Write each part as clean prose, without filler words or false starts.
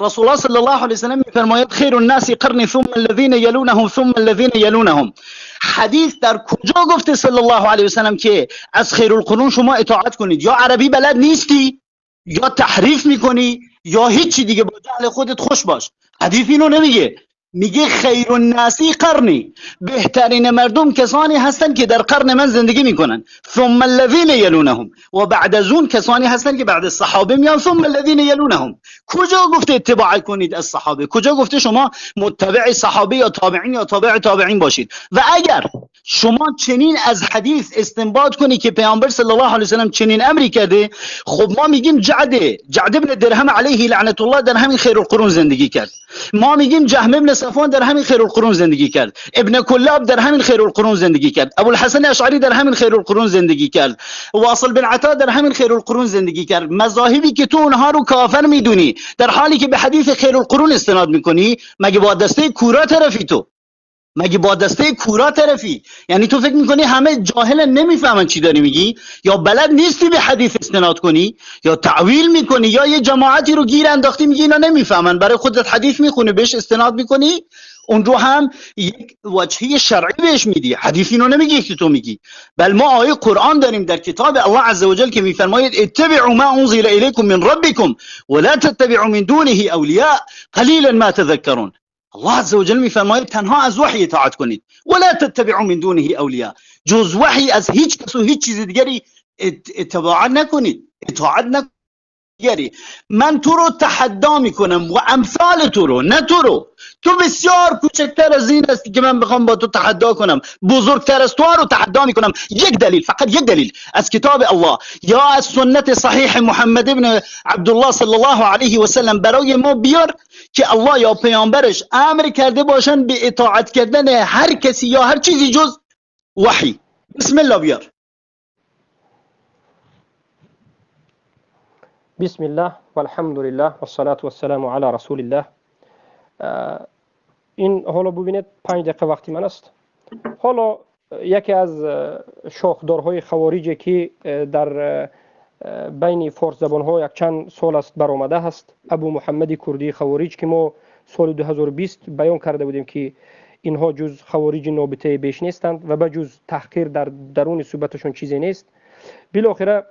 رسول الله صلی الله علیه و سلم میفرماید خیر الناس قرنی ثم الذين يلونهم ثم الذين يلونهم. حدیث در کجا گفته صلی الله علیه و سلم که از خیر القرون شما اطاعت کنید؟ یا عربی بلد نیستی، یا تحریف میکنی، یا هیچی دیگه، با جهل خودت خوش باش. حدیث اینو نمیگه، میگه خیر الناس قرنی، بهترین مردم کسانی هستند که در قرن من زندگی میکنن، ثم الذين يلونهم، و بعد از اون کسانی هستند که بعد صحابه میان، ثم الذين يلونهم. کجا گفته اتباع کنید از صحابه؟ کجا گفته شما متبع صحابه یا تابعین یا تابع تابعین باشید؟ و اگر شما چنین از حدیث استنباط کنی که پیامبر صلی الله علیه و سلم چنین امری کرده، خب ما میگیم جعد ابن درهم علیه لعنت الله در همین خیر القرون زندگی کرد. ما میگیم جهم ابن صفوان در همین خیر القرون زندگی کرد، ابن کلاب در همین خیر القرون زندگی کرد، ابو الحسن اشعری در همین خیر القرون زندگی کرد، واصل بن عطا در همین خیر القرون زندگی کرد. مذاهبی که تو اونها رو کافر میدونی در حالی که به حدیث خیر القرون استناد میکنی، مگه با دسته کورا طرفی تو؟ مگه با دسته کورا طرفی؟ یعنی تو فکر میکنی همه جاهلن نمیفهمن چی داری میگی؟ یا بلد نیستی به حدیث استناد کنی، یا تعویل میکنی، یا یه جماعتی رو گیر انداختی میگی اینا نمیفهمن، برای خودت حدیث میخونی بهش استناد میکنی، اون رو هم یک وجهه شرعی بهش میدی. حدیث اینو نمیگی که تو میگی، بل ما آیه قرآن داریم در کتاب الله عزوجل که میفرماید اتبعوا ما انزل الیکم من ربکم ولا تتبعوا من دونه اولیاء قلیلا ما تذکرون. الله عزوجل میفرماید تنها از وحی اطاعت کنید، ولا تتبعوا من دونه اولیاء، جز وحی از هیچ کس و هیچ چیز دیگری اتباع نکنید، اطاعت نکنید. من تو رو تحدا میکنم و امثال تو رو، نه تو بسیار کوچکتر از این هستی که من بخوام با تو تحدا کنم، بزرگتر از تو رو تحدا میکنم. یک دلیل، فقط یک دلیل از کتاب الله یا از سنت صحیح محمد ابن عبدالله صلی الله علیه و سلم برای ما بیار که الله یا پیامبرش امر کرده باشن به اطاعت کردن هر کسی یا هر چیزی جز وحی. بسم الله بیار. بسم الله والحمد لله والصلاة والسلام علی رسول الله. این حالا ببینید 5 دقیقه وقتی من است. حالا یکی از شاخدارهای خوارجی که در بین فارس زبان‌ها یک چند سال است برآمده هست، ابو محمد کردی خوارج که ما سال 2020 بیان کرده بودیم که اینها جز خوارج نابطه بیش نیستند و بجز تحقیر در درون صحبتشون چیزی نیست. بالاخره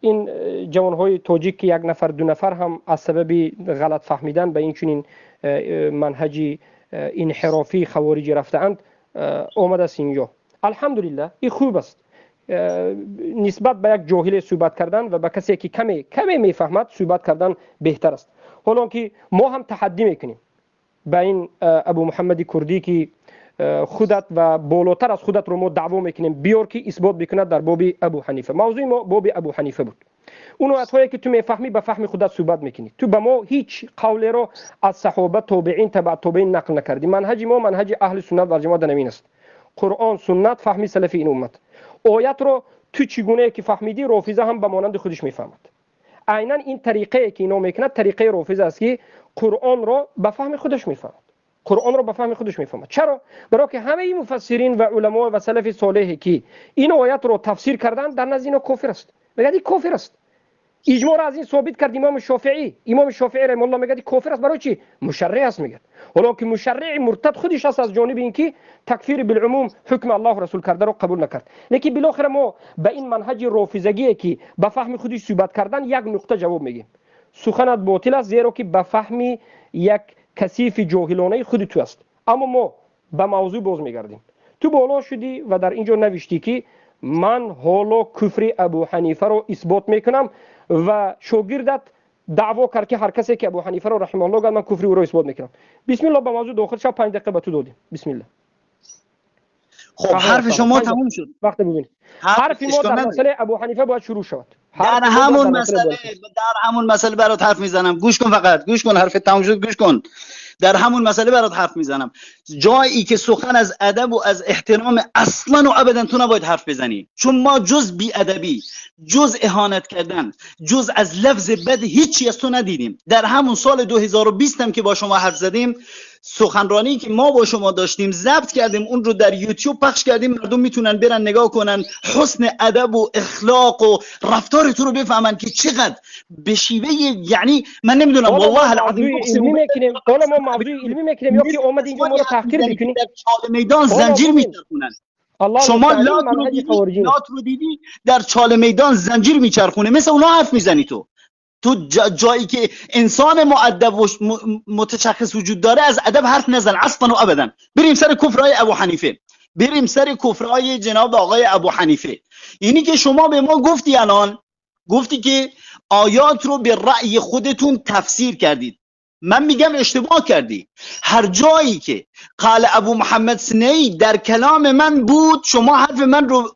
این جوانهای تاجیک که یک نفر دو نفر هم از سبب غلط فهمیدن به این چنین منهج انحرافی خوارجی رفتند آمده است اینجا. الحمدلله این خوب است، نسبت به یک جاهل صحبت کردن و به کسی که کمی میفهمد صحبت کردن بهتر است. حالا که ما هم تحدی میکنیم به این ابو محمد کردی که خودت و بالاتر از خودت رو ما دعوا میکنیم بیار که اثبات بکند در باب ابو حنیفه. موضوع ما باب ابو حنیفه بود. اون آیاتایی که تو میفهمی به فهم خودت صحبت میکنی. تو به ما هیچ قولی رو از صحابه تابعین تبع تابعین نقل نکردی. منهج ما منهج اهل سنت و جماعت نمین است. قرآن سنت فهمی سلف این امت. آیات رو تو چگونه که فهمیدی رافضه هم به مانند خودش میفهمد. عیناً این طریقه که اینا میکنه طریقه رافضه است که قرآن رو به فهم خودش میفهمد. قرآن رو به فهم خودش میفهمد. چرا؟ برای که همه این مفسرین و علما و سلف صالح که این آیات رو تفسیر کردن در نزد اینا کافر است. میگه این کافر است. اجماع از این ثابت کرد امام شافعی رحمه الله میگه کافر است. برای چی؟ مشرع است میگه. حالا که مشرع مرتد خودش است از جانب اینکه تکفیر بالعموم حکم الله و رسول کرده رو قبول نکرد. لیکن بالاخره ما به این منهج رافضگی که به فهم خودش صحبت کردن یک نقطه جواب میگیم. سخنت باطل است زیرا که به فهم یک کثیف جاهلانه خود تو است. اما ما به موضوع باز میگردیم. تو بالا شدی و در اینجا نوشتی که من حالا کفر ابو حنیفه رو اثبات میکنم و شاگردت دعوا کرد که هر کسی که ابو حنیفه رو رحمه الله گفت من کفر او رو اثبات میکنم. بسم الله به موضوع داخل شو. 5 دقیقه به تو دادیم. بسم الله. خب حرف شما تموم شد. وقت ببینید. حرف ما در مسئله ابو حنیفه باید شروع شود. در همون مسئله برات حرف میزنم. گوش کن، فقط گوش کن، حرف تموم شد گوش کن. در همون مسئله برات حرف میزنم. جایی که سخن از ادب و از احترام اصلا و ابدا تو نباید حرف بزنی، چون ما جز بی ادبی، جز اهانت کردن، جز از لفظ بد هیچی از تو ندیدیم. در همون سال 2020 هم که با شما حرف زدیم سخنرانی که ما با شما داشتیم ضبط کردیم، اون رو در یوتیوب پخش کردیم، مردم میتونن برن نگاه کنن، حسن ادب و اخلاق و رفتار تو رو بفهمن که چقدر به شیوه، یعنی من نمیدونم والله العظیم علمی میکنیم، حالا ما موضوع علمی میکنیم یا که اومد اینجا ما رو تحقیر بکنیم. در چاله میدان زنجیر میچرخونن. شما لات رو دیدی در چاله میدان زنجیر میچرخونه، مثل اونا حرف میزنی تو جایی که انسان مؤدب و متشخص وجود داره از ادب حرف نزن اصلا و ابدا. بریم سر کفرهای ابو حنیفه، بریم سر کفرهای جناب آقای ابو حنیفه. اینی که شما به ما گفتی الان، گفتی که آیات رو به رأی خودتون تفسیر کردید. من میگم اشتباه کردی. هر جایی که قال ابو محمد سنی در کلام من بود، شما حرف من رو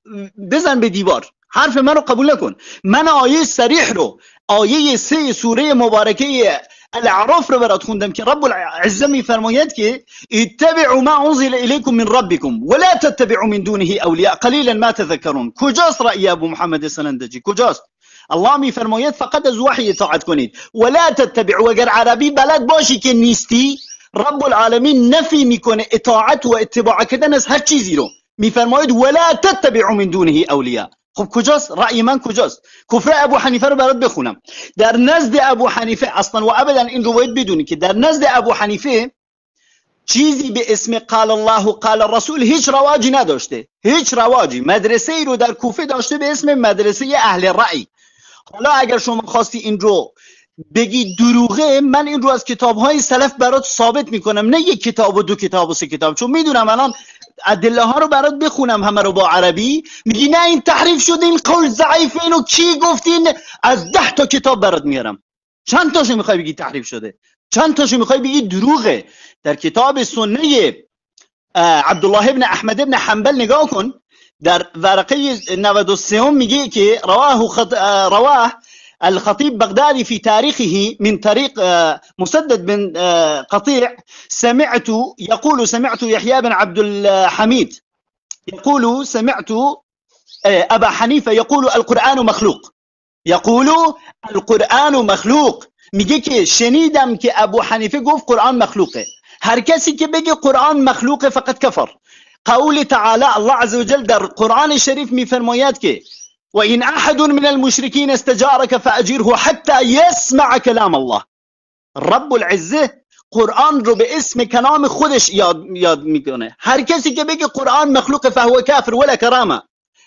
بزن به دیوار، حرف من رو قبول نکن. من آیه صریح رو، آیه 3 سوره مبارکه الاعراف رو برات خوندم که رب العزه میفرماید که اتبعوا ما انزل الیکم من ربکم ولا تتبعوا من دونه اولیاء قلیلا ما تذکرون. کجاست رأی ابو محمد سنندجی؟ کجاست؟ الله میفرماید فقط از وحی اطاعت کنید. ولا تتبعوا، اگر عربی بلد باشی که نیستی، رب العالمین نفی میکنه اطاعت و اتباع کردن از هر چیزی رو. میفرماید ولا تتبعوا من دونه اولیاء. خب کجاست؟ رأی من کجاست؟ کفر ابو حنیفه رو برات بخونم. در نزد ابو حنیفه اصلا و ابدا این رو باید بدونی که در نزد ابو حنیفه چیزی به اسم قال الله و قال الرسول هیچ رواجی نداشته، هیچ رواجی. مدرسه ای رو در کوفه داشته به اسم مدرسه اهل رأی. حالا اگر شما خواستی این رو بگی دروغه، من این رو از کتاب‌های سلف برات ثابت میکنم، نه یک کتاب و 2 کتاب و 3 کتاب، چون میدونم الان ادله ها رو برات بخونم همه رو با عربی، میگی نه این تحریف شده، این قول ضعیفه، اینو کی گفتین؟ از 10 تا کتاب برات میارم. چند تاشو میخوای بگی تحریف شده؟ چند تاشو میخوای بگی دروغه؟ در کتاب سنه عبدالله ابن احمد ابن حنبل نگاه کن، در ورقه 93 میگه که رواه الخطيب بغدادي في تاريخه من طريق مسدد بن قطيع سمعت يحيى بن عبد الحميد يقول سمعت أبا حنيفة يقول القرآن مخلوق، يقول القرآن مخلوق. میگه که شنیدم که ابو حنیفه گفت قرآن مخلوقه. هر کسی که بگه قرآن مخلوقه فقط کفر. قول تعالی الله عز وجل در قرآن شریف میفرماید که وإن أحد من المشركين استجارك فأجره حتى يسمع كلام الله. رب العزه قرآن رو به اسم کلام خودش یاد میکنه. هر کسی که بگه قرآن مخلوقه فهو کافر ولا کرامه.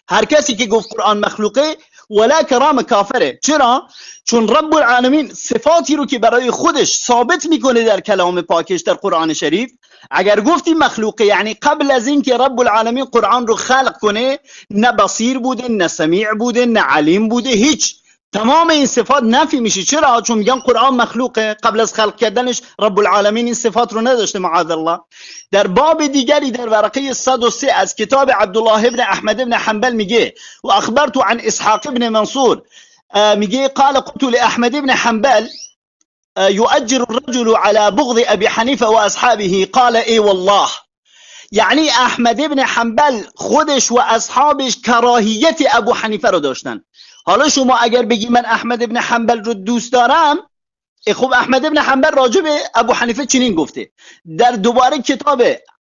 هر کسی که گفت قرآن مخلوقه ولا کرامه کافره. چرا؟ چون رب العالمین صفاتی رو که برای خودش ثابت میکنه در کلام پاکش در قرآن شریف، اگر گفتی مخلوقه یعنی قبل از این که رب العالمین قرآن رو خلق کنه نه بصیر بوده، نه سمیع بوده، نه علیم بوده، هیچ. تمام این صفات نفی میشه. چرا؟ چون میگن قرآن مخلوقه، قبل از خلق کردنش رب العالمین این صفات رو نداشته معاذ الله. در باب دیگری در ورقه 103 از کتاب عبدالله ابن احمد ابن حنبل میگه و اخبرت عن اسحاق ابن منصور میگه قال قلت لاحمد ابن حنبل يؤجر الرجل على بغض ابي حنيفه واصحابه قال اي والله. یعنی احمد ابن حنبل خودش و اصحابش کراهیت ابو حنیفه رو داشتن. حالا شما اگر بگی من احمد ابن حنبل رو دوست دارم، خب احمد ابن حنبل راجع به ابو حنیفه چنین گفته در دوباره کتاب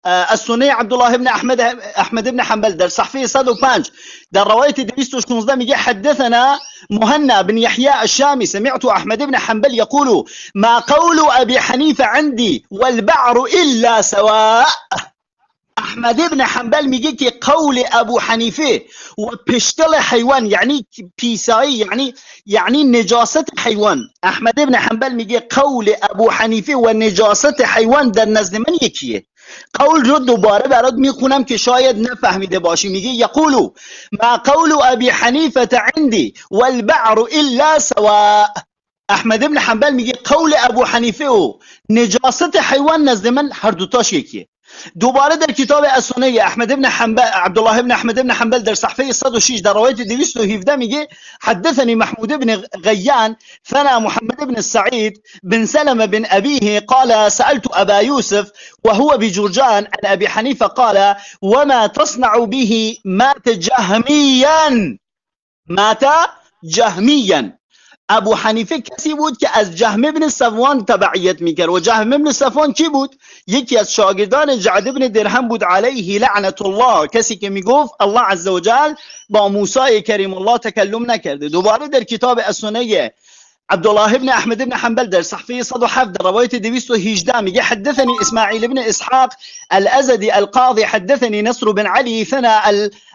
السنه عبدالله ابن احمد ابن حنبل در صفحه 105 در روایت 216 میگه حدثنا مهنا بن يحيى الشامي سمعت احمد ابن حنبل يقول ما قول ابي حنيفه عندي والبعر الا سواء. احمد ابن حنبل میگه که قول ابو حنیفه و پشتل حیوان یعنی پیسایی یعنی نجاست حیوان. احمد ابن حنبل میگه قول ابو حنیفه و نجاست حیوان در نزد من یکیه. قول رو دوباره برات میخونم که شاید نفهمیده باشی. میگه یقول ما قول ابي حنیفه عندي والبعر الا سواء. احمد ابن حنبل میگه قول ابو حنیفه و نجاست حیوان نزد من هر دوتاش یکیه. دوباره در کتاب السنه احمد ابن حنبل عبدالله ابن احمد ابن حنبل در صفحه 106 در روایت 217 میگه حدثني محمود بن غيان ثنا محمد بن السعيد بن سلمة بن أبيه قال سألت أبا يوسف وهو بجرجان عن أبي حنيفة قال وما تصنع به مات جهميا. مات جهميا. ابو حنیفه کسی بود که از جهم بن صفوان تبعیت میکرد و جهم بن صفوان کی بود؟ یکی از شاگردان جعد بن درهم بود علیه لعنت الله، کسی که میگفت الله عزوجل با موسی کریم الله تکلم نکرده. دوباره در کتاب السنه عبدالله بن احمد بن حنبل در صحفه 107 در روایت 218 میگه حدثني اسماعیل بن اسحاق الازدي القاضي حدثني نصر بن علي ثنا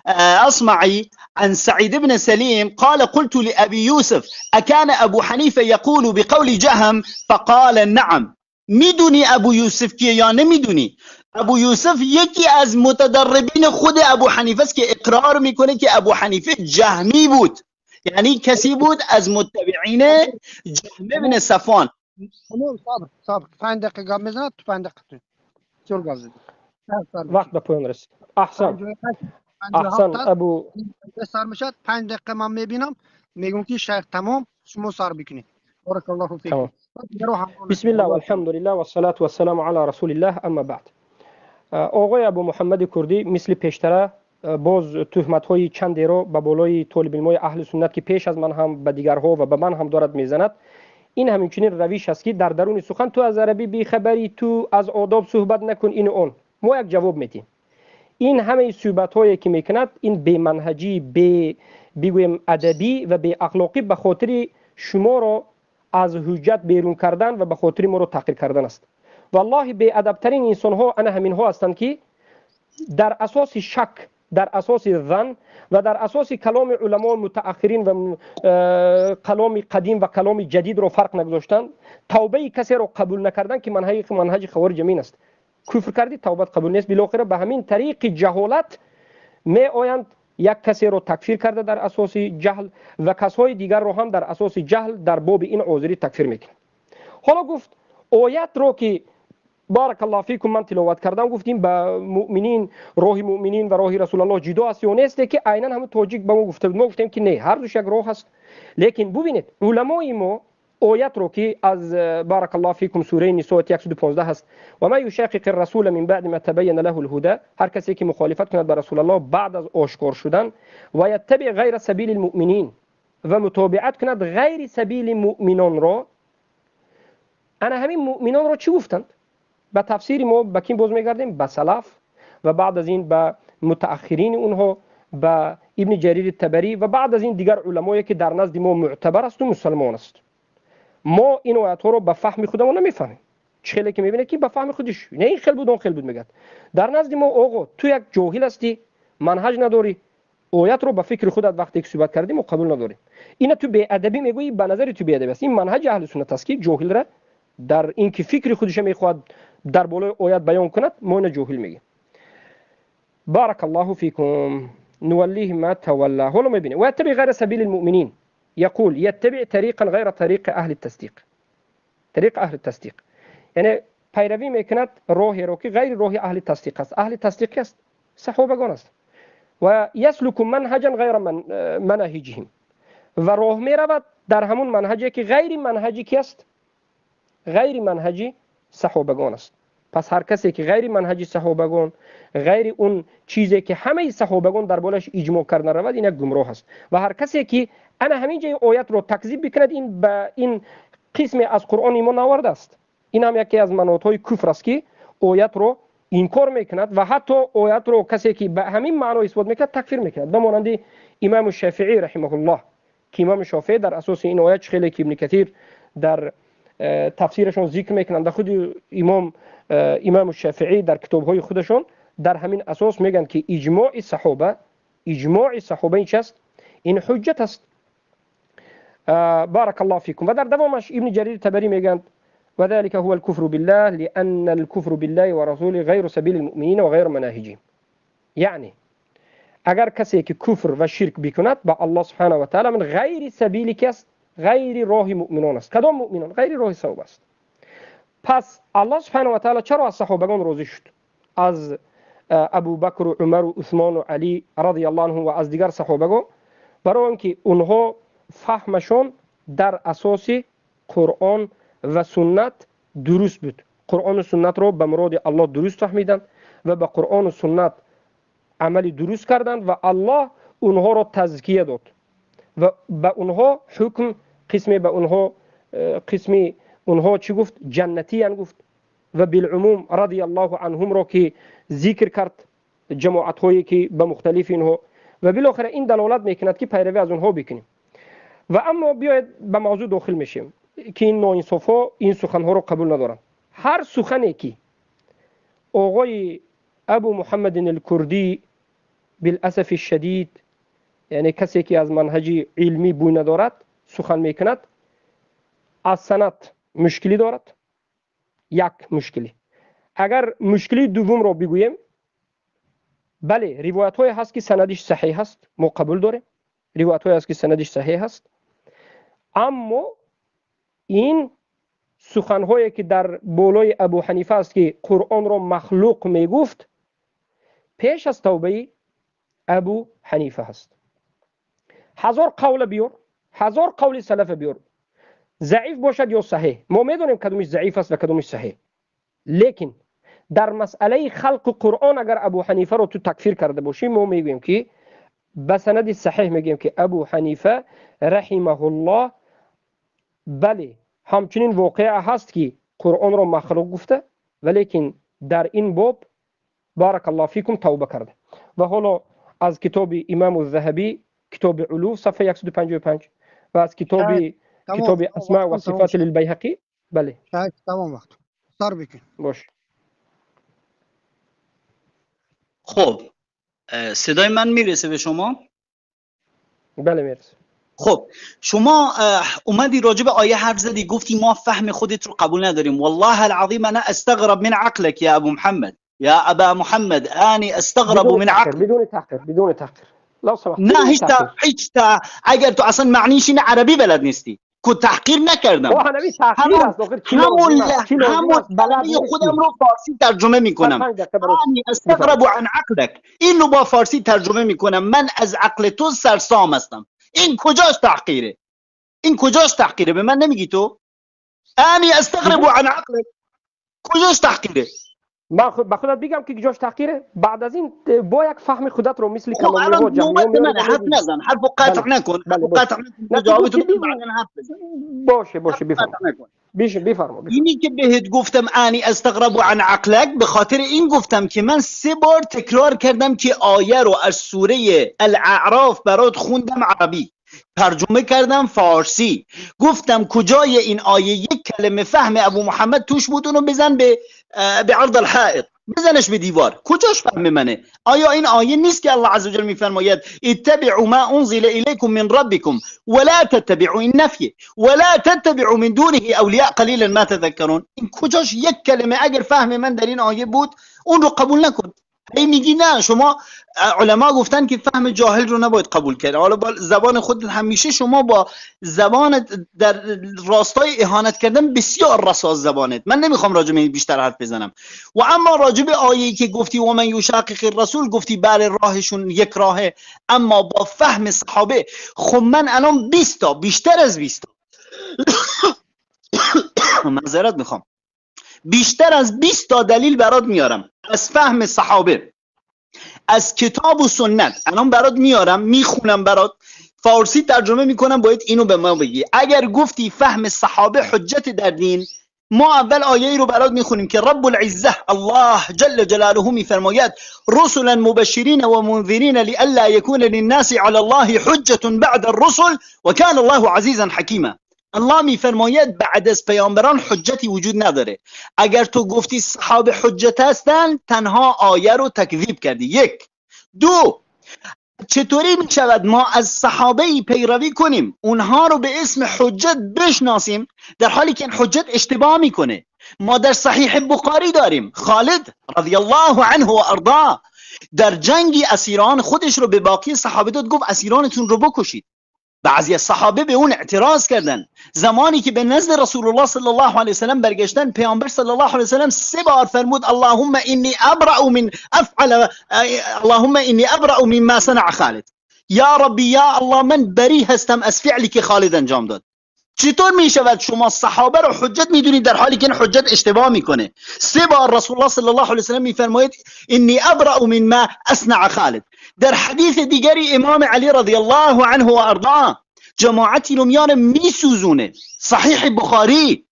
الاصمعي عن سعيد بن سليم قال قلت لأبي يوسف أكان أبو حنيفة يقول بقول جهم فقال نعم. میدونی ابو یوسف کیه یا نمیدونی؟ ابو یوسف یکی از متدربین خود ابو حنیفه است که اقرار میکنه که ابو حنیفه جهمی بود، یعنی کسی بود از متبعین جهم بن صفوان. صبر 5 دقیقه گام بزنید تو 5 دقیقه چول گاز وقت به پایان رسید. احسن ابو سر میشد 5 دقیقه من میبینم میگم که شیخ تمام شما سر بکنید. بارک الله فیکم. بسم الله والحمد لله والصلاة والسلام على رسول الله. اما بعد، آقای ابو محمد کردی مثل پیشتره باز تهمت های چندی را به بالای طالب علمای اهل سنت که پیش از من هم به دیگرها و به من هم دارد میزند، این همینچنین رویش است که در درون سخن تو از عربی بیخبری، تو از آداب صحبت نکن، این اون. ما یک جواب میدیم. این همه صحبت هایی که میکند این بی منهجی، بگویم ادبی و بی اخلاقی به خاطر شما را از حجت بیرون کردن و به خاطر ما را تحقیر کردن است. والله بی ادبترین انسان ها انا همین ها هستند که در اساس شک، در اساس ظن و در اساس کلام علما متأخرین و کلام قدیم و کلام جدید رو فرق نگذاشتن، توبه کسی رو قبول نکردن که منهج خوارج همین است. کفر کردی توبت قبول نیست، بالاخره به همین طریق جهالت می آیند یک کسی رو تکفیر کرده در اساس جهل و کسای دیگر رو هم در اساس جهل در باب این عذری تکفیر میکنند. حالا گفت آیت رو که بارک الله فیکم من تلاوت کردم، گفتیم به مؤمنین، راه مؤمنین و راه رسول الله جدا است یا نیست، که عیناً همه توجیه به ما گفته بود. ما گفتیم که نه، هر دوش یک راه است. لیکن ببینید علمای ما آیت رو که از بارک الله فیکم سوره نساء 115 هست، و ما یشاقق الرسول من بعد ما تبین له الهدى، هر کسی که مخالفت کند با رسول الله بعد از آشکار شدن، و یتبع غیر سبیل المؤمنین، و متابعت کند غیر سبیل مؤمنان را. انا همین مؤمنان را چی گفتند؟ به تفسیر ما به کی باز میگردیم؟ به سلف و بعد از این به متأخرین اونها، به ابن جریر طبری و بعد از این دیگر علمایی که در نزد ما معتبر است و مسلمان است. ما این آیات ها رو به فهم خودمون نمیفهمیم. چخیلی که میبینه که به فهم خودش نه این خیل بود اون خیل بود میگه. در نزد ما آقا تو یک جاهل هستی، منهج نداری، آیات رو به فکر خودت وقتی که صحبت کردیم و قبول نداری. اینا تو بی ادبی میگویی، به نظر تو بی ادبی است. این منهج اهل سنت است که جاهل را در این که فکر خودش میخواد در بالای آیات بیان کند، ما اینو جاهل میگیم. بارک الله فیکم. نولیه ما تولا. حالا میبینه و یتبع غیر سبیل المؤمنین، یقول یتبع طریقا غیر طریق اهل التصدیق. طریق اهل التصدیق یعنی پیروی میکند راهی رو که غیر راه اهل تصدیق است. اهل تصدیق است صحابگان است. و یسلک منهجا غیر منهجهم، و راه میرود در همون منهجی که غیر منهجی کی است؟ غیر منهجی صحابگان است. پس هر کسی که غیر منهجی صحابگان، غیر اون چیزی که همه صحابگان در بالش اجماع کردن رود، این یک گمراه است. و هر کسی که انا همین جای آیت رو تکذیب بکند، این به این قسم از قرآن ایمان آورده است. این هم یکی از مناطهای کفر است که آیت رو انکار میکند و حتی آیت رو کسی که به همین معنا اثبات میکند تکفیر میکند. به مانند امام شافعی رحمه الله که امام شافعی در اساس این آیت خیلی که ابن کثیر در تفسیرشون ذکر میکنند، در خود امام شافعی در کتاب‌های خودشون در همین اساس میگن که اجماع صحابه این چیست؟ این حجت است. بارک الله فیکم. و در دوامش ابن جریر طبری میگن و ذلك هو الكفر بالله لأن الكفر بالله ورسوله غیر سبیل المؤمنین و غیر مناهجهم. یعنی اگر کسی که کفر و شرک بکند با الله سبحانه و تعالی، من غیر سبیلی که است، غیر راه مؤمنان است. کدام مؤمنان؟ غیر راه صحابه است. پس الله سبحانه و تعالی چرا از صحابگان راضی شد؟ از ابو بکر و عمر و عثمان و علی رضی الله عنهم و از دیگر صحابگان، برای اینکه اونها فهمشون در اساس قرآن و سنت درست بود. قرآن و سنت رو به مراد الله درست فهمیدند و به قرآن و سنت عملی درست کردند و الله اونها رو تزکیه داد و به اونها حکم قسمی به اونها قسمی اونها چی گفت؟ جنتی ان گفت. و بالعموم رضی الله عنهم را که ذکر کرد، جماعت هایی که به مختلف اینها، و بالاخره این دلالت میکند که پیروی از اونها بکنیم. و اما بیاید به موضوع داخل میشیم که این ناانصافا این سخن ها رو قبول ندارن. هر سخنی که آقای ابو محمد الکردی بالاسف الشدید، یعنی کسی که از منهج علمی بوی ندارد سخن میکند، از سند مشکلی دارد. یک مشکلی. اگر مشکلی دوم رو بگویم، بله روایت های هست که سندش صحیح هست، ما قبول داریم. روایت های هست که سندش صحیح هست، اما این سخن هایی که در بالای ابو حنیفه است که قرآن را مخلوق میگفت، پیش از توبه ابو حنیفه هست. هزار قول بیار، هزار قول سلف بیار، ضعیف باشد یا صحیح، ما میدونیم کدومش ضعیف است و کدومش صحیح. لیکن در مسئله خلق قرآن اگر ابو حنیفه رو تو تکفیر کرده باشیم، ما میگویم که به سند صحیح میگیم که ابو حنیفه رحمه الله بله همچنین واقعه هست که قرآن رو مخلوق گفته، ولیکن در این باب بارک الله فیکم توبه کرده. و حالا از کتاب امام الذهبی، کتاب علو، صفحه 155، و از کتاب اسماء و صفات للبیهقی. بله تمام وقت سر بکن باش. خب صدای من میرسه به شما؟ بله میرسه. خب شما اومدی راجع به آیه حرف زدی، گفتی ما فهم خودت رو قبول نداریم. والله العظیم انا استغرب من عقلك يا ابو محمد، يا ابا محمد، اني استغرب من عقلك. بدون تحقیر لو سمحت. نه هیچ اگر تو اصلا معنیش این عربی بلد نیستی که تحقیر نکردم. همون بلدی خودم رو فارسی ترجمه میکنم. اني استغرب عن عقلك، اینو با فارسی ترجمه میکنم، من از عقل تو سرسام هستم. این کجاش تحقیره؟ این کجاش تحقیره؟ به من نمیگی تو؟ اني استغرب عن عقلك کجاش تحقیره؟ من خودت بگم که کجاش تحقیره؟ بعد از این با یک فهم خودت رو مثل کلامی ها جمعی حرف نزن، حرف قطع نکن، قطع نکن، جوابتو بعدن حرف بزن. باشه بفرما. اینی که بهت گفتم اني استغرب عن عقلك، به خاطر این گفتم که من 3 بار تکرار کردم که آیه رو از سوره الاعراف برات خوندم عربی، ترجمه کردم فارسی، گفتم کجای این آیه یک کلمه فهم ابو محمد توش بود اونو بزن به عرض الحائط، بزنش به دیوار. کجاش فهم منه؟ آیا این آیه نیست که الله عزوجل میفرماید اتبعوا ما انزل الیکم من ربکم ولا تتبعوا النفی ولا تتبعوا من دونه اولیاء قلیلا ما تذکرون؟ این کجاش یک کلمه اگر فهم من در این آیه بود اون رو قبول نکن. هی میگی نه شما علما گفتن که فهم جاهل رو نباید قبول کرد. حالا با زبان خود همیشه شما با زبان در راستای اهانت کردن بسیار رساز زبانت. من نمیخوام راجع به این بیشتر حرف بزنم. و اما راجع به آیه‌ای که گفتی و من یشاقق الرسول، گفتی بله راهشون یک راهه، اما با فهم صحابه. خب من الان 20 تا بیشتر از 20 تا معذرت میخوام، بیشتر از 20 تا دلیل برات میارم از فهم صحابه، از کتاب و سنت. الان برات میارم میخونم برات، فارسی ترجمه میکنم، باید اینو به ما بگی. اگر گفتی فهم صحابه حجت در دین، ما اول آیه رو برات میخونیم که رب العزه الله جل جلاله میفرماید رسلا مبشرین و منذرین لئلا یکون للناس علی الله حجة بعد الرسل و کان الله عزیزا حکیما. الله میفرماید بعد از پیامبران حجتی وجود نداره. اگر تو گفتی صحابه حجت هستن، تنها آیه رو تکذیب کردی. 1. 2. چطوری می شود ما از صحابه پیروی کنیم، اونها رو به اسم حجت بشناسیم، در حالی که این حجت اشتباه میکنه؟ ما در صحیح بخاری داریم خالد رضی الله عنه و ارضاه در جنگی اسیران خودش رو به باقی صحابه داد، گفت اسیرانتون رو بکشید. بعضی از صحابه به اون اعتراض کردن. زمانی که به نزد رسول الله صلی الله علیه و سلم برگشتن، پیامبر صلی الله علیه و سلم 3 بار فرمود اللهم انی ابرأ من افعل اللهم انی ابرأ مما صنع خالد. یا ربی یا الله من بری هستم از فعلی که خالد انجام داد. چطور می شود شما صحابه رو حجت میدونید در حالی که این حجت اشتباه میکنه؟ 3 بار رسول الله صلی الله علیه و سلم میفرماید انی ابرأ مما اصنع خالد. در حدیث دیگری امام علی رضی الله عنه و ارضاه جماعتی رو میاره میسوزونه. صحیح بخاری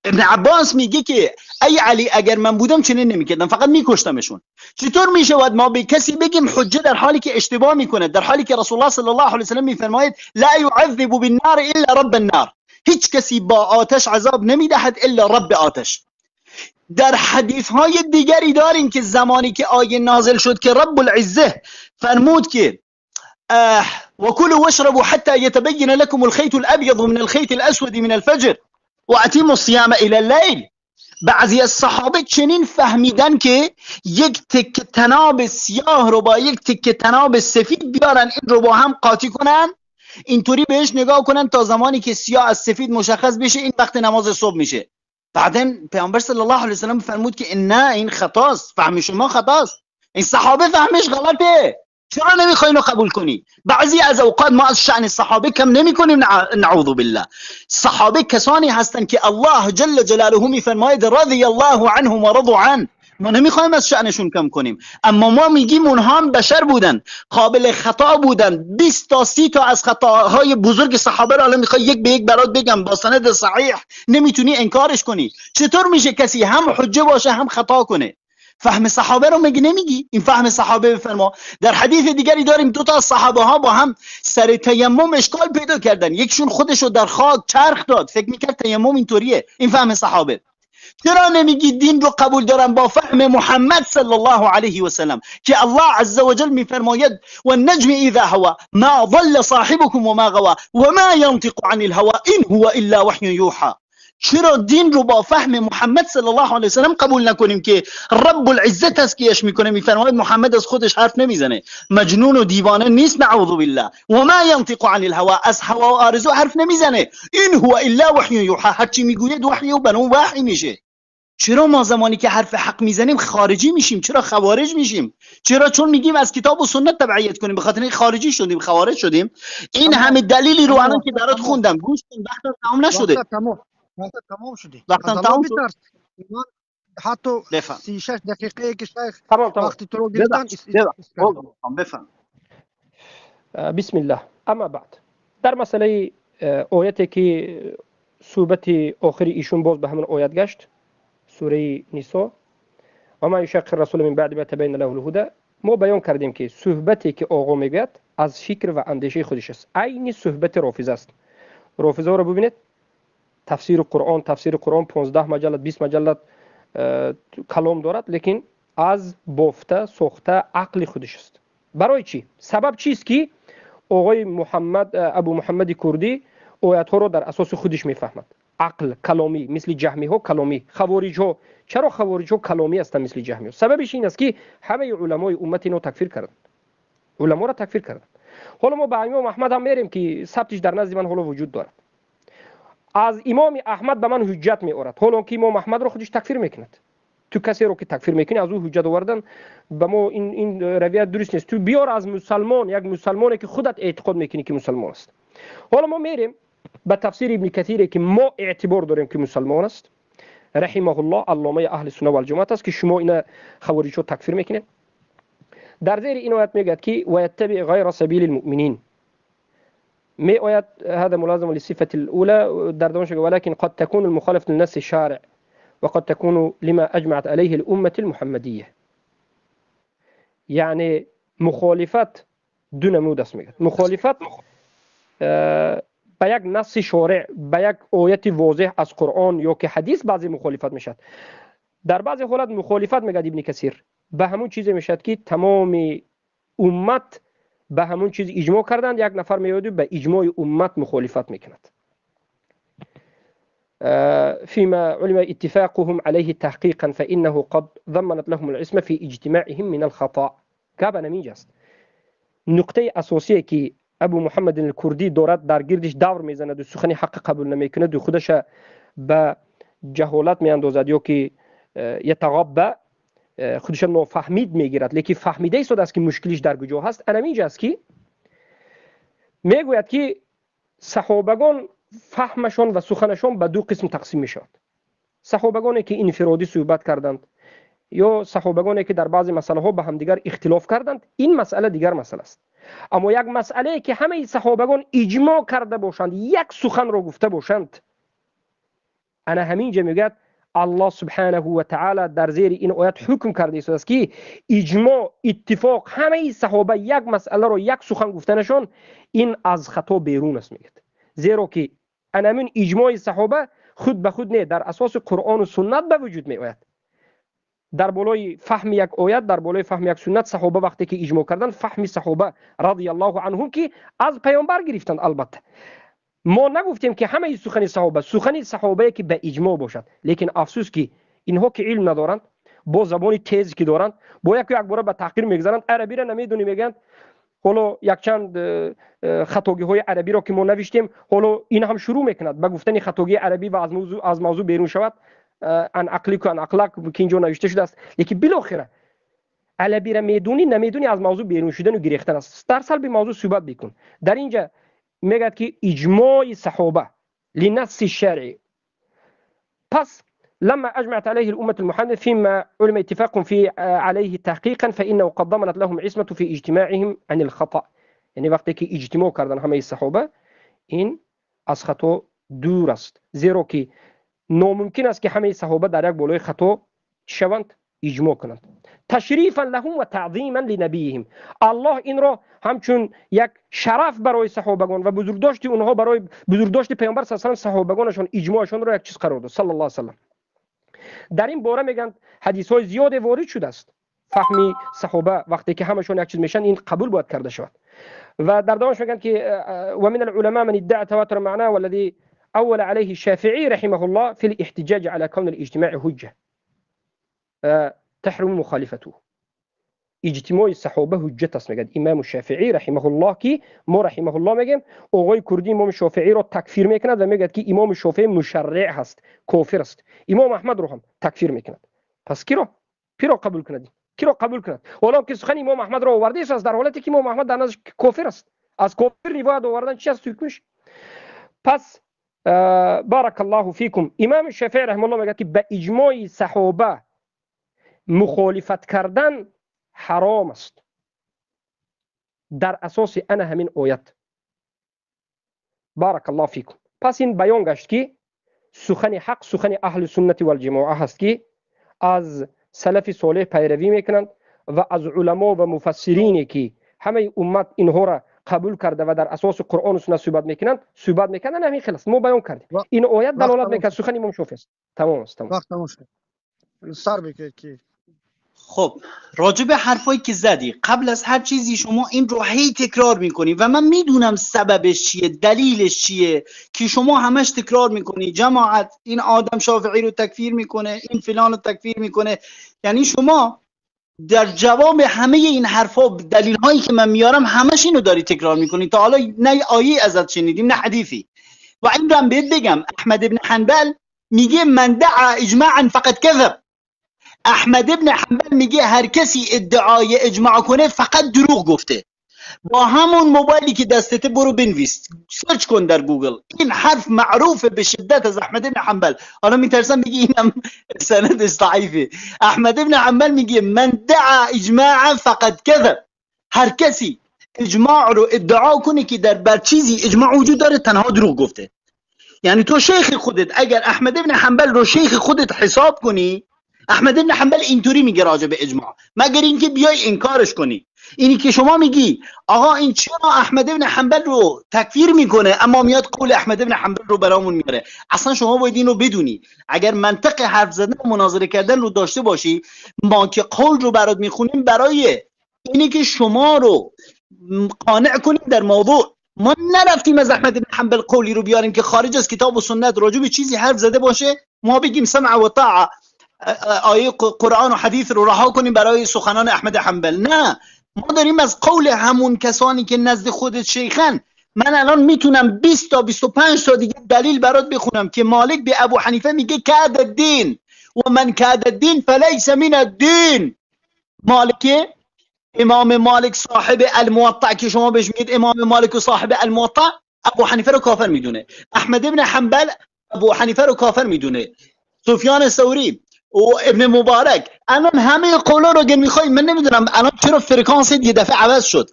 ابن عباس میگه که ای علی اگر من بودم چنین نمیکردم، فقط میکشتمشون. چطور میشود ما به کسی بگیم حجه در حالی که اشتباه میکنه، در حالی که رسول الله صلی الله علیه و سلم میفرماید لا يعذب بالنار الا رب النار، هیچ کسی با آتش عذاب نمیدهد الا رب آتش. در حدیث های دیگری داریم که زمانی که آیه نازل شد که رب العزه فرمود که وكلوا واشربوا حتى يتبين لكم الخيط الابيض من الخيط الاسود من الفجر واتموا الصيام الى الليل، بعضی از صحابه چنین فهمیدن که یک تکه طناب سیاه رو با یک تکه طناب سفید بیارن، این رو با هم قاطی کنن، اینطوری بهش نگاه کنن تا زمانی که سیاه از سفید مشخص بشه، این وقت نماز صبح میشه. بعدن پیامبر صلی الله علیه و سلم فرمود که نه این خطاست، فهم شما خطاست، این صحابه فهمش غلطه، چرا نمیخواین رو قبول کنی؟ بعضی از اوقات ما از شأن صحابه کم نمیکنیم، نعوذ بالله. صحابه کسانی هستند که الله جل جلاله میفرماید رضی الله عنهم و رضوا عنه، ما نمیخوایم از شأنشون کم کنیم، اما ما میگیم اونها هم بشر بودن، قابل خطا بودن. 20 تا 30 تا از خطاهای بزرگ صحابه را الان میخوای یک به یک برات بگم با سند صحیح، نمیتونی انکارش کنی. چطور میشه کسی هم حجه باشه هم خطا کنه؟ فهم صحابه رو مگه نمیگی؟ این فهم صحابه بفرما. در حدیث دیگری داریم دو تا صحابه ها با هم سر تیمم اشکال پیدا کردن، یکشون خودشو در خاک چرخ داد، فکر میکرد تیمم اینطوریه. این فهم صحابه. چرا نمیگی دین رو قبول دارم با فهم محمد صلی الله علیه و سلم که الله عز وجل میفرماید والنجم اذا هوا ما ضل صاحبكم وما غوا وما ينطق عن الهوى ان هو الا وحی یوحى؟ چرا دین رو با فهم محمد صلی الله علیه و سلم قبول نکنیم که رب العزه تزکیهش میکنه، میفرماید محمد از خودش حرف نمیزنه، مجنون و دیوانه نیست، نعوذ بالله. و ما ينطق عن الهوى، از هوا و آرزو حرف نمیزنه، این هو الا وحی یوحى، هرچی میگوید وحی و بنو وحی میشه. چرا ما زمانی که حرف حق میزنیم خارجی میشیم؟ چرا خوارج میشیم؟ چرا؟ چون میگیم از کتاب و سنت تبعیت کنیم، به خاطر این خارجی شدیم، خوارج شدیم. این همه دلیلی رو الان که برات خوندم، گوش کن، وقت تمام نشده. وقت تمام شده. وقت تمام شد. حتی 36 دقیقه که شیخ تمام. وقتی تو رو گرفتن بفهم. بسم الله. اما بعد در مسئله آیتی که صحبت آخری ایشون باز به همون آیت گشت، سوره نساء و ما یشاقق الرسول من بعد ما تبین له الهدى، ما بیان کردیم که صحبتی که آقا میگوید از فکر و اندیشه خودش است، عین صحبت رافضه است. رافضه رو ببینید، تفسیر قرآن 15 مجلد 20 مجلد کلام دارد، لیکن از بافته ساخته عقل خودش است. برای چی؟ سبب چیست که آقای ابو محمد کردی آیات ها رو در اساس خودش میفهمد؟ عقل کلامی، مثل جهمی ها کلامی. خوارج ها، چرا خوارج ها کلامی هستند مثل جهمی ها؟ سببش این است که همه علمای امت اینو تکفیر کردند، علما را تکفیر کردند. حالا ما به امام احمد هم میریم که ثبتش در نزد من حالا وجود دارد. از امام احمد به من حجت میآورد، حالا که امام احمد رو خودش تکفیر میکند. تو کسی رو که تکفیر میکنی از او حجت آوردن به ما این رویت درست نیست. تو بیار از مسلمان، یک مسلمانی که خودت اعتقاد میکنی که مسلمان است. حالا ما میریم به تفسیر ابن کثیر که ما اعتبار داریم که مسلمان است، رحمه الله، علامه اهل سنت و الجماعت است، که شما این خوارج رو تکفیر میکنید. در زیر این آیت میگه که و یتبع غیر سبیل المؤمنین، می آیت هذا ملازم للصفه الاولى در دومش ولكن قد تكون المخالفه للنص الشارع وقد تكون لما اجمعت عليه الامه المحمديه. یعنی مخالفت دو نمود است. میگه مخالفت به یک نص شارع، به یک آیت واضح از قرآن یا که حدیث بعضی مخالفت میشد. در بعضی حالت مخالفت میگه ابن کثیر به همون چیزی میشد که تمام امت به همون چیز اجماع کردند، یک نفر میاد به اجماع امت مخالفت میکند. فيما علم اتفاقهم عليه تحقيقا فإنه قد ضمنت لهم العصمة في اجتماعهم من الخطأ. که به نمیج است. نقطه اساسی که ابو محمد الکردی دارد در گردش دور میزند و سخن حق قبول نمیکند و خودش به جهالت میاندازد یا که یتغاب، خودش نافهمید میگیرد، لیکن فهمیده است است که مشکلش در کجا هست. انمیج است که میگوید که صحابگان فهمشون و سخنشون به دو قسم تقسیم میشد. صحابگانی که انفرادی صحبت کردند یا صحابگانی که در بعضی مسائل ها به هم دیگر اختلاف کردند، این مسئله دیگر مسئله است. اما یک مسئله که همه صحابگان اجماع کرده باشند، یک سخن را گفته باشند، انا همینجا میگه الله سبحانه و تعالی در زیر این آیت حکم کرده است که اجماع، اتفاق همه صحابه یک مسئله را یک سخن گفتنشان این از خطا بیرون است میگه. زیرا که انا اجماع صحابه خود به خود نه، در اساس قرآن و سنت به وجود می آید. در بالای فهم یک آیت، در بالای فهم یک سنت، صحابه وقتی که اجماع کردن، فهم صحابه رضی الله عنهم که از پیامبر گرفتند. البته ما نگفتیم که همه سخن صحابه که به اجماع باشد، لیکن افسوس که اینها که علم ندارند، با زبان تیز که دارند، با یک بار به تحقیر میگذارند، عربی را نمیدونی میگن حالا یک چند خطاگی های عربی را که ما نوشتیم، حالا این هم شروع میکند به گفتن خطاگی عربی و از موضوع بیرون شود، ان عقلیک و ان اخلاق که اینجا نوشته شده است. لیکن بالاخره عربی را میدونی نمیدونی، از موضوع بیرون شدن و گریختن است. در سلب موضوع صحبت بکن. در اینجا میگه که اجماع صحابه لنص الشرعي. پس لما اجمعت عليه الامه المحمديه فيما علم اتفاق في عليه تحقيقا فانه قد ضمنت لهم عصمه في اجتماعهم عن الخطا. یعنی وقتی که اجتماع کردن همه صحابه، این از خطا دور است، زیرا که ناممکن است که همه صحابه در یک بالای خطا شوند، اجماع کنند. تشریفا لهم و تعظیما لنبیهم. الله این را همچون یک شرف برای صحابگان و بزرگداشت اونها برای بزرگداشت پیامبر صلی الله علیه و صحابگانشان، اجماعشان را یک چیز قرار داد صلی الله علیه و سلم. در این باره میگن حدیث های زیاد وارد شده است. فهمی صحابه وقتی که همشون یک چیز میشن، این قبول باید کرده شود. و در دامش میگن که و من العلماء من ادعى تواتر معناه والذي اول عليه الشافعي رحمه الله في الاحتجاج على كون الاجتماع حجه تحرم مخالفته. اجتماع صحابه حجت است میگه امام شافعی رحمه الله، که ما رحمه الله میگیم آقای کردی امام شافعی را تکفیر میکند و میگه که امام شافعی مشرع هست، کافر است. امام احمد رو هم تکفیر میکند. پس کی را قبول کند؟ کی را قبول کند؟ حالا که سخن امام احمد را آورده است، در حالتی که امام احمد در نظر کافر است، از کافر روایت آوردن چی است حکمش؟ پس بارک الله فیکم. امام شافعی رحمه الله میگه که به اجماع صحابه مخالفت کردن حرام است در اساس انا همین آیت. بارک الله فیکم. پس این بیان گشت که سخن حق سخن اهل سنت و الجماعه هست که از سلف صالح پیروی میکنند و از علما و مفسرینی که همه امت اینها را قبول کرده و در اساس قرآن و سنت صحبت میکنند همین خلاص ما بیان کردیم. این آیت دلالت میکنه سخن امام شافعی است. تمام است. وقت تمام شد. سر بکید که خب راجع به حرفایی که زدی، قبل از هر چیزی شما این رو هی تکرار میکنی و من میدونم سببش چیه، دلیلش چیه که شما همش تکرار میکنی جماعت این آدم شافعی رو تکفیر میکنه، این فلان رو تکفیر میکنه. یعنی شما در جواب همه این حرفا دلیل هایی که من میارم همش اینو داری تکرار میکنی. تا حالا نه آیه ازت شنیدیم نه حدیثی. و این رو هم بهت بگم، احمد ابن حنبل میگه من دعا اجماعا فقط کذب. احمد ابن حنبل میگه هر کسی ادعای اجماع کنه فقط دروغ گفته. با همون موبایلی که دستته برو بنویس، سرچ کن در گوگل، این حرف معروفه به شدت از احمد ابن حنبل. حالا میترسم بگی اینم سندش ضعیفه. احمد ابن حنبل میگه من دعا اجماع فقط کذب. هر کسی اجماع رو ادعا کنه که در بر چیزی اجماع وجود داره تنها دروغ گفته. یعنی تو شیخ خودت اگر احمد ابن حنبل رو شیخ خودت حساب کنی، احمد ابن حنبل اینطوری میگه راجع به اجماع، مگر اینکه بیای انکارش کنی. اینی که شما میگی آقا این چرا احمد ابن حنبل رو تکفیر میکنه اما میاد قول احمد ابن حنبل رو برامون میاره، اصلا شما باید این رو بدونی. اگر منطق حرف زدن و مناظره کردن رو داشته باشی، ما که قول رو برات میخونیم برای اینی که شما رو قانع کنیم در موضوع. ما نرفتیم از احمد بن حنبل قولی رو بیاریم که خارج از کتاب و سنت راجع به چیزی حرف زده باشه، ما بگیم سمع و طاعه، آیه قرآن و حدیث رو رها کنیم برای سخنان احمد حنبل. نه، ما داریم از قول همون کسانی که نزد خودت شیخن. من الان میتونم 20 تا 25 تا دیگه دلیل برات بخونم که مالک به ابو حنیفه میگه کاد الدین و من کاد الدین فلیس من الدین. مالکه، امام مالک صاحب الموطأ که شما بهش میگید امام مالک و صاحب الموطأ، ابو حنیفه رو کافر میدونه. احمد ابن حنبل ابو حنیفه رو کافر میدونه. سفیان ثوری و ابن مبارک. الان همه قولا رو اگه میخوای، من نمیدونم الان چرا فرکانس یه دفعه عوض شد.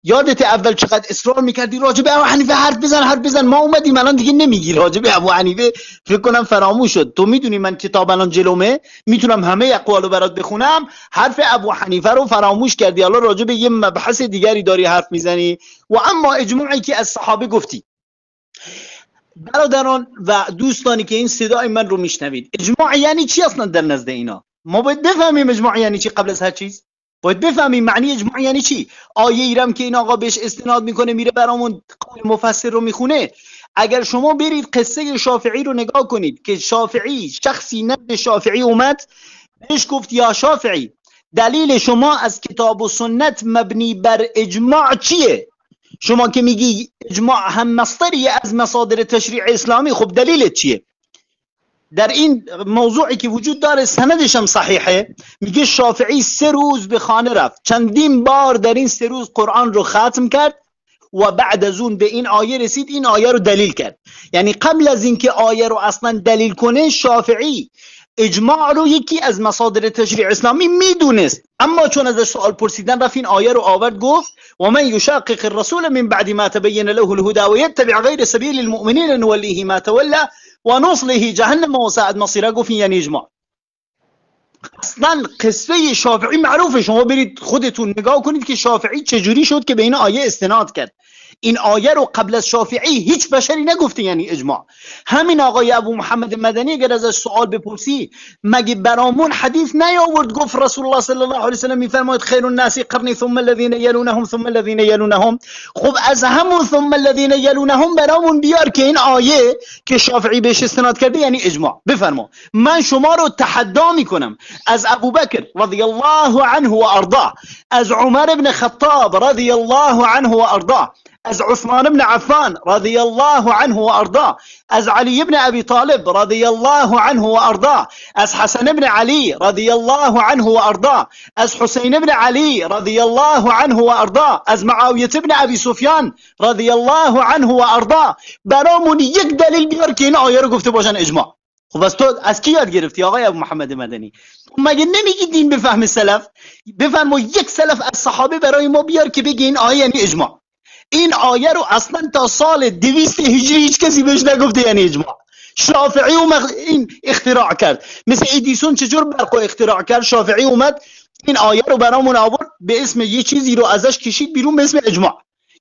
یادت اول چقدر اصرار میکردی راجع به ابو حنیفه حرف بزن، ما اومدیم الان دیگه نمیگی راجع به ابو حنیفه، فکر کنم فراموش شد. تو میدونی من کتاب الان جلومه، میتونم همه اقوالو برات بخونم، حرف ابو حنیفه رو فراموش کردی، الان راجع به یه مبحث دیگری داری حرف میزنی. و اما اجماعی که از صحابه گفتی، برادران و دوستانی که این صدای من رو میشنوید، اجماع یعنی چی اصلا در نزد اینا؟ ما باید بفهمیم اجماع یعنی چی. قبل از هر چیز باید بفهمیم معنی اجماع یعنی چی. آیه ایرم که این آقا بهش استناد میکنه میره برامون قول مفسر رو میخونه. اگر شما برید قصه شافعی رو نگاه کنید که شافعی، شخصی نزد شافعی اومد بهش گفت یا شافعی، دلیل شما از کتاب و سنت مبنی بر اجماع چیه؟ شما که میگی اجماع هم مصدری از مصادر تشریع اسلامی، خب دلیلت چیه؟ در این موضوعی که وجود داره سندش هم صحیحه، میگه شافعی 3 روز به خانه رفت، چندین بار در این 3 روز قرآن رو ختم کرد و بعد از اون به این آیه رسید، این آیه رو دلیل کرد. یعنی قبل از اینکه آیه رو اصلا دلیل کنه شافعی اجماع رو یکی از مصادر تشریع اسلامی میدونست، اما چون ازش سوال پرسیدن رفت این آیه رو آورد، گفت و من یشاقق الرسول من بعد ما تبین له الهدى ويتبع غیر سبیل المؤمنین نولیه ما تولى ونصله جهنم وساءت مصیره. گفت یعنی اجماع. اصلا قصه شافعی معروفه، شما برید خودتون نگاه کنید که شافعی چجوری شد که به این آیه استناد کرد. این آیه رو قبل از شافعی هیچ بشری نگفته یعنی اجماع. همین آقای ابو محمد مدنی اگر ازش سوال بپرسی، مگه برامون حدیث نیاورد گفت رسول الله صلی الله علیه و سلم میفرماید خیر الناس قرنی ثم الذين يلونهم ثم الذين يلونهم؟ خب از همون ثم الذين يلونهم برامون بیار که این آیه که شافعی بهش استناد کرده یعنی اجماع. بفرما. من شما رو تحدی میکنم از ابوبکر رضی الله عنه و ارضاه، از عمر بن خطاب رضی الله عنه و ارضاه، از عثمان بن عفان رضی الله عنه و ارضاه، از علی بن ابی طالب رضی الله عنه و ارضاه، از حسن بن علی رضی الله عنه و ارضاه، از حسین بن علی رضی الله عنه و ارضاه، از معاویه بن ابی سفیان رضی الله عنه و ارضاه. برامون یک دلیل بیار که این آیه رو گفته باشن اجماع. خب از تو از کی یاد گرفتی آقای ابو محمد مدنی؟ مگه نمیگی دین به فهم سلف؟ بفرما یک سلف از صحابه برای ما بیار که بگی این آیه یعنی اجماع. این آیه رو اصلا تا سال 200 هجری هیچ کسی بهش نگفته یعنی اجماع. شافعی این اختراع کرد، مثل ادیسون چجور برق اختراع کرد، شافعی اومد این آیه رو برامون آورد به اسم یه چیزی رو ازش کشید بیرون به اسم اجماع.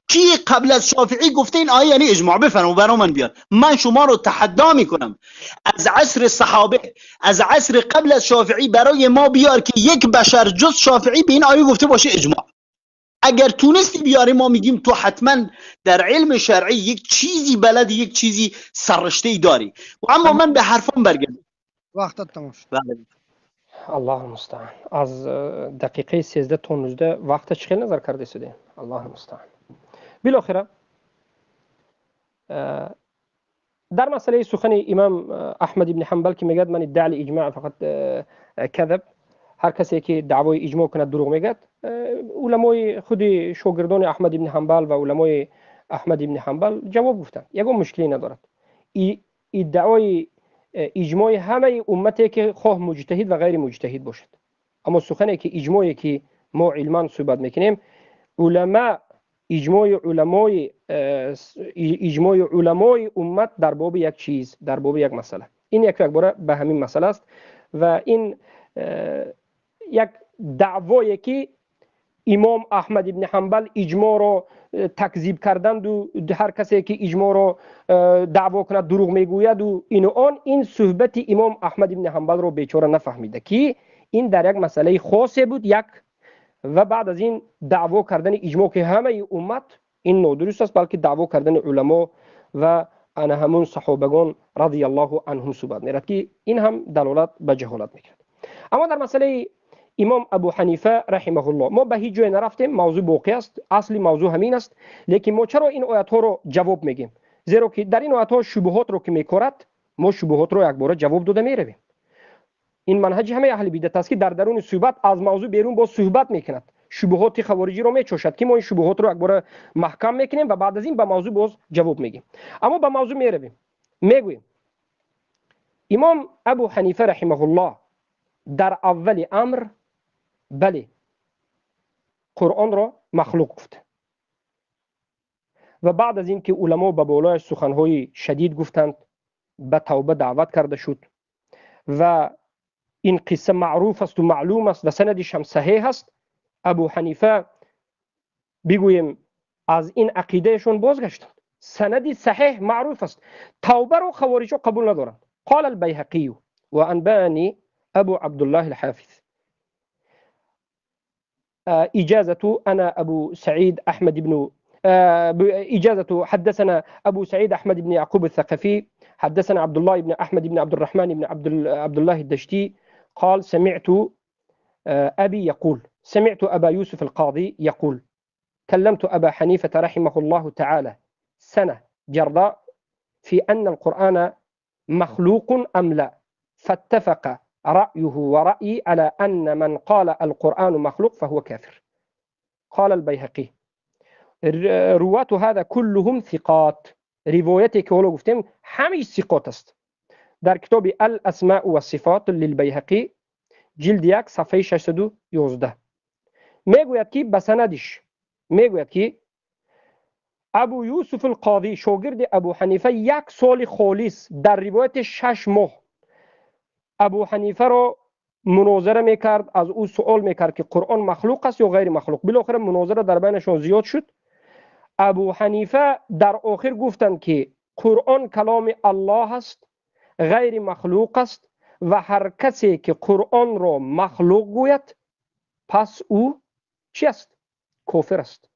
کی قبل از شافعی گفته این آیه یعنی اجماع؟ بفرما برام من بیار. من شما رو تحدی میکنم از عصر صحابه، از عصر قبل از شافعی برای ما بیار که یک بشر جز شافعی به این آیه گفته باشه اجماع. اگر تونستی بیاری ما میگیم تو حتما در علم شرعی یک چیزی بلدی، یک چیزی سررشته‌ای داری. و اما من به حرفم برگردم. وقتت تمام شد. الله المستعان. از دقیقه 13 تا 19 وقت چه نظر کرده شدین؟ الله المستعان. بالاخره در مسئله سخن امام احمد ابن حنبل که میگه من ادعای اجماع فقط کذب، هر کسی که دعوای اجماع کنه دروغ میگه. علمای خود شاگردان احمد ابن حنبل و علمای احمد ابن حنبل جواب گفتن یکو مشکلی ندارد. ادعای اجماع همه امتی که خواه مجتهد و غیر مجتهد باشد، اما سخنی که اجماعی که ما علمان صحبت میکنیم، علما اجماع علمای امت در باب یک چیز، در باب یک مسئله، این یک باره به همین مسئله است. و این یک دعوایی که امام احمد ابن حنبل اجماع رو تکذیب کردند و هر کسی که اجماع رو دعوا کنه دروغ میگوید و این صحبت امام احمد ابن حنبل رو بیچاره نفهمیده که این در یک مسئله خاصی بود یک، و بعد از این دعوا کردن اجماع که همه امت این نادرست است، بلکه دعوا کردن علما و انا همون صحابگان رضی الله عنهم صحبت میرد که این هم دلالت به جهالت میکرد. اما در مسئله امام ابو حنیفه رحمه الله ما به هیچ جای نرفتیم، موضوع باقی است، اصلی موضوع همین است. لیکن ما چرا این آیات ها رو جواب میگیم؟ زیرا که در این آیات ها شبهات رو که میکرد، ما شبهات رو یک بار جواب داده میرویم. این منهج همه اهل بدعت است که در درون صحبت از موضوع بیرون با صحبت میکند، شبهات خارجی رو میچوشد که ما این شبهات رو یک بار محکم میکنیم و بعد از این به موضوع باز جواب میگیم. اما به موضوع میرویم، میگویم امام ابو حنیفه رحمه الله در اول امر بله قرآن را مخلوق گفته، و بعد از اینکه علما به بالایش سخنهای شدید گفتند به توبه دعوت کرده شد و این قصه معروف است و معلوم است و سندش هم صحیح است. ابو حنیفه بگویم از این عقیدهشون بازگشتند. سندی صحیح معروف است. توبه رو خوارجا قبول ندارند. قال البيهقي وأنبأني أبو عبد الله الحافظ إجازة أنا أبو سعيد أحمد بن إجازة حدثنا أبو سعيد أحمد بن يعقوب الثقفي حدثنا عبد الله بن أحمد بن عبد الرحمن بن عبد الله الدشتي قال سمعت أبي يقول سمعت أبا يوسف القاضي يقول كلمت أبا حنيفة رحمه الله تعالى سنة جرداء في أن القرآن مخلوق أم لا فاتفق رأيه ورأيي على أن من قال القرآن مخلوق فهو كافر. قال البيهقي رواة هذا كلهم ثقات. روايتي که حالا گفتیم همش ثقات است. در کتاب الاسماء و صفات للبیهقی جلد 1 صفحه 611 میگوید که به سندش میگوید که ابو یوسف القاضی شاگرد ابو حنیفه 1 سال خالص در روایت 6 ماه ابو حنیفه را مناظره میکرد، از او سوال میکرد که قرآن مخلوق است یا غیر مخلوق. بالاخره مناظره در بینشان زیاد شد. ابو حنیفه در آخر گفتند که قرآن کلام الله است، غیر مخلوق است و هر کسی که قرآن را مخلوق گوید پس او چی است؟ کافر است.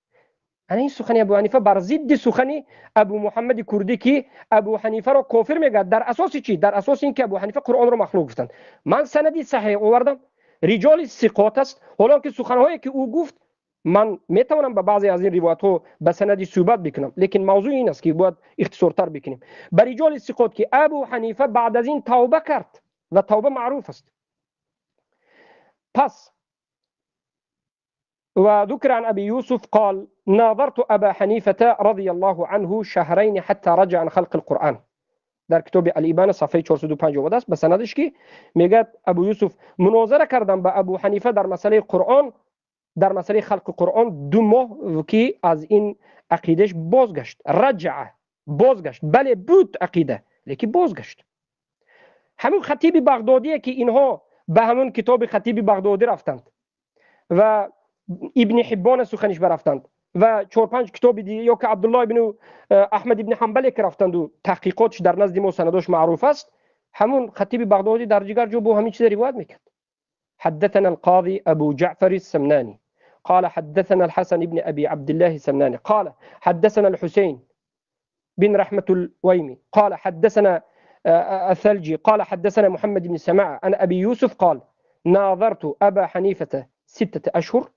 این سخنی ابو حنیفه بر ضد سخنی ابو محمد کردی که ابو حنیفه را کافر میگه. در اساس چی؟ در اساس اینکه ابو حنیفه قرآن را مخلوق گفتند. من سندی صحیح آوردم، رجال ثقات است. حالا که سخنهایی که او گفت من میتونم به بعضی از این روایت ها به سندی صحبت بکنم، لیکن موضوع این است که باید اختصارتر بکنیم. بر رجال ثقات که ابو حنیفه بعد از این توبه کرد و توبه معروف است. پس وذكر عن أبي يوسف قال ناظرت أبا حنيفة رضي الله عنه شهرين حتى رجع عن خلق القرآن. در کتاب الإبانة صفحه 450 است. به سندش که میگه ابو یوسف مناظره کردم با ابو حنیفه در مسئله قرآن، در مسئله خلق قرآن 2 ماه که از این عقیدش بازگشت. رجع بازگشت، بله بود عقیده لیکن بازگشت. همون خطیب بغدادیه که اینها به همون کتاب خطیب بغدادی رفتند و ابن حبان سخنش برفتند و 4-5 کتاب دیگه یا که عبدالله ابن احمد ابن حنبل که رفتند و تحقیقاتش در نزد ما سنداش معروف است. همون خطیب بغدادی در جگر جو بو همین چیز روایت میکرد. حدثنا القاضي ابو جعفر السمناني قال حدثنا الحسن بن ابي عبد الله السمناني قال حدثنا الحسين بن رحمة الويمي قال حدثنا الثلجي قال حدثنا محمد بن سماعة عن ابي يوسف قال ناظرت ابا حنيفة 6 أشهر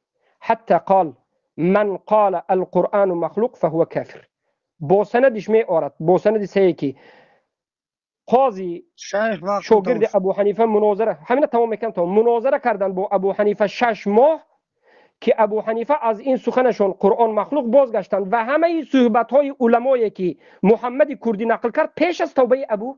حتى قال من قال القرآن مخلوق فهو كافر. با سندش می آورد، با سند صحیح که قاضی شاگرد ابو حنیفه مناظره همین تمام میکنم تا مناظره کردن با ابو حنیفه 6 ماه که ابو حنیفه از این سخنشون قرآن مخلوق بازگشتند و همه این صحبت های علمایی که محمد کردی نقل کرد پیش از توبه ابو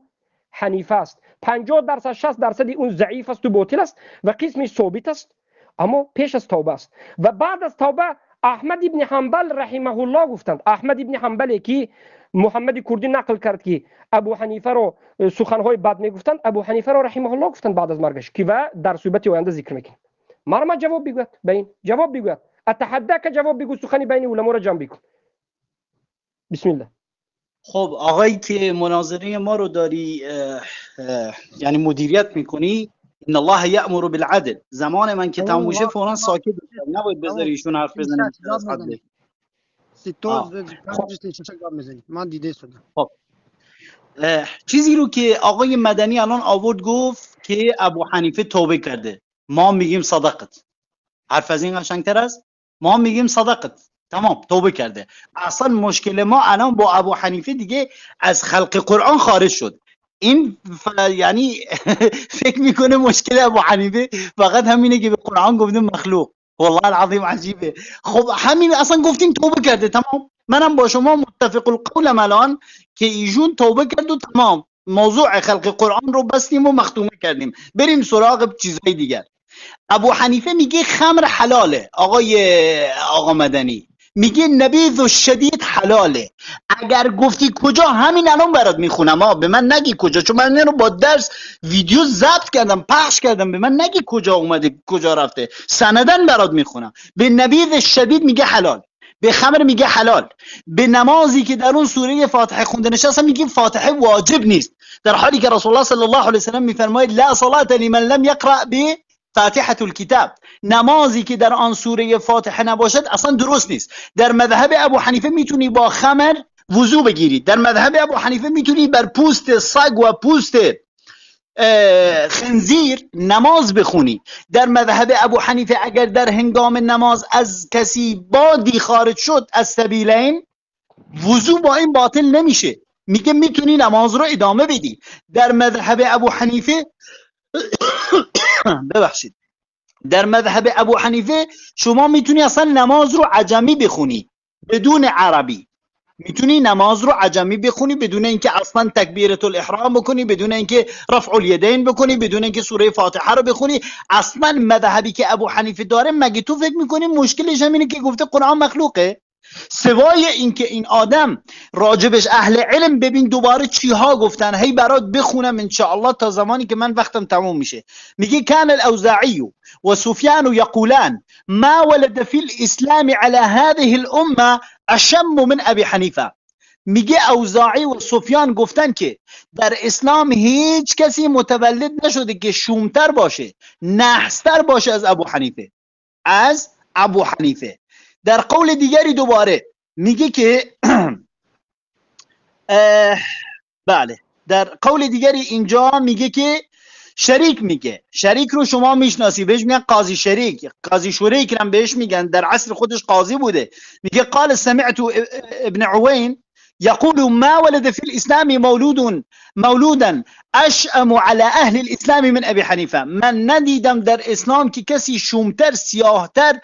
حنیفه است. 50% 60% اون ضعیف است و باطل است و قسمش ثابت است، اما پیش از توبه است. و بعد از توبه احمد ابن حنبل رحمه الله گفتند. احمد ابن حنبل که محمد کردی نقل کرد که ابو حنیفه رو سخنهای بد میگفتند، ابو حنیفه رو رحمه الله گفتند بعد از مرگش که و در صحبت آینده ذکر میکنیم. ما جواب بگوید، بین جواب بگوید، اتحدى که جواب بگو، سخنی بین علما رو جمع بکن. بسم الله. خب آقایی که مناظره ما رو داری یعنی مدیریت میکنی، ان الله یأمر بالعدل، زمان من که تموم میشه فوراً ساکت بشید، نباید بذاری ایشون حرف بزنه. من دیده شدم. خب چیزی رو که آقای مدنی الان آورد گفت که ابو حنیفه توبه کرده، ما میگیم صدقت. حرف از این قشنگتر است؟ ما میگیم صدقت، تمام توبه کرده. اصلا مشکل ما الان با ابو حنیفه دیگه از خلق قرآن خارج شد. این یعنی فکر میکنه مشکل ابو حنیفه فقط همینه که به قرآن گفته مخلوق. والله العظیم عجیبه. خب همین اصلا گفتیم توبه کرده، تمام. منم با شما متفق القولم الان که ایشون توبه کرد و تمام، موضوع خلق قرآن رو بستیم و مختومه کردیم، بریم سراغ چیزهای دیگر. ابو حنیفه میگه خمر حلاله. آقا مدنی میگه نبیذ الشدید حلاله. اگر گفتی کجا، همین الان برات میخونم، به من نگی کجا، چون من اینو با درس ویدیو ضبط کردم پخش کردم، به من نگی کجا اومده کجا رفته، سندن برات میخونم. به نبیذ الشدید میگه حلال، به خمر میگه حلال، به نمازی که در اون سوره فاتحه خونده نشه اصلا میگه فاتحه واجب نیست، در حالی که رسول الله صلی الله علیه و سلم میفرماید لا صلاة لمن لم یقرأ بفاتحه الكتاب، نمازی که در آن سوره فاتحه نباشد اصلا درست نیست. در مذهب ابو حنیفه میتونی با خمر وضو بگیری، در مذهب ابو حنیفه میتونی بر پوست سگ و پوست خنزیر نماز بخونی. در مذهب ابو حنیفه اگر در هنگام نماز از کسی بادی خارج شد از سبیلین، وضو با این باطل نمیشه، میگه میتونی نماز رو ادامه بدی. در مذهب ابو حنیفه ببخشید، در مذهب ابو حنیفه شما میتونی اصلا نماز رو عجمی بخونی بدون عربی، میتونی نماز رو عجمی بخونی بدون اینکه اصلا تکبیرت الاحرام بکنی، بدون اینکه رفع الیدین بکنی، بدون اینکه سوره فاتحه رو بخونی. اصلا مذهبی که ابو حنیفه داره، مگه تو فکر میکنی مشکلش همینه که گفته قرآن مخلوقه؟ سوای اینکه این آدم راجبش اهل علم، ببین دوباره چی ها گفتن، هی برات بخونم انشاءالله تا زمانی که من وقتم تموم میشه. میگه کان الاوزاعی و سفیان یقولان ما ولد فی الاسلام على هذه الامه اشم من ابی حنیفه. میگه اوزاعی و سفیان گفتن که در اسلام هیچ کسی متولد نشده که شومتر باشه، نحستر باشه از ابو حنیفه. در قول دیگری دوباره میگه که بله، در قول دیگری اینجا میگه که شریک رو شما میشناسی، بهش میگن قاضی شریک، قاضی شریک هم بهش میگن، در عصر خودش قاضی بوده. میگه قال سمعت ابن عوین يقول ما ولد في الاسلام مولودا اشأم على اهل الاسلام من ابي حنیفه. من ندیدم در اسلام که کسی شومتر، سیاهتر،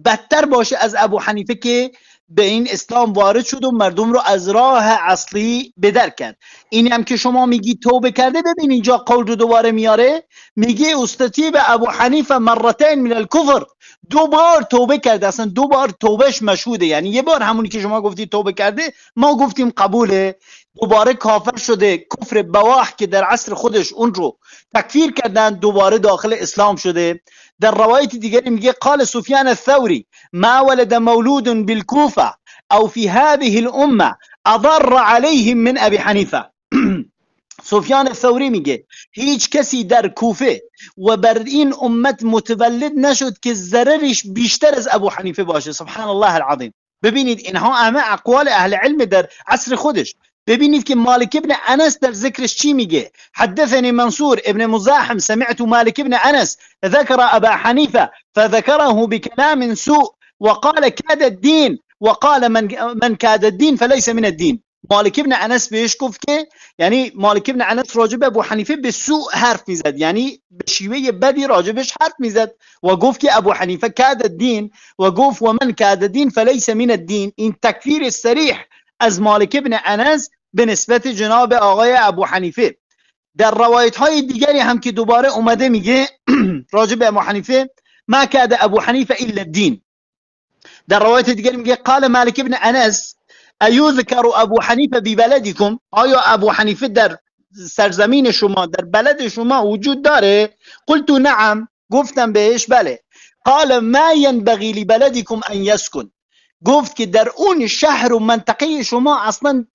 بدتر باشه از ابو حنیفه که به این اسلام وارد شد و مردم رو از راه اصلی بدر کرد. این هم که شما میگی توبه کرده، ببین اینجا قول رو دوباره میاره، میگه استتیب ابو حنیفه مرتين من الكفر، 2 بار توبه کرده، اصلا 2 بار توبهش مشهوده، یعنی یه بار همونی که شما گفتی توبه کرده ما گفتیم قبوله، دوباره کافر شده، کفر بواح که در عصر خودش اون رو تکفیر کردن، دوباره داخل اسلام شده. در روایت دیگری میگه قال سفیان الثوری ما ولد مولود بالكوفه او في هذه الامه اضر عليهم من ابي حنیفه. سفیان الثوری میگه هیچ کسی در کوفه و بر این امت متولد نشد که ضررش بیشتر از ابو حنیفه باشه. سبحان الله العظیم. ببینید اینها همه اقوال اهل علم در عصر خودش. ببینید که مالک ابن انس در ذکرش چی میگه؟ حدثني منصور ابن مزاحم سمعت مالك ابن انس ذكر ابا حنيفه فذكره بكلام سوء وقال كاد الدين وقال من كاد الدين فليس من الدين. مالک ابن انس بهش گفت که، یعنی مالک ابن انس راجع به ابو حنیفه به سوء حرف میزد، یعنی به شیوه بدی راجبش حرف میزد و گفت که ابو حنیفه کاد الدین و گفت و من کاد الدین فلیس من الدین. این تکفیر صریح از مالک ابن انس به نسبت جناب آقای ابو حنیفه. در روایت های دیگری هم که دوباره اومده میگه راجع به ابو حنیفه ما کاد ابو حنیفه الا الدین. در روایت دیگری میگه قال مالک ابن انس ایذکر ابو حنیفه ببلدکم، آیا ابو حنیفه در سرزمین شما، در بلد شما وجود داره؟ قلت نعم، گفتم بهش بله. قال ما ينبغي لبلدكم ان يسكن، گفت که در اون شهر و منطقه شما اصلا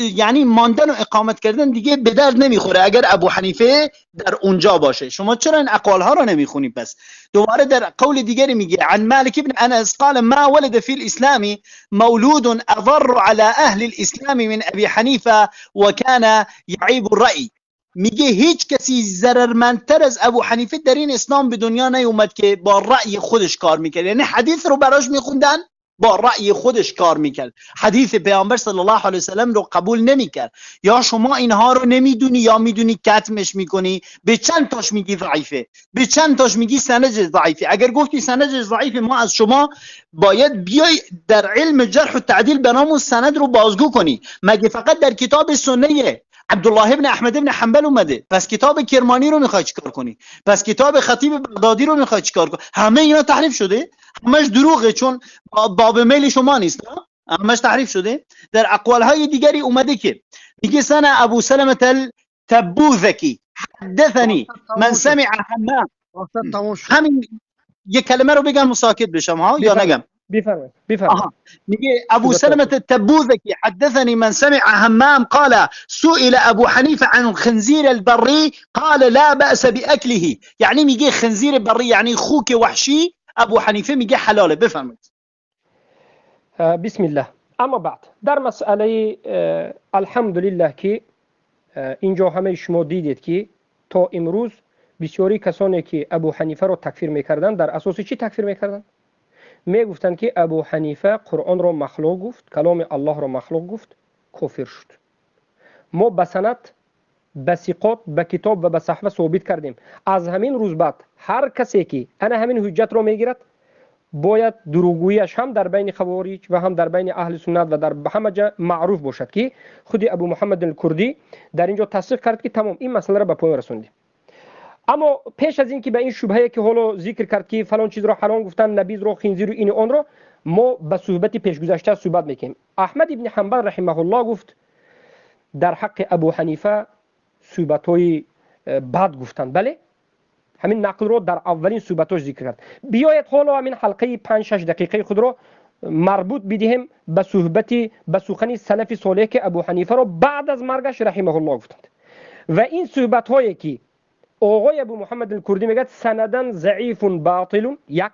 یعنی ماندن و اقامت کردن دیگه به درد نمیخوره اگر ابو حنیفه در اونجا باشه. شما چرا این اقوال ها رو نمیخونی؟ پس دوباره در قول دیگری میگه عن مالک ابن انس قال ما ولد في الاسلام مولود اضر على اهل الاسلام من ابي حنیفه وكان يعيب الرأي. میگه هیچ کسی ضررمندتر از ابو حنیفه در این اسلام به دنیا نیومد که با رأی خودش کار میکرد، یعنی حدیث رو براش میخوندن با رأی خودش کار میکرد، حدیث پیامبر صلی الله علیه وسلم رو قبول نمیکرد. یا شما اینها رو نمیدونی یا میدونی کتمش میکنی، به چند تاش میگی ضعیفه، به چند تاش میگی سندش ضعیفه. اگر گفتی سندش ضعیفه ما از شما باید بیای در علم جرح و تعدیل برامون سند رو بازگو کنی. مگه فقط در کتاب سنه عبدالله ابن احمد ابن حنبل اومده؟ پس کتاب کرمانی رو میخوای چیکار کنی؟ پس کتاب خطیب بغدادی رو میخوای چیکار کنی؟ همه اینا تحریف شده، همش دروغه، چون باب میل شما نیست، همش تحریف شده. در اقوال های دیگری اومده که میگه سنا ابو سلمة التبوذکی حدثني من سمع حمام. همین یک کلمه رو بگم مساکت بشم ها یا نگم؟ بفرمایید. میگه ابو سلمة التبوذکی حدثني من سمع حمام قال سئل ابو حنیفه عن الخنزير البري قال لا بأس بأكله. یعنی میگه خنزیر بری یعنی خوک وحشی، ابو حنیفه میگه حلاله. بفرمایید. بسم الله. اما بعد در مسئله الحمدلله که اینجا همه شما دیدید که تا امروز بسیاری کسانی که ابو حنیفه رو تکفیر میکردن در اساس چی تکفیر میکردن؟ میگفتند که ابو حنیفه قرآن رو مخلوق گفت، کلام الله رو مخلوق گفت، کافر شد. ما به سند، به ثقات، به کتاب و به صحبه ثابت کردیم از همین روز بعد هر کسی که انا همین حجت رو میگیرد باید دروغگوییش هم در بین خوارج و هم در بین اهل سنت و در همه جا معروف باشد که خود ابو محمد الکردی در اینجا تصدیق کرد که تمام این مسئله را به پایان رسوندیم. اما پیش از اینکه به این شبهه که حالا ذکر کرد که فلان چیز را حرام گفتن، نبیذ رو، خنزیر رو، این اون رو، ما به صحبت پیش گذشته صحبت میکنیم. احمد ابن حنبل رحمه الله گفت در حق ابو حنیفه صحبت‌های بد گفتن. بله، همین نقل رو در اولین صحبتاش ذکر کرد. بیایید حالا همین حلقه 5-6 دقیقه خود رو مربوط بدیم به صحبت به سخن سلف صالح که ابو حنیفه رو بعد از مرگش رحمه الله گفتند. و این صحبت هایی که آقای ابو محمد الکردی میگه سندن ضعیف باطل یک،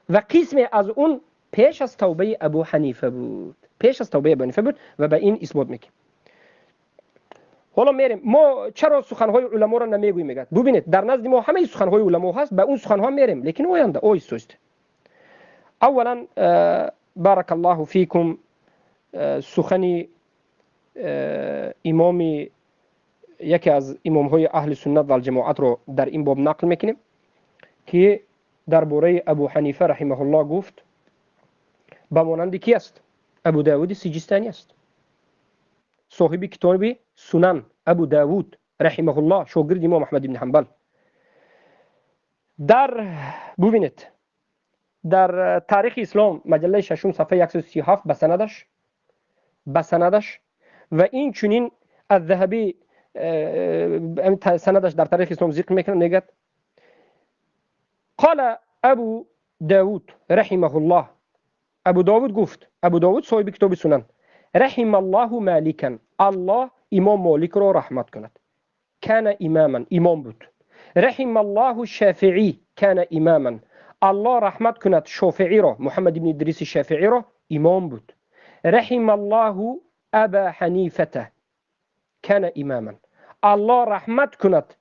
و قسم از اون پیش از توبه ابو حنیفه بود، پیش از توبه ابو حنیفه بود و به این اثبات میکنیم. حالا میریم ما چرا سخنهای علما را نمیگوییم؟ میگه ببینید در نزد ما همه سخنهای علما هست، به اون سخنها میریم، لیکن آینده است. اولا بارک الله فیکم سخن امام یکی از امامهای اهل سنت و الجماعت رو در این باب نقل میکنیم که درباره ابو حنیفه رحمه الله گفت به مانند کی است؟ ابو داود سیجستانی است، صاحب کتاب سنن ابو داود رحمه الله، شاگرد امام احمد بن حنبل. در ببینید در تاریخ اسلام مجله 6 صفحه 137 به سندش و این چنین الذهبی سندش در تاریخ اسلام ذکر میکنه، میگه قال ابو داود رحمه الله، ابو داود گفت، ابو داود صاحب کتاب سنن، رحم الله مالکا، الله امام مالک رو رحمت کند، کان اماما، امام بود. رحم الله شافعی کان اماما، الله رحمت کند شافعی رو، محمد بن ادریس شافعی رو، امام بود. رحم الله ابا حنیفه کان اماما، الله رحمت کند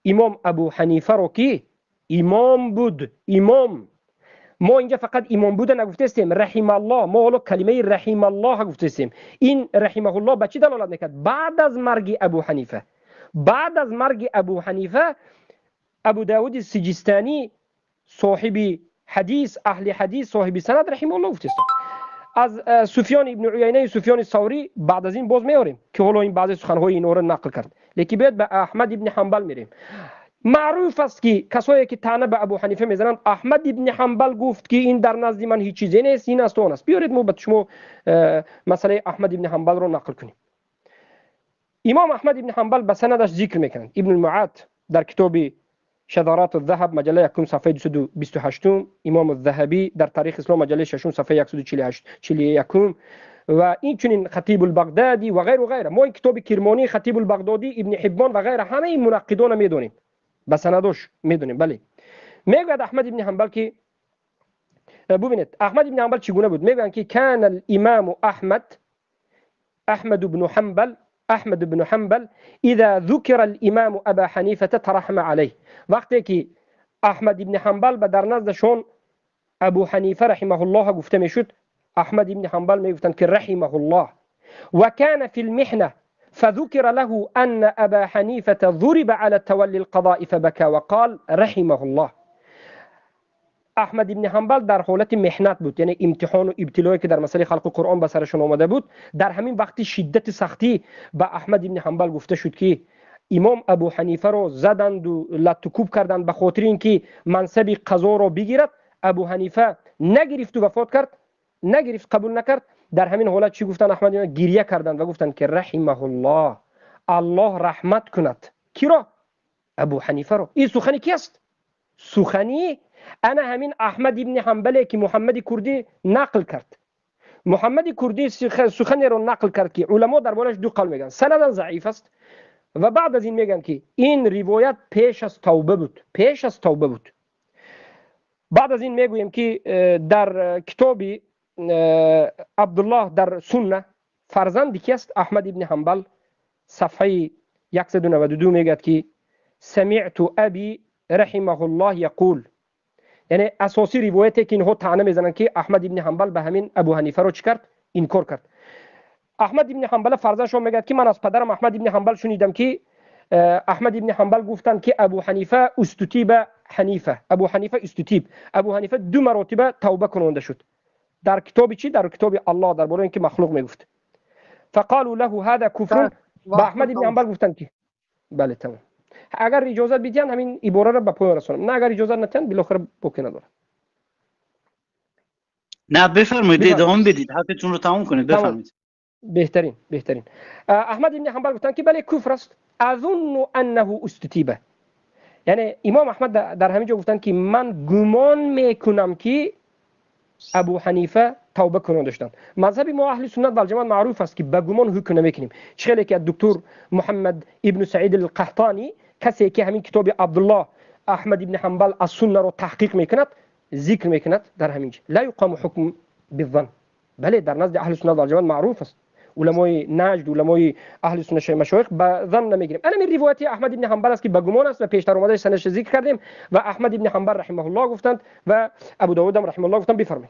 امام ابو حنیفه رو که امام بود. امام، ما اینجا فقط امام بوده نگفته استیم، رحم الله، ما حالا کلمه رحم الله گفته استیم. این رحمه الله به چی دلالت میکرد؟ بعد از مرگ ابو حنیفه، بعد از مرگ ابو حنیفه ابو داود سیجستانی صاحب حدیث، اهل حدیث، صاحب سند رحمه الله گفته است. از سفیان ابن عیینه، سفیان ثوری بعد از این باز میاریم که حالا این بعضی سخنهای اینا رو نقل کرد، لیکن بعد به احمد ابن حنبل میریم. معروف است که کسایی که طعنه به ابو حنیفه میزنند، احمد ابن حنبل گفت که این در نزد من هیچ چیزی نیست، این است و آن است. بیارید ما به شما مسئله احمد ابن حنبل رو نقل کنیم. امام احمد ابن حنبل به سندش ذکر میکنند. ابن المعاد در کتاب شذرات الذهب مجله 1 صفحه 228، امام الذهبی در تاریخ اسلام مجله 6 صفحه 141 و این چنین خطیب البغدادی و غیر و غیره. ما این کتاب کرمانی، خطیب البغدادی، ابن حبان و غیره همه این منقدان میدونیم، به سندش میدونیم. بله، میگوید احمد ابن حنبل که ببینید احمد ابن حنبل چگونه بود. میگن که کان الامام احمد بن حنبل اذا ذكر الامام ابا حنیفه ترحم علیه، وقتی که احمد ابن حنبل به در نزدشون ابو حنیفه رحمه الله گفته میشد، احمد ابن حنبل میگفتند که رحمه الله. و كان في المحنه فذكر له ان ابا حنیفه ضرب على تولي القضاء فبكى وقال رحمه الله. احمد ابن حنبل در حالت محنت بود، یعنی امتحان و ابتلایی که در مسئله خلق قرآن به سرشون آمده بود. در همین وقتی شدت سختی به احمد ابن حنبل گفته شد که امام ابو حنیفه رو زدند و لطکوب کردند به خاطر اینکه منصب قضا رو بگیرد. ابو حنیفه نگرفت و وفات کرد، نگرفت قبول نکرد. در همین حالت چی گفتن احمد ابن گریه کردند و گفتند که رحمه الله، الله رحمت کند. کی را؟ ابو حنیفه را. این سخنی کی است؟ سخنی انا همین احمد ابن حنبل که محمد کردی نقل کرد. محمد کردی سخنی را نقل کرد که علما دربارش دو قول میگن، سنداً ضعیف است و بعد از این میگن که این روایت پیش از توبه بود، پیش از توبه بود. بعد از این میگویم که در کتابی عبدالله در سنه فرزند کی است احمد ابن حنبل صفحه 192 میگد که سمعت ابی رحمه الله یقول، یعنی اساسی روایتی که اینها طعنه میزنن که احمد ابن حنبل به همین ابو حنیفه رو چی کرد؟ انکار کرد. احمد ابن حنبل فرزندش میگد که من از پدرم احمد ابن حنبل شنیدم که احمد ابن حنبل گفتند که ابو حنیفه استتیب حنیفه، ابو حنیفه استتیب، ابو حنیفه 2 مرتبه توبه کننده شد. در کتاب چی؟ در کتاب الله درباره اینکه مخلوق میگفت. فقالوا له هذا کفر. با احمد ابن حنبل گفتند که بله تمام، اگر اجازه بدین همین عباره را به پایان رسونم، نه اگر اجازه ندین بالاخره بوکی نداره. نه بفرمایید، ادامه بدید، حرفتون رو تمام کنید، بفرمایید. بهترین احمد ابن حنبل گفتند که بله کفر است، اظن انه استتیبه. یعنی امام احمد در همین جا گفتند که من گمان میکنم که ابو حنیفه توبه کننده داشتند. مذهب ما اهل سنت و الجماعت معروف است که به گمان حکم نمیکنیم. چه که دکتر محمد ابن سعید القحطانی، کسی که همین کتاب عبدالله احمد ابن حنبل از سنه رو تحقیق میکند، ذکر میکند در همین جا لا یقام حکم بالظن. بله در نزد اهل سنت و الجماعت معروف است، علمای نجد، علمای اهل سنت مشایخ به ظن نمیگیریم. انا من روایت احمد ابن حنبل است که به گمان است و پیشتر اومده سندش ذکر کردیم و احمد ابن حنبل رحمه الله گفتند و ابو داود هم رحمه الله گفتند. بفرمایید.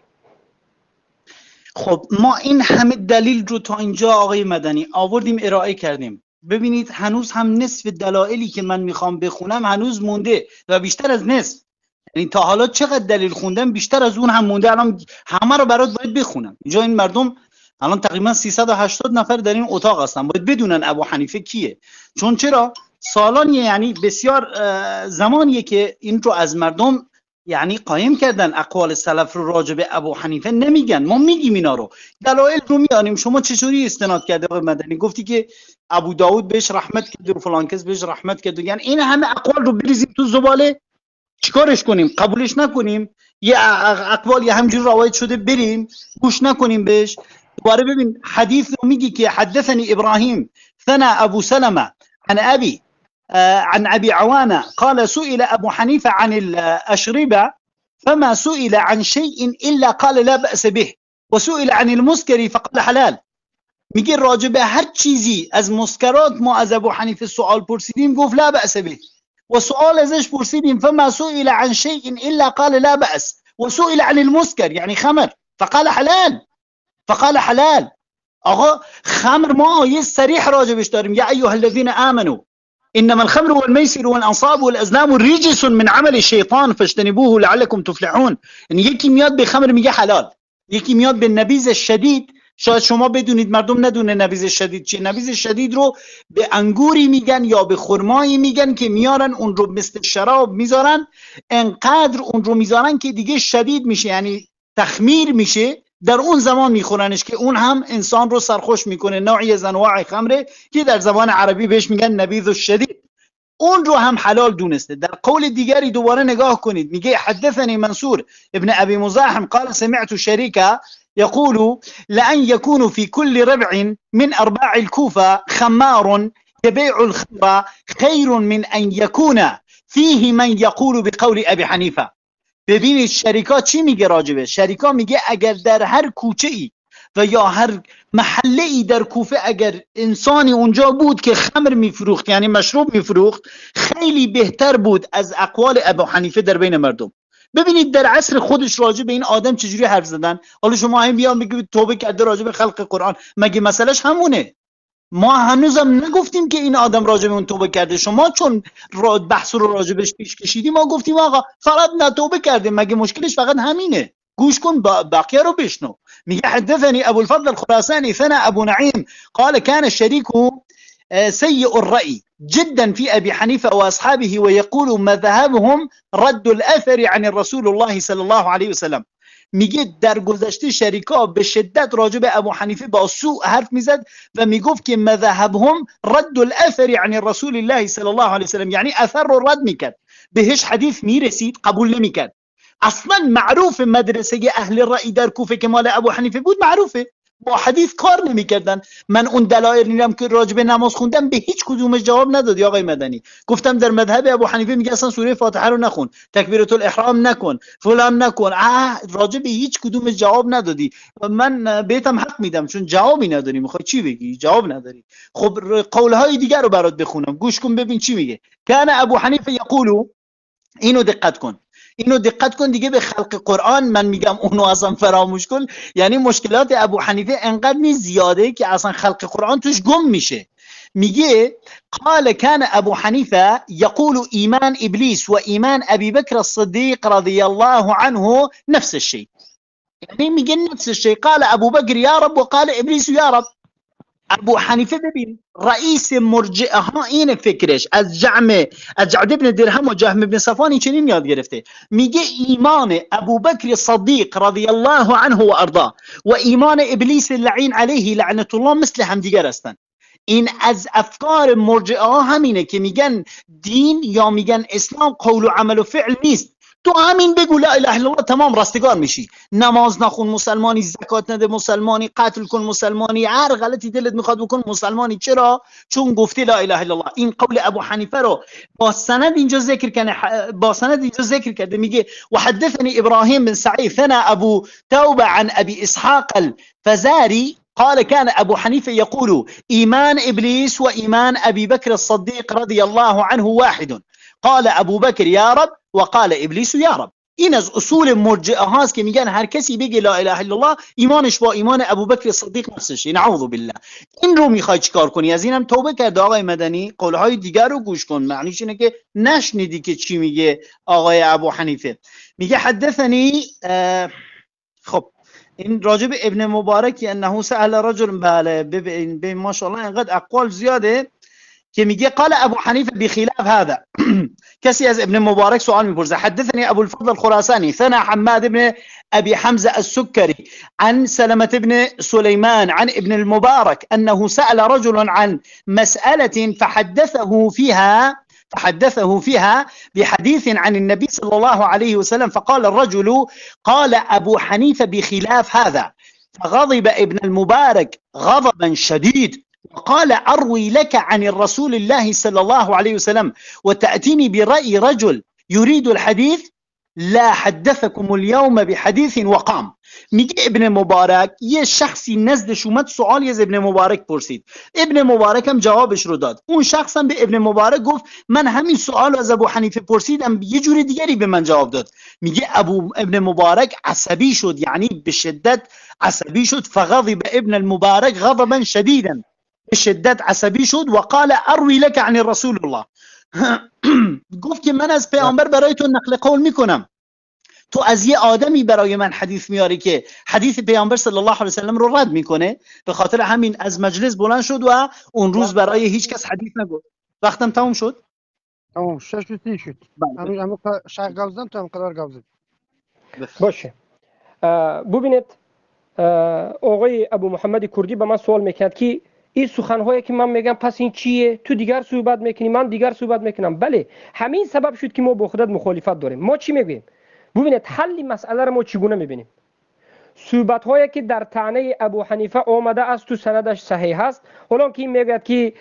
خب ما این همه دلیل رو تا اینجا آقای مدنی آوردیم، ارائه کردیم. ببینید هنوز هم نصف دلایلی که من میخوام بخونم هنوز مونده و بیشتر از نصف. یعنی تا حالا چقدر دلیل خوندم، بیشتر از اون هم مونده. الان همه رو برات باید بخونم. اینجا این مردم الان تقریبا 380 نفر در این اتاق هستن، باید بدونن ابو حنیفه کیه. چون چرا سالان، یعنی بسیار زمانیه که این رو از مردم یعنی قایم کردن، اقوال سلف رو راجع به ابو حنیفه نمیگن، ما میگیم اینا رو، دلایل رو میاریم. شما چطوری استناد کرده آقای مدنی؟ گفتی که ابو داود بهش رحمت کرد و فلان کس بهش رحمت کرد. یعنی این همه اقوال رو بریزیم تو زباله، چیکارش کنیم؟ قبولش نکنیم؟ یه اقوال یه همجوری روایت شده بریم گوش نکنیم بهش؟ دوباره ببین حدیث رو میگی که حدثني ابراهيم ثنى ابو سلمة عن ابي عوانة قال سئل ابو حنيفة عن الاشربة فما سئل عن شيء الا قال لا بأس به وسئل عن المسكر فقال حلال. میگه راجع به هر چیزی از مسکرات ما از ابو حنیفه سوال پرسیدیم گفت لا بأس به، و سؤال ازش پرسیدیم فما سئل عن شيء الا قال لا بأس وسئل عن المسكر يعني خمر فقال حلال. فقال حلال. آقا خمر ما آیه صریح راجبش داریم، یا ایها الذین آمنوا انما الخمر والميسر والانصاب والازلام رجس من عمل الشیطان فاجتنبوه لعلكم تفلحون. یعنی یکی میاد به خمر میگه حلال، یکی میاد به نبیذ شدید. شاید شما بدونید، مردم ندونه نبیذ شدید چیه. نبیذ شدید رو به انگوری میگن یا به خرمایی میگن که میارن اون رو مثل شراب میذارن، انقدر اون رو میذارن که دیگه شدید میشه، یعنی تخمیر میشه، در اون زمان میخورنش که اون هم انسان رو سرخوش میکنه. نوعی از انواع خمره که در زبان عربی بهش میگن نبیذ الشدید، اون رو هم حلال دونسته. در قول دیگری دوباره نگاه کنید، میگه حدثني منصور ابن ابي مزاحم قال سمعت شريكا يقول لأن يكون في كل ربع من أرباع الكوفة خمار يبيع الخمر خير من أن يكون فيه من يقول بقول أبي حنيفة. ببینید شریکا چی میگه راجبه؟ شریکا میگه اگر در هر کوچه ای و یا هر محله ای در کوفه اگر انسانی اونجا بود که خمر میفروخت، یعنی مشروب میفروخت، خیلی بهتر بود از اقوال ابو حنیفه در بین مردم. ببینید در عصر خودش راجع به این آدم چجوری حرف زدن. حالا شما هم بیان بگید توبه کرده راجع به خلق قرآن، مگه مسئلهش همونه؟ ما هنوزم نگفتیم که این آدم راجع به اون توبه کرده. شما چون بحث رو راجع بهش پیش کشیدیم ما گفتیم آقا فقط نه توبه کرده، مگه مشکلش فقط همینه؟ گوش کن بقیه رو بشنو. میگه حدثني ابو الفضل الخراساني ثنى ابو نعيم قال كان الشريك سيء الرأي جدا في ابي حنيفه واصحابه ويقول مذهبهم رد الاثر عن الرسول الله صلى الله عليه وسلم. میگه در گذشته شریکا به شدت راجع به ابو حنیفه با سوء حرف میزد و میگفت که مذهبهم رد الاثر یعنی رسول الله صلی الله علیه وسلم، یعنی اثر رو رد میکرد، بهش حدیث میرسید قبول نمیکرد. اصلا معروف مدرسه اهل رأی در کوفه که مال ابو حنیفه بود، معروفه با حدیث کار نمیکردن. من اون دلایل نیرم که راجب نماز خوندم به هیچ کدومش جواب ندادی آقای مدنی. گفتم در مذهب ابو حنیفه میگه اصلا سوره فاتحه رو نخون، تکبیرۃ الاحرام نکن، فلان نکن. راجب هیچ کدومش جواب ندادی. من بهتم حق میدم چون جوابی نداری، میخوای چی بگی؟ جواب نداری. خب قولهای دیگر رو برات بخونم، گوش کن ببین چی میگه. کان ابو حنیفه یقول، اینو دقت کن، اینو دقت کن دیگه، به خلق قرآن من میگم اونو اصلا فراموش کن. یعنی مشکلات ابو حنیفه انقدر نیست زیاده که اصلا خلق قرآن توش گم میشه. میگه قال كان ابو حنیفه یقول ایمان ابلیس و ایمان ابی بکر الصدیق رضی الله عنه نفس الشيء. یعنی میگه نفس الشيء، قال ابو بکر یا رب و قال ابلیس یا رب. ابو حنیفه ببین رئیس مرجئه ها این فکرش از جعد ابن درهم و جهم ابن صفوان این چنین یاد گرفته. میگه ایمان ابو بکر صدیق رضی الله عنه و ارضاه و ایمان ابلیس لعین علیه لعنت الله مثل همدیگر هستند. این از افکار مرجئه ها همینه که میگن دین یا میگن اسلام قول و عمل و فعل نیست. تو همین بگو لا اله الا الله تمام رستگار میشی. نماز نخون مسلمانی، زکات نده مسلمانی، قتل کن مسلمانی، هر غلطی دلت میخواد بکن مسلمانی. چرا؟ چون گفتی لا اله الا الله. این قول ابو حنیفه رو با سند اینجا ذکر کرده. میگه وحدثني ابراهیم بن سعید ثنا ابو توبه عن ابي اسحاق الفزاري قال كان ابو حنيفه يقول ايمان ابليس وايمان ابي بكر الصديق رضي الله عنه واحد، قال ابو بکر یا رب و قال ابلیس یا رب. این از اصول مرجئه هاست که میگن هر کسی بگه لا اله الا الله ایمانش با ایمان ابو بکر صدیق نفسشه. نعوذ بالله. این رو میخوای چیکار کنی؟ از اینم توبه کرد آقای مدنی. قولهای دیگر رو گوش کن، معنیش اینه که نشنیدی که چی میگه آقای ابو حنیفه. میگه حدثنی، خب این راجب ابن مبارک انه سأل رجل، بله ببین ماشاءالله اینقدر اقوال زیاده که میگه قال ابو حنیفه بخلاف هذا. کسی از ابن مبارک سوال میپرسه حدثني ابو الفضل الخراساني ثنا حماد ابن ابي حمزه السكري عن سلمة بن سليمان عن ابن المبارك انه سأل رجل عن مسألة فحدثه فيها بحديث عن النبي صلى الله عليه وسلم فقال الرجل قال ابو حنيفه بخلاف هذا، فغضب ابن المبارك غضبا شديد وقال أروي لك عن الرسول الله صلى الله عليه وسلم وتأتيني برأي رجل يريد الحديث، لا حدثكم اليوم بحديث وقام. میگه ابن مبارک یه شخصی نزدش اومد سوالی از ابن مبارک پرسید، ابن مبارک هم جوابش رو داد. اون شخص هم به ابن مبارک گفت من همین سوال از ابو حنیفه پرسیدم، یه جور دیگری به من جواب داد. میگه ابن مبارک عصبی شد، یعنی به شدت عصبی شد. فغضب ابن المبارک غضبا شدیدا، به شدت عصبی شد. و قال اروی لك عن رسول الله، گفت که من از پیامبر برای تو نقل قول میکنم، تو از یه آدمی برای من حدیث میاری که حدیث پیامبر صلی الله علیه وسلم رو رد میکنه. به خاطر همین از مجلس بلند شد و اون روز برای هیچ کس حدیث نگفت. وقتم تموم شد؟ تمام 6 شد. همین شیخ گوزدن تو هم قرار گوزد. باشه. ببینید آقای ابو محمد کردی به من سوال میکرد که این سخنهایی که من میگم پس این چیه؟ تو دیگر صحبت میکنی من دیگر صحبت میکنم. بله همین سبب شد که ما با خودت مخالفت داریم. ما چی میگیم؟ ببینید حل مسئله رو ما چگونه میبینیم؟ صحبت هایی که در طعنه ابو حنیفه آمده است تو سندش صحیح است. حالا که این میگه که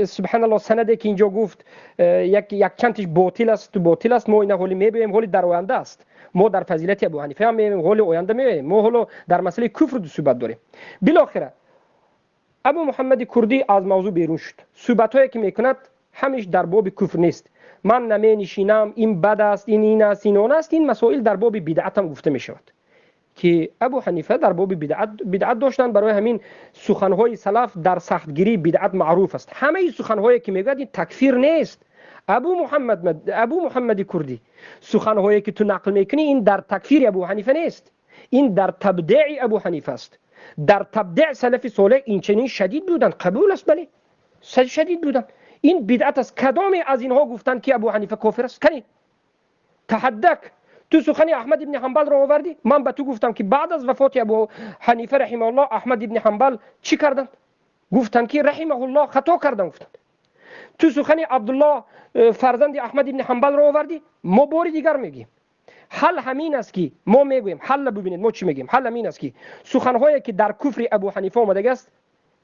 سبحان الله سنده که اینجا گفت یک چندش باطل است، تو باطل است، ما این حالی میبینیم حالی در آینده است. ما در فضیلت ابو حنیفه هم میبینیم، حالی آینده میبینیم. ما حالا در مسئله کفر دو صحبت داریم. بالاخره ابو محمد کردی از موضوع بیرون شد. صحبت هایی که میکند همیش در باب کفر نیست. من نمی نشینم این بد است، این است، این اون است. این مسائل در باب بدعت هم گفته می شود که ابو حنیفه در باب بدعت داشتن. برای همین سخنهای سلف در سختگیری بدعت معروف است. همه سخنهایی که میگوید این تکفیر نیست. ابو محمد کردی سخنهایی که تو نقل میکنی این در تکفیر ابو حنیفه نیست، این در تبدیع ابو حنیفه است. در تبدیع سلف صالح این چنین شدید بودن، قبول است، بله شدید بودن. این بدعت است. کدام از اینها گفتن که ابو حنیفه کافر است؟ کنید تحدک تو سخن احمد ابن حنبل رو آوردی. من به تو گفتم که بعد از وفات ابو حنیفه رحمه الله احمد ابن حنبل چی کردن؟ گفتن که رحمه الله خطا کردن. گفتن تو سخن عبدالله فرزند احمد ابن حنبل رو آوردی. ما بار دیگر میگیم حل همین است که ما میگویم حل ببینید ما چی میگیم. حل همین است که سخنهایی که در کفر ابو حنیفه آمده است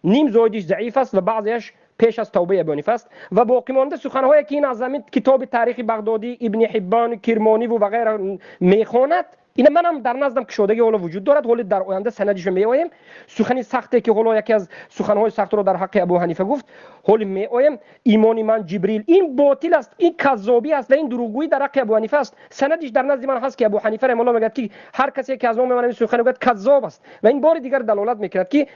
نیم زایدش ضعیف است و بعضیش پیش از توبه ابو حنیفه است و باقی مانده سخنهایی که این از زمین کتاب تاریخ بغدادی ابن حبان کرمانی و غیره میخواند، این منم در نظرم کشادگی حالا وجود دارد. حالا در آینده سندش میآیم. سخنی سختی که حالا یکی از سخنهای سخت رو در حق ابو حنیفه گفت حالا میآیم ایمان من جبریل، این باطل است، این کذابی است و این دروغگویی در حق ابو حنیفه است. سندش در نزد من هست که ابو حنیفه رحمه الله میگه که هر کسی که از نام من سخن گفت کذاب است و این بار دیگر دلالت میکند که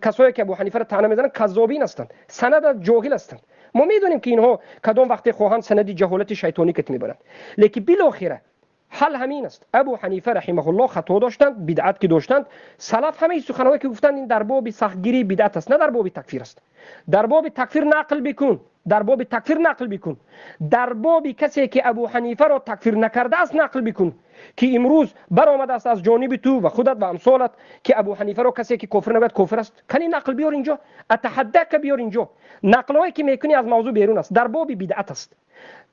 کسایی که ابو حنیفه را طعنه میزنند کذابین هستند، سند جاهل هستند. ما میدونیم که اینها کدام وقت خواهند سند جهالت شیطانی کت میبرند. لیکن بالاخره حل همین است. ابو حنیفه رحمه الله خطا داشتند، بدعت که داشتند. سلف همه سخنهایی که گفتند این در باب سختگیری بدعت است، نه در باب تکفیر است. در باب تکفیر نقل بکن، در باب تکفیر نقل بکن، در باب کسی که ابو حنیفه را تکفیر نکرده است نقل بکن که امروز برآمده است از جانب تو و خودت و امثالت که ابو حنیفه را کسی که کافر نگوید کافر است. کنی نقل بیار اینجا، اتحدک بیار اینجا. نقلایی که میکنی از موضوع بیرون است، در باب بدعت است.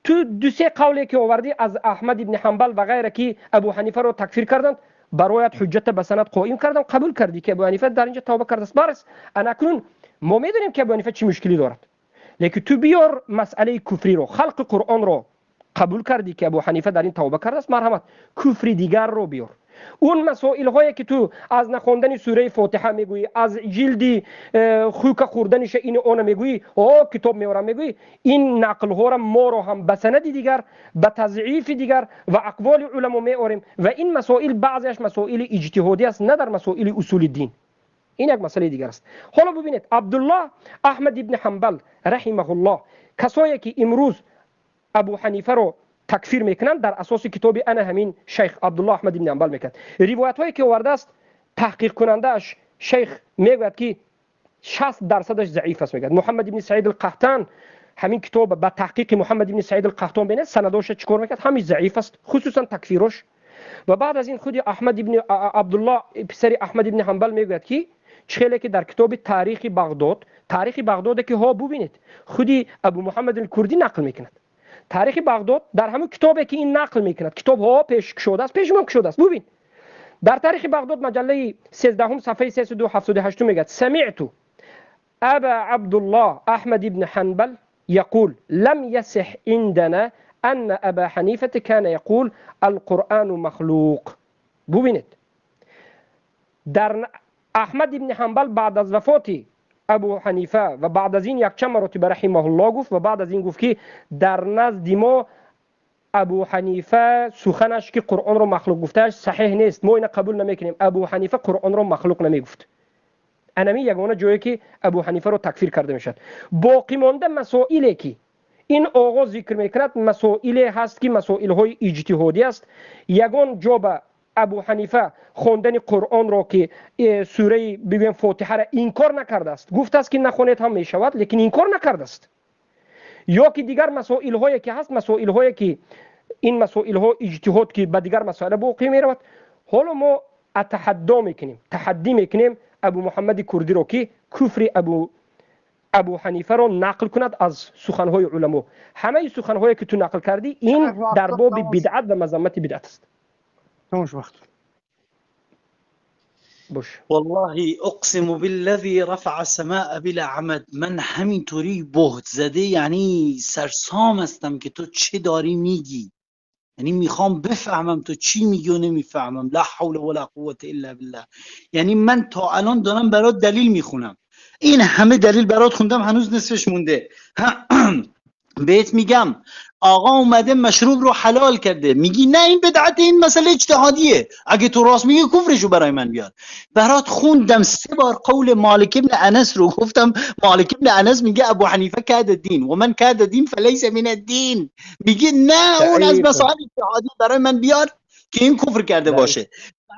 تو دو سه قولی که آوردی از احمد ابن حنبل و غیره که ابو حنیفه رو تکفیر کردند برایت حجت به سند قائم کردم، قبول کردی که ابو حنیفه در اینجا توبه کرده است. برس اکنون ما میدونیم که ابو حنیفه چی مشکلی دارد، لیکن تو بیار مسئله کفری رو، خلق قرآن رو قبول کردی که ابو حنیفه در این توبه کرده است، مرحمت کفری دیگر رو بیار. اون مسائل هایی که تو از نخوندن سوره فاتحه میگویی، از جلدی خوک خوردنش این اون میگویی، کتاب میارم میگویی، این نقل ها را ما رو هم به سند دیگر، به تضعیف دیگر و اقوال علما میاریم و این مسائل بعضیش مسائل اجتهادی است، نه در مسائل اصول دین. این یک مسئله دیگر است. حالا ببینید عبدالله احمد ابن حنبل رحمه الله، کسایی که امروز ابو حنیفه رو تکفیر میکنند در اساس کتاب انا همین شیخ عبدالله احمد ابن حنبل میکند. روایت هایی که آورده است تحقیق کننده اش شیخ میگوید که 60% ضعیف است. میگه محمد ابن سعید القحطان، همین کتاب با تحقیق محمد ابن سعید القحطان بینه سنداش چیکار میکرد، همین ضعیف است، خصوصا تکفیرش. و بعد از این خود احمد ابن عبدالله پسر احمد ابن حنبل میگوید که چخیلی که در کتاب تاریخ بغداد که ها ببینید خودی ابو محمد الکردی نقل میکند. تاریخ بغداد در همون کتابی که این نقل میکند، کتاب ها پیش شده است، پیش من شده است. ببین در تاریخ بغداد مجله 13 صفحه 378 میگه سمعت ابا عبدالله احمد ابن حنبل يقول لم يصح عندنا ان ابا حنیفه كان يقول القرآن مخلوق. ببینید در احمد ابن حنبل بعد از وفات ابو حنیفه و بعد از این یک چند مرتبه رحمه الله گفت و بعد از این گفت که در نزد ما ابو حنیفه سخنش که قرآن رو مخلوق گفتهش صحیح نیست، ما اینو قبول نمیکنیم. ابو حنیفه قرآن رو مخلوق نمیگفت. انمی یگانه جایی که ابو حنیفه رو تکفیر کرده میشد. باقی مانده مسائلی که این آقا ذکر میکند مسائلی هست که مسائل های اجتهادی است. یگان جا به ابو حنیفه خواندن قرآن را که سوره بگویم فاتحه را انکار نکرده است، گفته است که نخونید هم میشود، لیکن انکار نکرده است. یا که دیگر مسائل هایی که هست، مسائل هایی که این مسائل ها اجتهاد که به دیگر مسائل باقی میرود. حالا ما تحدی میکنیم ابو محمد کردی را که کفر ابو حنیفه را نقل کند از سخنهای علما. همه سخنهایی که تو نقل کردی این در باب بدعت و مذمت بدعت است. تماش وقت باش. والله اقسم بالذي رفع السماء بلا عمد، من همینطوری بهت زده یعنی سرسام هستم که تو چه داری میگی، یعنی میخوام بفهمم تو چی میگی و نمیفهمم. لا حول ولا قوة الا بالله. یعنی من تا الان دارم برات دلیل میخونم، این همه دلیل برات خوندم هنوز نصفش مونده. بهت میگم آقا اومده مشروب رو حلال کرده، میگی نه این بدعت، این مسئله اجتهادیه، اگه تو راست میگی کفرشو برای من بیار. برات خوندم 3 بار قول مالک ابن انس رو، گفتم مالک ابن انس میگه ابو حنیفه کاد الدین و من کاد الدین فلیس من الدین. میگه نه اون از مسائل اجتهادی برای من بیار که این کفر کرده باشه.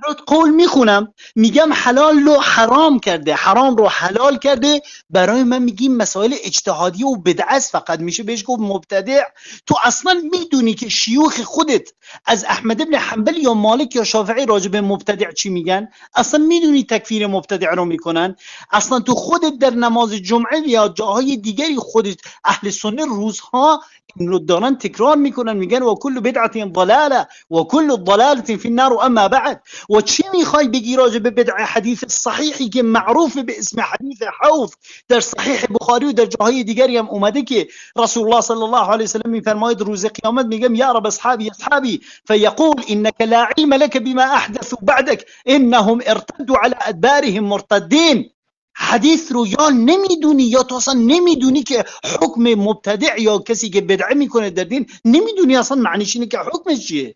برات قول میخونم، میگم حلال رو حرام کرده، حرام رو حلال کرده. برای من میگیم مسائل اجتهادی و بدعت فقط میشه بهش گفت مبتدع. تو اصلا میدونی که شیوخ خودت از احمد ابن حنبل یا مالک یا شافعی راجع به مبتدع چی میگن؟ اصلا میدونی تکفیر مبتدع رو میکنن؟ اصلا تو خودت در نماز جمعه یا جاهای دیگری خودت اهل سنت روزها این رو دارن تکرار میکنن، میگن و کل بدعت ضلاله و کل ضلاله فی النار. و اما بعد، و چی میخوای بگی راجع به بدع حدیث صحیحی که معروف به اسم حدیث حوض در صحیح بخاری و در جاهای دیگری هم اومده که رسول الله صلی الله علیه و سلم میفرماید روز قیامت میگم یا رب اصحابی اصحابی فیقول انك لا علم لك بما احدثوا بعدك انهم ارتدوا على ادبارهم مرتدین. حدیث رو یا نمیدونی یا تو اصلا نمیدونی که حکم مبتدع یا کسی که بدعه میکنه در دین نمیدونی اصلا معنیش اینه که حکمش چیه.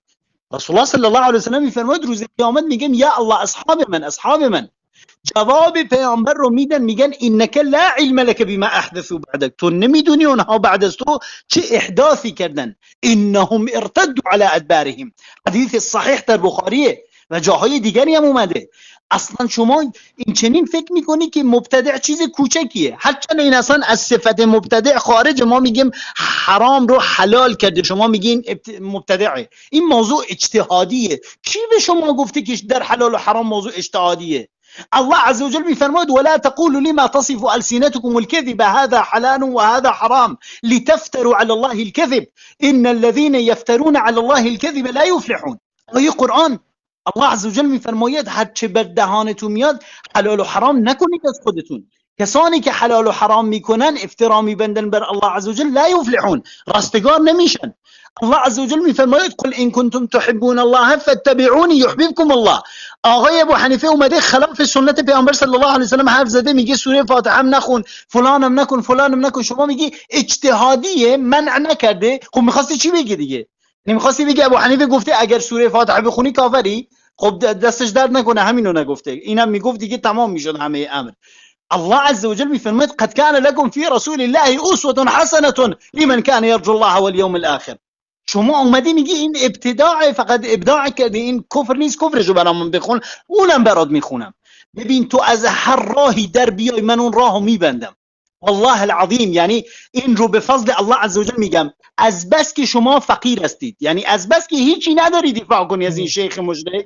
رسول الله صلی الله علیه و سلم میفرماید روز قیامت میگم یا الله اصحاب من اصحاب من. جواب پیامبر رو میدن، میگن انک لا علم لك بما احدثوا بعدك، تو نمیدونی اونها بعد از تو چه احداثی کردن. انهم ارتدوا على ادبارهم، حدیث صحیح در بخاریه و جاهای دیگری هم اومده. اصلا شما این چنین فکر میکنی که مبتدع چیز کوچکیه، هرچند این اصلا از صفت مبتدع خارج، ما میگیم حرام رو حلال کرده، شما میگین مبتدعه. این موضوع اجتهادیه. کی به شما گفته که در حلال و حرام موضوع اجتهادیه؟ الله عز وجل میفرماید ولا تقولوا لما تصف السنتكم الكذب هذا حلال وهذا حرام لتفتروا على الله الكذب ان الذين يفترون على الله الكذب لا يفلحون. آیه قرآن الله عز وجل میفرماید هر چه بر دهانتون میاد حلال و حرام نکنید از خودتون. کسانی که حلال و حرام میکنن افترا میبندن بر الله عز وجل لا یفلحون، رستگار نمیشن. الله عز وجل میفرماید قل ان کنتم تحبون الله فاتبعونی یحببکم الله. آقای ابو حنیفه اومده خلاف سنت پیامبر صلی الله علیه و سلم حرف زده، میگه سوره فاتحه هم نخون، فلانم نکن، فلانم نکن. شما میگی اجتهادیه، منع نکرده. خب میخواستی چی بگی دیگه؟ نمیخواستی بگی ابو حنیفه گفته اگر سوره فاتحه بخونی کافری؟ خب دستش درد نکنه همینو نگفته، اینم میگفت دیگه تمام میشد همه امر. الله عز وجل میفرماید قد كان لكم في رسول الله اسوه حسنه لمن كان يرجو الله واليوم الاخر. شما اومدی میگی این ابتداع، فقط ابداع کردی، این کفر نیست، کفرشو برام بخون، اونم برات میخونم. ببین تو از هر راهی در بیای من اون راهو میبندم والله العظیم. یعنی این رو به فضل الله عز وجل میگم، از بس که شما فقیر هستید، یعنی از بس که هیچی نداری دفاع کنی از این شیخ مجرد،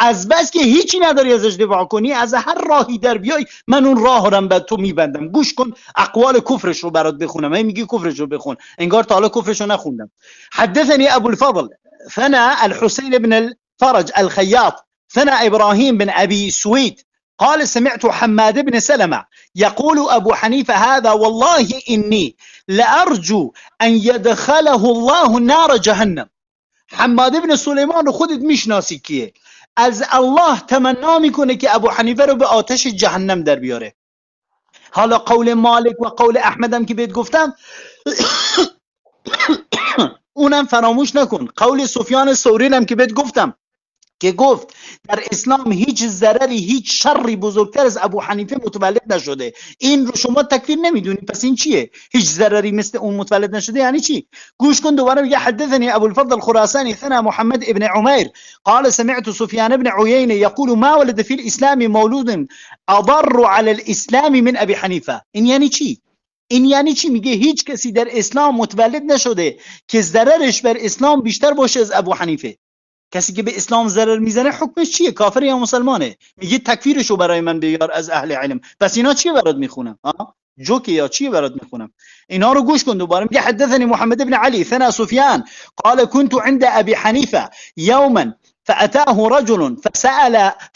از بس که هیچی نداری ازش دفاع کنی، از هر راهی در بیای من اون راه رو به تو میبندم. گوش کن اقوال کفرش رو برات بخونم. هی میگی کفرش رو بخون، انگار تا حالا کفرش رو نخوندم. حدثني ابو الفضل ثنى الحسين بن الفرج الخياط ثنى ابراهيم بن ابي سويد قال سمعت حماد بن سلمة يقول ابو حنيفة هذا والله اني لارجو ان يدخله الله نار جهنم. حماد بن سلیمان رو خودت میشناسی کیه؟ از الله تمنا میکنه که ابو حنیفه رو به آتش جهنم در بیاره. حالا قول مالک و قول احمدم که بهت گفتم اونم فراموش نکن. قول سفیان ثوری هم که بهت گفتم که گفت در اسلام هیچ ضرری، هیچ شری بزرگتر از ابو حنیفه متولد نشده. این رو شما تکفیر نمیدونی، پس این چیه؟ هیچ ضرری مثل اون متولد نشده یعنی چی؟ گوش کن دوباره میگه حدثني ابو الفضل الخراساني ثنا محمد ابن عمير قال سمعت سفيان بن عيينة يقول ما ولد في الاسلام مولود اضر على الاسلام من ابي حنیفه. این یعنی چی؟ این یعنی چی؟ میگه هیچ کسی در اسلام متولد نشده که ضررش بر اسلام بیشتر باشه از ابو حنیفه. کسی که به اسلام ضرر میزنه حکمش چیه؟ کافر یا مسلمانه؟ میگه تکفیرشو برای من بیار از اهل علم. پس اینا چیه برات میخونم؟ جوکی یا چیه برات میخونم؟ اینا رو گوش کن دوباره. میگه حدثني محمد بن علي ثنا سفيان قال كنت عند ابي حنيفه يوما فاتاه رجل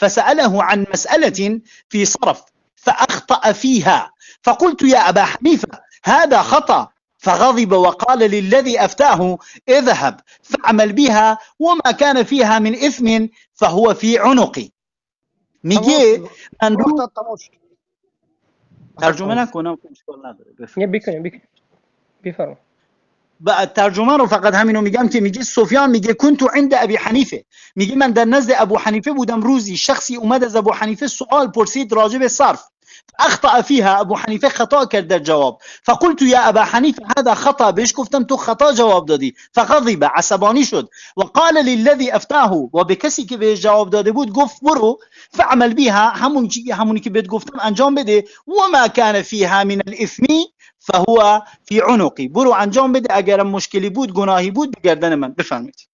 فساله عن مساله في صرف فاخطا فيها فقلت يا ابا حنيفه هذا خطأ فغضب وقال للذي أفتاه اذهب فاعمل بها وما كان فيها من إثم فهو في عنقي. میگه من رو ترجمه نکنم اشکال نداره، بفرما. بعد ترجمه رو فقط همینو میگم که میگه سفیان میگه کنت عند ابی حنیفه، میگه من در نزد ابو حنیفه بودم. روزی شخصی اومد از ابو حنیفه سوال پرسید راجع به صرف. أخطأ فيها أبو حنيفة خطأ كرد الجواب. فقلت يا أبا حنيفة هذا خطأ، بيش گفتم تو خطأ جواب دادی. فغضب، عصبانی شد. وقال للذي أفتاه، وبكسي که بهش جواب داده بود گفت برو فعمل بها، همونی که بهت گفتم انجام بده. وما كان فيها من الإثم فهو في عنقي، برو انجام بده، اگرم مشکلی بود گناهی بود به گردن من. بفرمایید.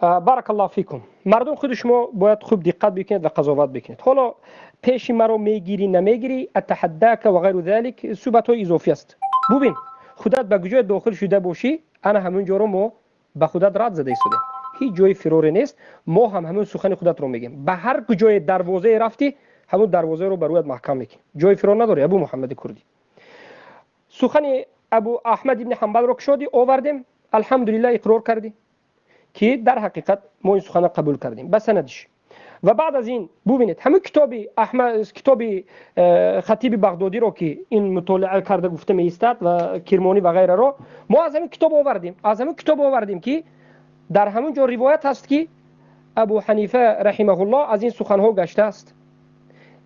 بارک الله فیکم. مردم خود شما باید خوب دقت بکنید و قضاوت بکنید. حالا پیش مرا میگیری نمیگیری، اتحداک و غیر ذلك صحبت های اضافی است. ببین خودت به کجای داخل شده باشی، انا همون جا رو ما به خودت رد زده ایستادیم، هیچ جای فراری نیست. ما هم همون سخن خودت رو میگیم. به هر کجای دروازه رفتی همون دروازه رو بر رویت محکم میکنی، جای فرار نداری. ابو محمد کردی سخن ابو احمد ابن حنبل رو شدی آوردیم، الحمدلله اقرار کردی که در حقیقت ما این سخن قبول کردیم به سندش. و بعد از این ببینید همون کتاب خطیب بغدادی رو که این مطالعه کرده گفته میستد و کرمانی و غیره رو ما از همین کتاب آوردیم که در همون جا روایت هست که ابو حنیفه رحمه الله از این سخن ها گشته است،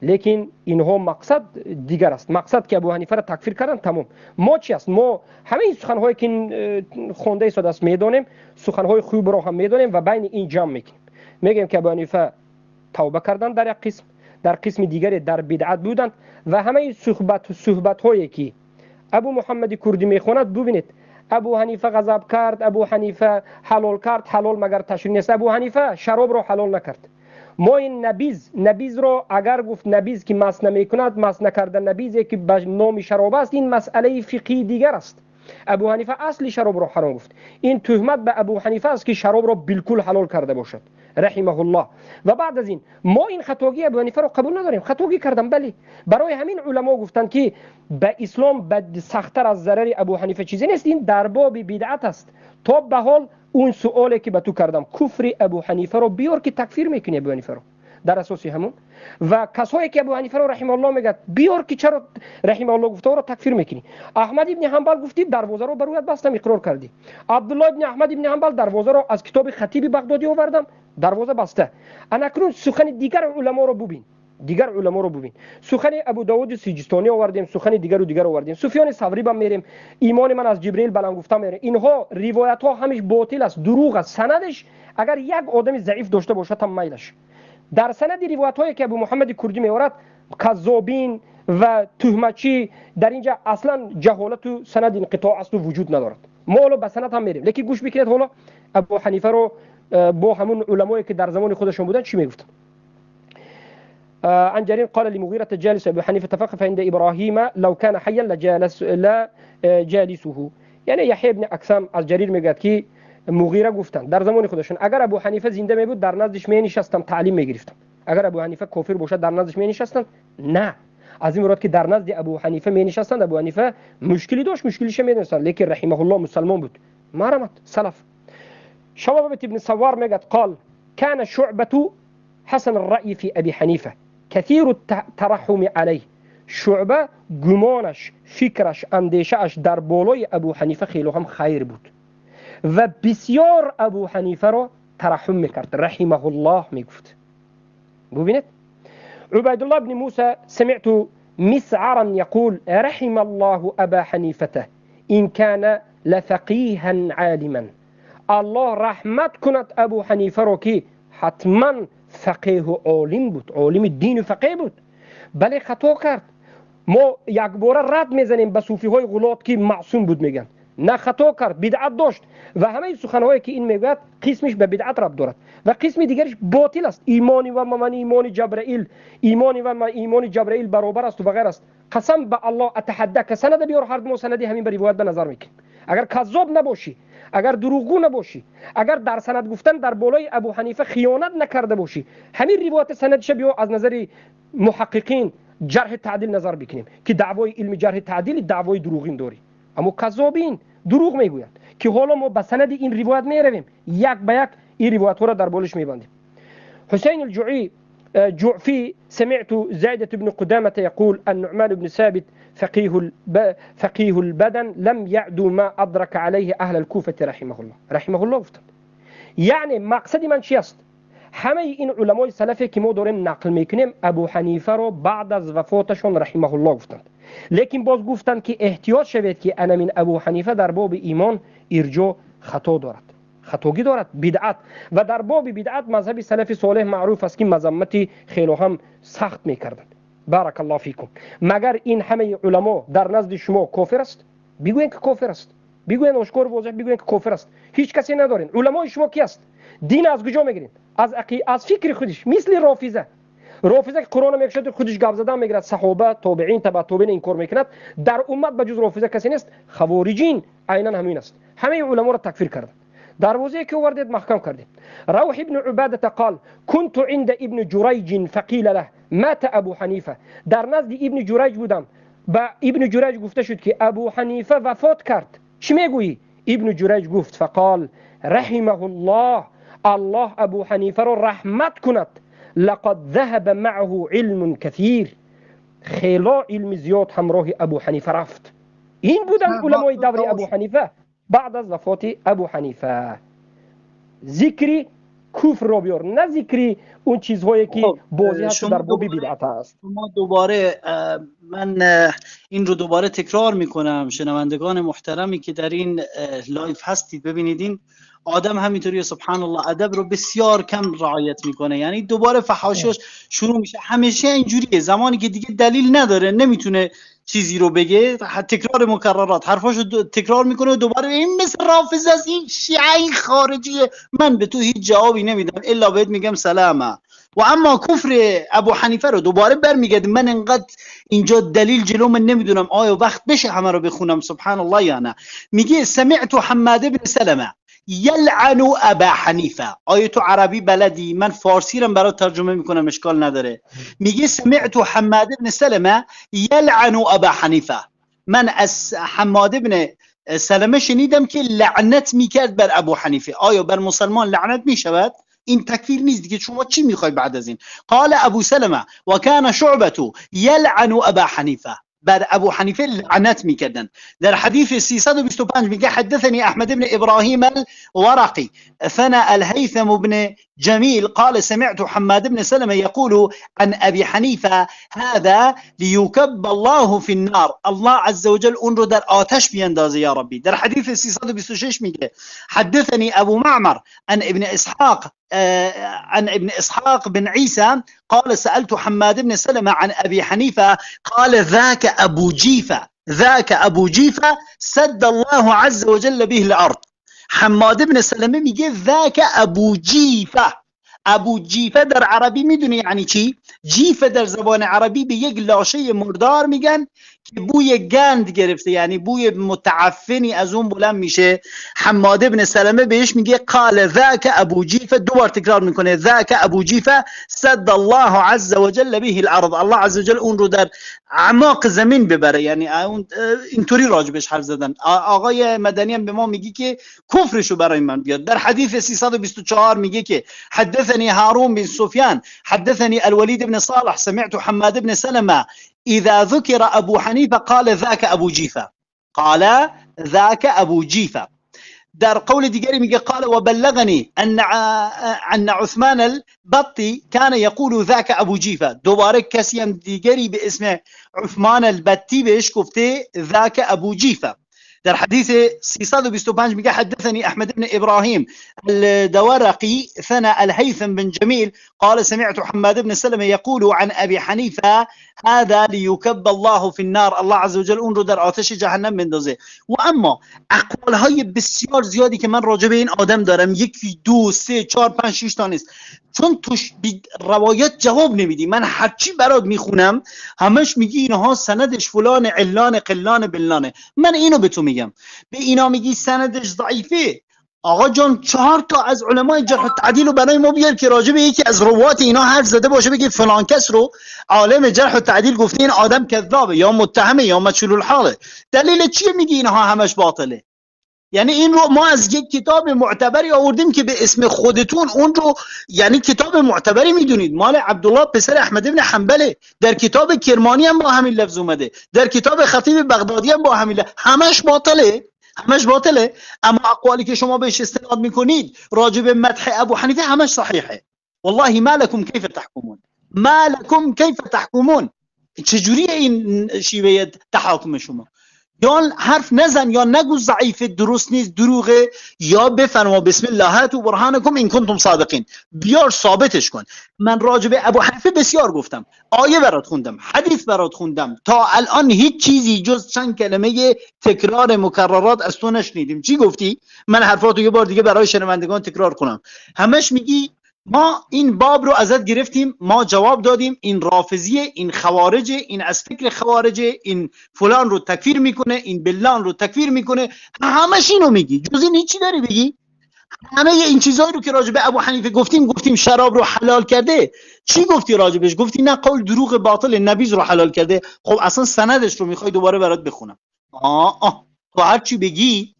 لیکن اینها مقصد دیگر است. مقصد که ابو حنیفه را تکفیر کردن تمام. ما چی است؟ ما همه این سخن هایی که خونده شده است میدونیم، سخن های خوب رو هم میدونیم و بین این جمع میکنیم. میگیم که ابو حنیفه توبه کردن در یک قسم، در قسم دیگری در بدعت بودند و همه این صحبت هایی که ابو محمد کردی میخواند، ببینید ابو حنیفه غضب کرد، ابو حنیفه حلال کرد، حلال مگر تشریع نیست. ابو حنیفه شراب رو حلال نکرد. ما این نبیذ رو اگر گفت نبیذ که مس نمیکند، مس نکردن نبیذی که به نام شراب است، این مسئله فقهی دیگر است. ابو حنیفه اصلی شراب رو حرام گفت. این تهمت به ابو حنیفه است که شراب رو بالکل حلال کرده باشد رحمه الله. و بعد از این ما این خطاگی ابو حنیفه رو قبول نداریم. خطاگی کردن بله، برای همین علما گفتند که به اسلام بد سختتر از ضرر ابو حنیفه چیزی نیست. این در باب بدعت است. تا به حال اون سوالی که به تو کردم، کفر ابو حنیفه رو بیار که تکفیر میکنی ابو حنیفه رو در اساس همون، و کسایی که ابو حنیفه رو رحمه الله میگه بیار که چرا رحمه الله گفته رو تکفیر میکنی. احمد ابن حنبل گفتی دروازه رو برویت بستم، اقرار کردی. عبدالله ابن احمد ابن حنبل دروازه رو از کتاب خطیب بغدادی آوردم، دروازه بسته. انا اکنون سخن دیگر علما رو ببین. سخن ابو داود سیجستانی آوردیم، سخن دیگر آوردیم. سفیان ثوری با میریم، ایمان من از جبرئیل بلند گفتم میره. اینها روایت ها همیش باطل است، دروغ است. سندش اگر یک آدم ضعیف داشته باشه هم میلش. در سند روایت هایی که ابو محمد کردی میآورد کذابین و تهمتچی، در اینجا اصلا جهالت و سند انقطاع است و وجود ندارد. ما حالا به سند هم میریم، لیکن گوش بکنید حالا ابو حنیفه رو با همون علمایی که در زمان خودشون بودن چی میگفتن. عن جرير قال لمغيرة جالس أبو حنيفة تفقف عند إبراهيم لو كان حيا لجالسه. یعنی یحیی ابن اکثم از جریر میگه که مغیره گفتن در زمان خودشون اگر ابو حنیفه زنده می بود در نزدش می نشستم تعلیم می گرفتم. اگر ابو حنیفه کافر باشه در نزدش می نشستن؟ نه، از این مراد که در نزد ابو حنیفه می نشستند. ابو حنیفه مشکلی داشت، مشکلیش می دونستن، لیکن رحمه الله مسلمان بود، مرمت سلف. شبابة ابن سوار میگه قال كان شعبة حسن الرأي في ابي حنیفه كثير الترحم عليه. شعبه گمانش، فکرش، اندیشهش در بالای ابو حنیفه خیلی هم خیر بود و بسیار ابو حنیفه را ترحم میکرد، رحمه الله میگفت. ببینید عبید الله بن موسى سمعت مسعرا يقول رحم الله ابا حنیفه ان كان لفقيها عالما. الله رحمت کند ابو حنیفه را که حتما فقیه و عالم بود، عالم دین و فقیه بود. بله خطا کرد. ما یک باره رد میزنیم به صوفی های غلات که معصوم بود، میگن نه، خطا کرد، بدعت داشت و همه سخنهایی که این میگوید قسمش به بدعت ربط دارد و قسم دیگرش باطل است. ایمانی و من ایمان جبرائیل، ایمانی و من ایمان جبرائیل برابر است و غیر است. قسم به الله اتحدى که سند بیار، هر دو سندی همین به روایت به نظر میکنیم. اگر کذاب نباشی، اگر دروغگو نباشی، اگر در سند گفتن در بالای ابو حنیفه خیانت نکرده باشی، همین روایت سندش بیا از نظر محققین جرح تعدیل نظر بکنیم که دعوای علم جرح تعدیل دعوای دروغین داری. اما کذابین دروغ میگویند که حالا ما به سند این روایت میرویم، یک به یک این روایت ها را در بالش میبندیم. حسین الجعفی سمعت زائدة بن قدامة يقول النعمان بن ثابت فقيه البدن لم يعدو ما أدرك عليه أهل الكوفة رحمه الله. گفتند یعنی مقصد من چی است؟ همه این علمای سلفی که ما داریم نقل میکنیم ابو حنیفه رو بعد از وفاتشون رحمه الله گفتند، لیکن باز گفتند که احتیاط شوید که انمین ابو حنیفه در باب ایمان ارجاع خطا دارد، خطاگی دارد، بدعت. و در باب بدعت مذهب سلف صالح معروف است که مذمتی خیلی هم سخت میکردند. بارک الله فیکم. مگر این همه علما در نزد شما کافر است؟ بگوین که کافر است، بگوین اشکار واضح، بگوین که کافر است. هیچ کسی ندارین. علمای شما کی است؟ دین از کجا میگیرین؟ از فکر خودش، مثل رافضه که قرآن میکشد خودش گپ زدن میگیرد، صحابه تابعین تبع تابعین این کار میکند. در امت بجز رافضه کسی نیست. خوارجین عیناً همین است. همه علما را تکفیر کردند. دروازه که آوردید محکم کردید. روح ابن عباده قال كنت عند ابن جريج فقيل له مات ابو حنیفه. در نزد ابن جریج بودم، با ابن جریج گفته شد که ابو حنیفه وفات کرد. چی میگویی؟ ابن جریج گفت فقال رحمه الله، الله ابو حنیفه را رحمت کند، لقد ذهب معه علم كثير، خیلی علم زیاد همراه ابو حنیفه رفت. این بودن علمای دور ابو حنیفه بعد از وفات ابو حنیفه. ذکری کفر را بیار، نه ذکری اون چیزهایی که بازی هست در باب بدعت است. ما دوباره من این رو دوباره تکرار میکنم، شنوندگان محترمی که در این لایف هستید ببینید این آدم همینطوری سبحان الله ادب رو بسیار کم رعایت میکنه. یعنی دوباره فحاشیش شروع میشه، همیشه اینجوریه. زمانی که دیگه دلیل نداره نمیتونه چیزی رو بگه، تکرار مکررات حرفاشو تکرار میکنه و دوباره این مثل رافض است، این شیعی خارجیه. من به تو هیچ جوابی نمیدم الا بهت میگم سلامه. و اما کفر ابو حنیفه رو دوباره برمیگرده. من انقدر اینجا دلیل جلو من نمیدونم آیا وقت بشه همه رو بخونم سبحان الله یا نه. میگه سمعت حماد بن سلمه یلعن ابا حنیفه. آیا تو عربی بلدی؟ من فارسی رو برات ترجمه میکنم، اشکال نداره. میگه سمعت حماد بن سلمه یلعن ابا حنیفه، من از حماد بن سلمه شنیدم که لعنت میکرد بر ابو حنیفه. آیا بر مسلمان لعنت میشود؟ این تکفیر نیست دیگه. شما چی میخوای بعد از این؟ قال ابو سلمه و کان شعبه یلعن ابا حنیفه، بر ابو حنیفه لعنت میکردن. در حدیث 325 میگه حدثني احمد بن ابراهيم الورقي ثنى الهيثم بن جميل قال سمعت حماد بن سلمة يقول عن ابي حنيفه هذا ليكب الله في النار، الله عز وجل اون رو در آتش بیندازه یا ربی. در حدیث 326 میگه حدثني ابو معمر عن ابن اسحاق بن عيسى قال سألت حماد بن سلمة عن ابي حنيفه قال ذاك ابو جيفة سد الله عز وجل به الارض. حماد بن سلمه میگه ذاك ابو جيفة. ابو جیفه در عربی میدونی یعنی چی؟ جیفه در زبان عربی به یک لاشه مردار میگن که بوی گند گرفته، یعنی بوی متعفنی از اون بلند میشه. حماد بن سلمه بهش میگه قال ذاك ابو جیفه، دوبار تکرار میکنه ذاك ابو جیفه سد الله عز وجل به الارض، الله عز وجل اون رو در اعماق زمین ببره. یعنی اینطوری راجبش حرف زدن. آقای مدنی هم به ما میگه که کفرشو برای من بیاد. در حدیث 324 میگه که حدثني هارون بن سفيان حدثني الوليد بن صالح سمعت حماد بن سلمة إذا ذكر أبو حنيفة قال ذاك أبو جيفة. در قول دیگری میگه قال وبلغني أن عثمان البطي كان يقول ذاك أبو جيفة. دوباره کسی هم دیگری به اسم عثمان البطي بهش گفته ذاك أبو جيفة. در حديث 325 میگه حدثني احمد بن ابراهيم الدورقي ثنى الهيثم بن جميل قال سمعت حماد بن سلمة يقول عن ابي حنيفه هذا ليكب الله في النار، الله عز وجل اون رو در آتش جهنم بندازه. و اما اقوال های بسیار زیادی که من راجع به این آدم دارم، 1 2 3 4 5 6 تا نیست، چون توش روایت جواب نمیدی. من هرچی برات میخونم همش میگی اینها سندش فلان علان قلان بلانه. من اینو به تو میگم، به اینا میگی سندش ضعیفه. آقا جان 4 تا از علمای جرح و تعدیل رو برای ما بیار که راجع به یکی از روات اینا حرف زده باشه، بگی فلان کس رو عالم جرح و تعدیل گفته این آدم کذابه یا متهمه یا مجهول الحاله. دلیل چیه میگی اینها همش باطله؟ یعنی این رو ما از یک کتاب معتبری آوردیم که به اسم خودتون اون رو یعنی کتاب معتبری میدونید، مال عبدالله پسر احمد ابن حنبله. در کتاب کرمانی هم با همین لفظ اومده، در کتاب خطیب بغدادی هم با همین لفظ. همش باطله. اما اقوالی که شما بهش استناد میکنید راجع به مدح ابو حنیفه همش صحیحه. والله ما لكم كيف تحكمون، ما لكم كيف تحكمون. چجوری این شیوه تحاکم شما؟ یا حرف نزن یا نگو ضعیف، درست نیست، دروغه، یا بفرما بسم الله هاتوا برهانکم این کنتم صادقین، بیار ثابتش کن. من راجع به ابو حنیفه بسیار گفتم، آیه برات خوندم، حدیث برات خوندم، تا الان هیچ چیزی جز چند کلمه تکرار مکررات از تو نشنیدیم. چی گفتی؟ من حرفاتو یه بار دیگه برای شنوندگان تکرار کنم. همش میگی ما این باب رو ازت گرفتیم، ما جواب دادیم، این رافضیه، این خوارجه، این از فکر خوارجه، این فلان رو تکفیر میکنه، این بلان رو تکفیر میکنه، همش اینو میگی. جز این هیچی داری بگی؟ همه این چیزایی رو که راجع به ابو حنیفه گفتیم شراب رو حلال کرده. چی گفتی راجبش؟ گفتی نه قول دروغ باطل، نبیذ رو حلال کرده. خب اصلا سندش رو میخوای دوباره برات بخونم؟ تو هر چی بگی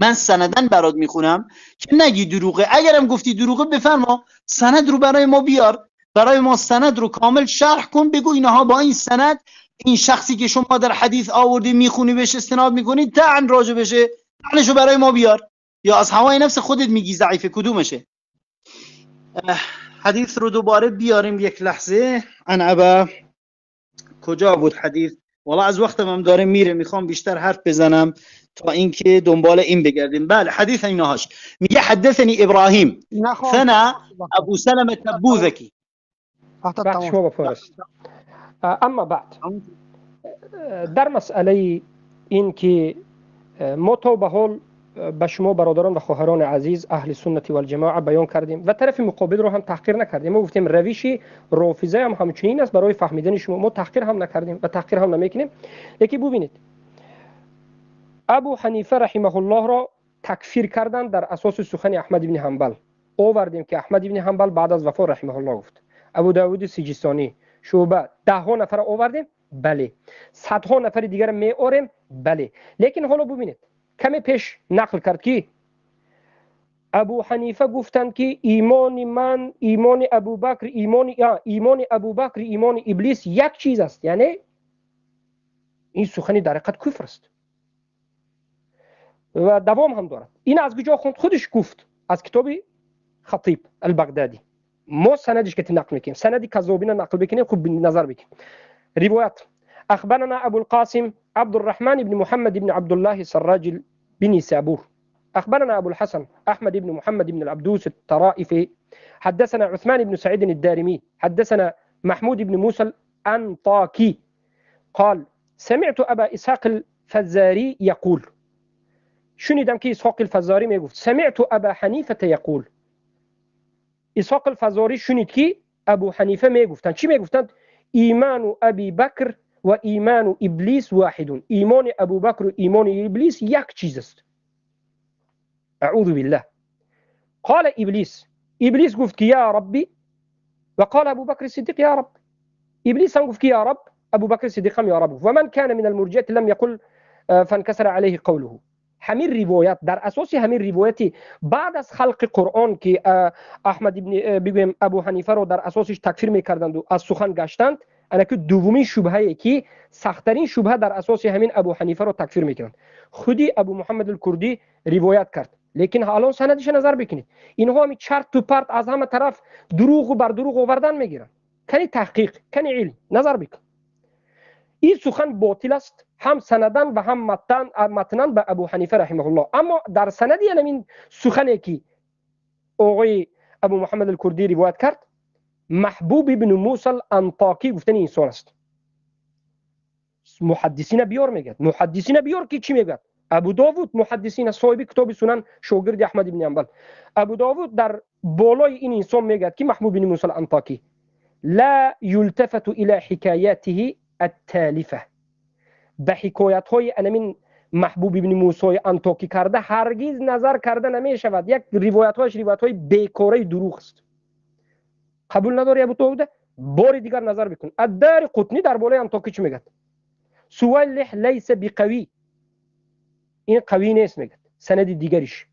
من سندن برات میخونم که نگی دروغه. اگرم گفتی دروغه بفرما سند رو برای ما بیار، برای ما سند رو کامل شرح کن، بگو اینها با این سند این شخصی که شما در حدیث آوردی میخونی بهش استناد میکنی طعن راجع بشه، طعنش رو برای ما بیار. یا از هوای نفس خودت میگی ضعیفه؟ کدومشه؟ حدیث رو دوباره بیاریم یک لحظه. ابا کجا بود حدیث؟ والله از وقتم هم داره میره، میخوام بیشتر حرف بزنم تا اینکه دنبال این بگردیم. بله حدیث اینهاش میگه حدثني ابراهیم ثنا ابو سلمة البوذكي. شما بفرست. اما بعد در مسئله این که ما تا به حال به شما برادران و خواهران عزیز اهل سنت و الجماعه بیان کردیم و طرف مقابل رو هم تحقیر نکردیم. ما گفتیم روش رافضه هم همچنین است برای فهمیدن شما، ما تحقیر هم نکردیم و تحقیر هم نمیکنیم. یکی ببینید ابو حنیفه رحمه الله را تکفیر کردن در اساس سخن احمد بن حنبل. آوردیم که احمد بن حنبل بعد از وفات رحمه الله گفت. ابو داود سیجستانی، شعبه، 10 نفر آوردیم؟ بله. 100 نفر دیگر می آوریم؟ بله. لیکن حالا ببینید کمی پیش نقل کرد که ابو حنیفه گفتند که ایمان من، ایمان ابوبکر، ایمان ابوبکر، ایمان ابلیس یک چیز است. یعنی این سخنی در حقیقت کفر است و دوام هم دارد. این از کجا خوند؟ خودش گفت از کتاب خطیب البغدادی. ما سندش که نقل میکنیم، سندی کذابین نقل بکنیم، خوب نظر بکنیم. روایت اخبرنا ابو القاسم عبد الرحمن بن محمد بن عبد الله سراج بن سابور اخبرنا ابو الحسن احمد بن محمد بن العبدوس الطرائفي حدثنا عثمان بن سعيد الدارمي حدثنا محمود بن موسى الأنطاكي قال سمعت ابا اسحاق الفزاري يقول، شنیدم که اسحاق الفزاری میگفت سمعت ابا حنیفه یقول. اسحاق الفزاری شنید که ابو حنیفه میگفتند. چی میگفتند؟ ایمان ابی بکر و ایمان ابلیس واحد. ایمان ابو بکر و ایمان ابلیس یک چیز است. اعوذ بالله. قال ابلیس گفت که یا ربی و قال ابو بکر الصدیق یا رب. ابلیس هم گفت که یا رب، ابو بکر الصدیق هم یا رب. و من کان من المرجئه لم يقل فانكسر عليه قوله. همین روایت در اساس همین روایتی بعد از خلق قرآن که احمد ابن ابو حنیفه رو در اساسش تکفیر میکردند و از سخن گشتند، انا که دومین شبهه که سخت‌ترین شبهه در اساس همین ابو حنیفه رو تکفیر میکنند. خودی ابو محمد الکردی روایت کرد. لیکن حالا سندش نظر بکنید، اینها هم چرت و پرت از همه طرف دروغ و بر دروغ آوردن میگیرن. کنی تحقیق، کنی علم، نظر بکن. این سخن باطل است، هم سندن و هم متنا به ابو حنیفه رحمه الله. اما در سندی همین سخنی که آقای ابو محمد الکردی روایت کرد، محبوب بن موسی الانطاکی گفتن انسان است. محدثین بیار میگه، محدثین بیار که چی میگه؟ ابو داوود محدثین صاحب کتاب سنن شاگرد احمد بن حنبل، ابو داوود در بالای این انسان میگه که محبوب بن موسی الانطاکی لا يلتفت الى حکایاته التالفه. به حکایت های انمین محبوب ابن موسی انطاکی کرده هرگز نظر کرده نمی شود. یک روایت های بیکاره دروغ است. قبول نداری ابو داوود؟ بار دیگر نظر بکن. الدار قطنی در بالای انطاکی چی میگه؟ سوالح لیس بقوی، این قوی نیست میگه. سند دیگریش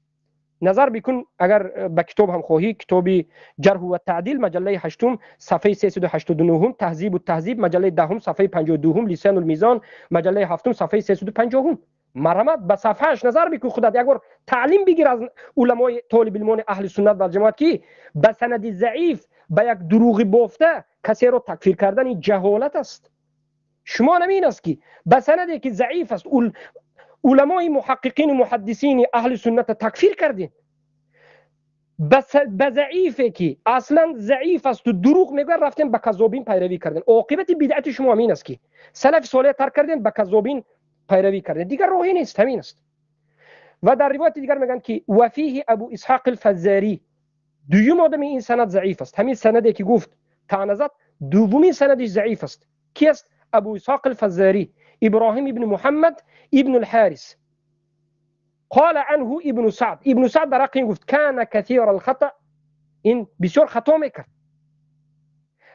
نظر بکن. اگر به کتاب هم خواهی، کتاب جرح و تعدیل مجله 8 صفحه 389، تهذیب و تهذیب مجله 10 صفحه 52، لسان المیزان مجله 7 صفحه 350. مرحمت به صفحهش نظر بکن، خودت یک بار تعلیم بگیر از علمای طالب علمان اهل سنت و جماعت که به سند ضعیف به یک دروغ بافته کسی را تکفیر کردن جهالت است. شما نمین است که به سندی که ضعیف است علمای محققین و محدثین اهل سنت تکفیر کردین، به ضعیفی که اصلا ضعیف است و دروغ میگه رفتین به کذابین پیروی کردین. عاقبت بدعت شما همین است که سلف صالح ترک کردین، به کذابین پیروی کردین، دیگر راهی نیست، همین است. و در روایت دیگر میگن که و فیه ابو اسحاق الفزاری، دوم آدم این سند ضعیف است. همین سندی که گفت تعنزت دومین سندش ضعیف است. کی است؟ ابو اسحاق الفزاری ابراهیم ابن محمد ابن الحارث. قال عنه ابن سعد، ابن سعد در حق این گفت کان کثیر الخطا، این بسیار خطا میکرد.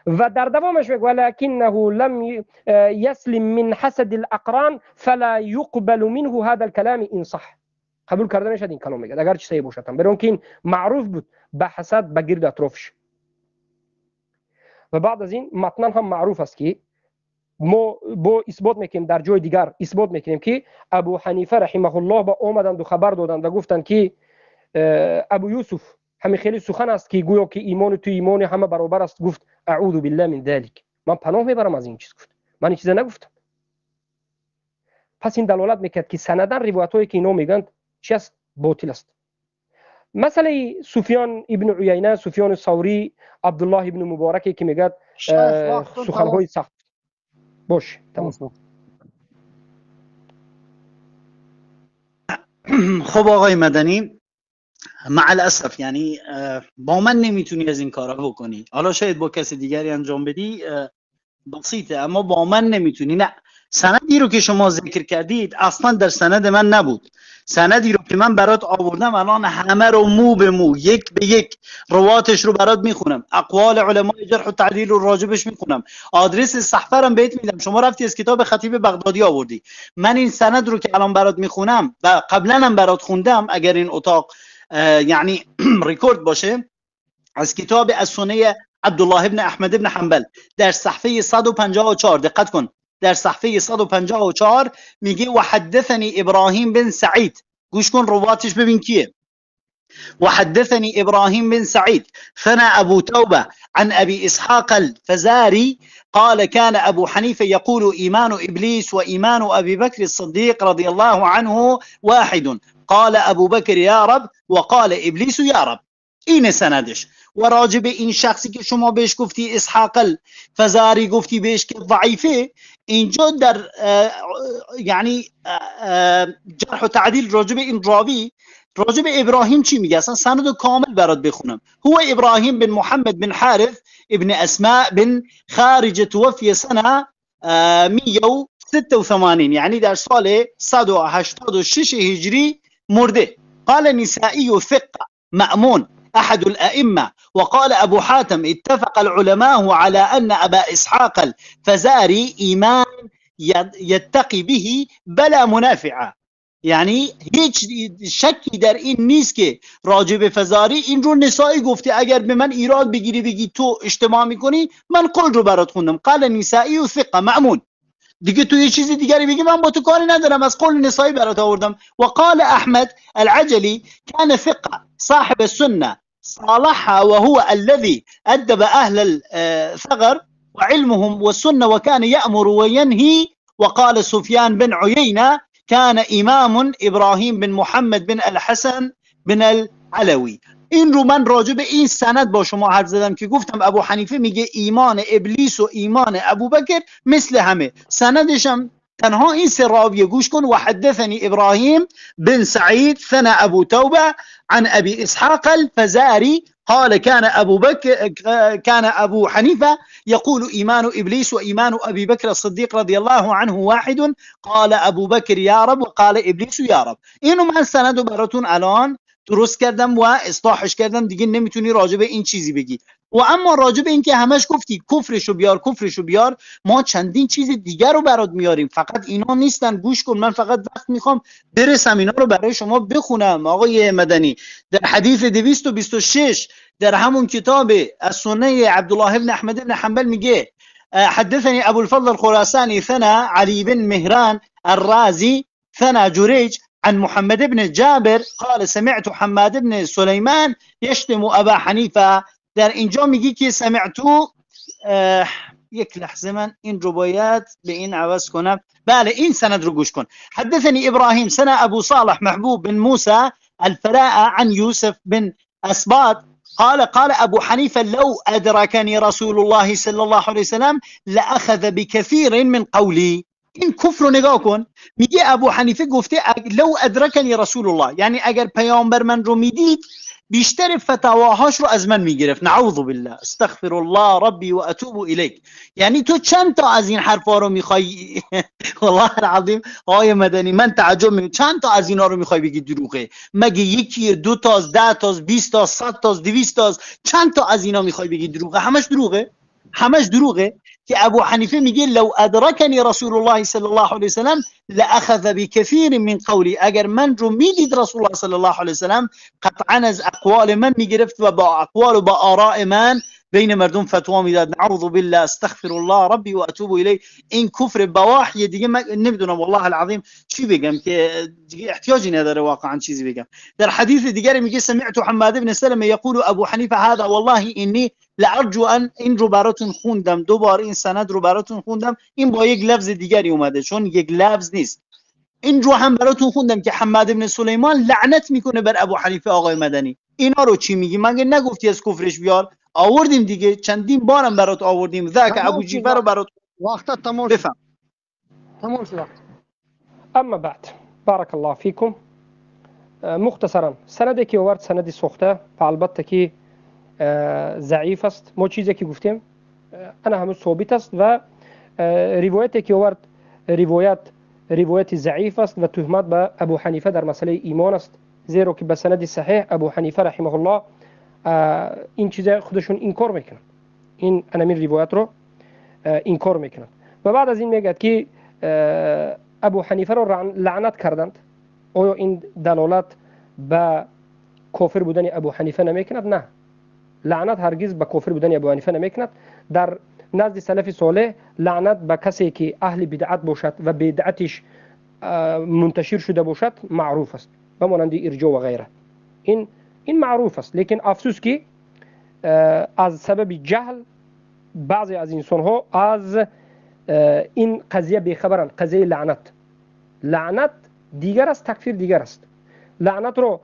و در دوامش میگه ولکنه لم يسلم من حسد الاقران فلا يقبل منه هذا الكلام ان صح. قبول کرده نشد این کلام میگه اگر چه صحیح باشد، برای که این معروف بود به حسد به گرد اطرافش. و بعد از این متنا هم معروف است که ما با اثبات میکنیم، در جای دیگر اثبات میکنیم که ابو حنیفه رحمه الله با اومدند و خبر دادند و گفتند که ابو یوسف همین خیلی سخن است که گویا که ایمان تو ایمان همه برابر است. گفت اعوذ بالله من ذلک، من پناه میبرم از این چیز. گفت من این چیزا نگفتم. پس این دلالت میکرد که سندن روایتایی که اینا میگند چی است؟ باطل است. مثلا سفیان ابن عیینه، سفیان ثوری، عبدالله ابن مبارکی که میگه سخنهای سخت. باش تمام. خب آقای مدنی، مع الاسف یعنی با من نمیتونی از این کارا بکنی. حالا شاید با کسی دیگری انجام بدی بسیطه، اما با من نمیتونی. نه، سندی رو که شما ذکر کردید اصلا در سند من نبود. سندی رو که من برات آوردم الان همه رو مو به مو یک به یک رواتش رو برات میخونم، اقوال علمای جرح و تعدیل رو راجبش میخونم، آدرس صحفه رو بهت میدم. شما رفتی از کتاب خطیب بغدادی آوردی. من این سند رو که الان برات میخونم و قبلا هم برات خوندم، اگر این اتاق یعنی ریکورد باشه، از کتاب السنه عبدالله ابن احمد ابن حنبل در صفحه 154 دقت کن، در صفحه 154 میگه و حدثني ابراهیم بن سعید. گوش کن رواتش ببین کیه. وحدثني ابراهيم بن سعيد ثنى ابو توبه عن ابي اسحاق الفزاري قال كان ابو حنيفه يقول ايمان ابليس وايمان ابي بكر الصديق رضي الله عنه واحد قال ابو بكر يا رب وقال ابليس يا رب. این سندش. و راجب این شخصی که شما بهش گفتی اسحاق الفزاری گفتی بهش که ضعیفه، اینجا در یعنی جرح و تعدیل راجب این راوی راجب ابراهیم چی میگه؟ اصلا سند کامل برات بخونم. هو ابراهیم بن محمد بن حارث ابن اسماء بن خارجه توفي سنه 186، یعنی در سال 186 هجری مرده. قال النسائي ثقه مأمون أحد الأئمة. وقال أبو حاتم اتفق العلماء على أن أبا إسحاق الفزاري إيمان يتقي به بلا منافعة. یعنی هیچ شکی در این نیست که راجب فزاری این رو نسائی گفته اگر به من ایراد بگیری بگی تو اجتماع میکنی، من قول رو برات خوندم. قال النسائی و ثقه مأمون. دیگه تو یه چیزی دیگری بگی من با تو کاری ندارم، از قول نسائی برات آوردم. وقال احمد العجلی كان ثقه صاحب السنه صالحها وهو الذي أدب أهل الثغر وعلمهم والسنة وكان يأمر وينهي. وقال سفيان بن عيينة كان إمام إبراهيم بن محمد بن الحسن بن العلوي. این رو من راجع به این سند با شما حرف زدم که گفتم ابو حنیفه میگه ایمان ابلیس و ایمان ابوبکر مثل همه. سندش هم تنها این سه راویه. گوش کن. وحدثني ابراهيم بن سعيد ثنى ابو توبه عن ابي اسحاق الفزاري قال كان ابو حنيفه يقول ايمان ابليس وايمان ابي بكر الصديق رضي الله عنه واحد قال ابو بكر يا رب وقال ابليس يا رب. اینو من سندو براتون الان درست کردم و اصلاحش کردم، دیگه نمیتونی راجع به این چیزی بگی. و اما راجع به این که همش گفتی کفرشو بیار کفرشو بیار، ما چندین چیز دیگر رو برات میاریم، فقط اینا نیستن. گوش کن، من فقط وقت میخوام برسم اینا رو برای شما بخونم. آقای مدنی در حدیث 226 در همون کتاب السنه عبدالله بن احمد بن حنبل میگه حدثني ابو الفضل الخراساني ثنى علي بن مهران الرازي ثنا جريج عن محمد بن جابر قال سمعت حماد بن سليمان يشتم أبا حنيفة. در اینجا میگی که سمعتو یک لحظه من این روایت به این عوض کنم. بله این سند رو گوش کن. حدثني إبراهيم سنة أبو صالح محبوب بن موسى الفلاء عن يوسف بن أسباط قال أبو حنيفة لو أدركني رسول الله صلى الله عليه وسلم لأخذ بكثير من قولي. این کفر رو نگاه کن. میگه ابو حنیفه گفته لو ادرکنی رسول الله، یعنی اگر پیامبر من رو میدید بیشتر فتاواهاش رو از من میگرفت. نعوذ بالله استغفر الله ربی و اتوب الیک. یعنی تو چند تا از این حرفا رو میخوای والله العظیم آقای مدنی من تعجب میکنم چند تا از اینا رو میخوای بگی دروغه؟ مگه یکی، دو تا، 10 تا، 20 تا، 100 تا، 200 تا، چند تا از اینا میخوای بگی دروغه؟ همش دروغه، همش دروغه. که ابو حنیفه میگه لو ادرکنی رسول الله صلی الله علیه وسلم لاخذ بكثير من قولی، اگر من رو میدید رسول الله صلی الله علیه وسلم قطعا از اقوال من میگرفت و با اقوال و با آراء من بین مردم فتوا میداد. نعوذ بالله استغفر الله ربی و اتوب الیه. این کفر بواح دیگه نمیدونم والله العظیم چی بگم که دیگه احتیاجی نداره واقعا چیزی بگم. در حدیث دیگری میگه سمعت حماد بن سلمة یقول ابو حنیفه هذا والله انی لارجو ان این رو براتون خوندم، دوباره این سند رو براتون خوندم، این با یک لفظ دیگری اومده چون یک لفظ نیست. این رو هم براتون خوندم که حماد بن سلیمان لعنت میکنه بر ابو حنیفه. آقای مدنی اینا رو چی میگی؟ مگه نگفتی از کفرش بیار؟ آوردیم دیگه، چندین بارم برات آوردیم. ذاک ابو جیفر رو برات وقت تمام بفهم. تمام شد. اما بعد بارك الله فيكم. مختصرا سندی که آورد سندی سوخته و البته که ضعیف است. ما چیزی که گفتیم انا همه ثابت است و روایتی که آورد روایت ضعیف است و تهمت به ابو حنیفه در مسئله ایمان است، زیرا که به سند صحیح ابو حنیفه رحمه الله این چیزا خودشون انکار میکنن، این انمین روایت رو انکار میکنن و بعد از این میگه که ابو حنیفه رو لعنت کردند. آیا این دلالت به کافر بودن ابو حنیفه نمیکند؟ نه، لعنت هرگز به کافر بودن ابو حنیفه نمیکند. در نزد سلف صالح لعنت به کسی که اهل بدعت باشد و بدعتش منتشر شده باشد معروف است، به مانند ارجاء و غیره. این معروف است. لیکن افسوس که از سبب جهل بعضی از انسان ها از این قضیه بیخبرند. قضیه لعنت دیگر است، تکفیر دیگر است. لعنت رو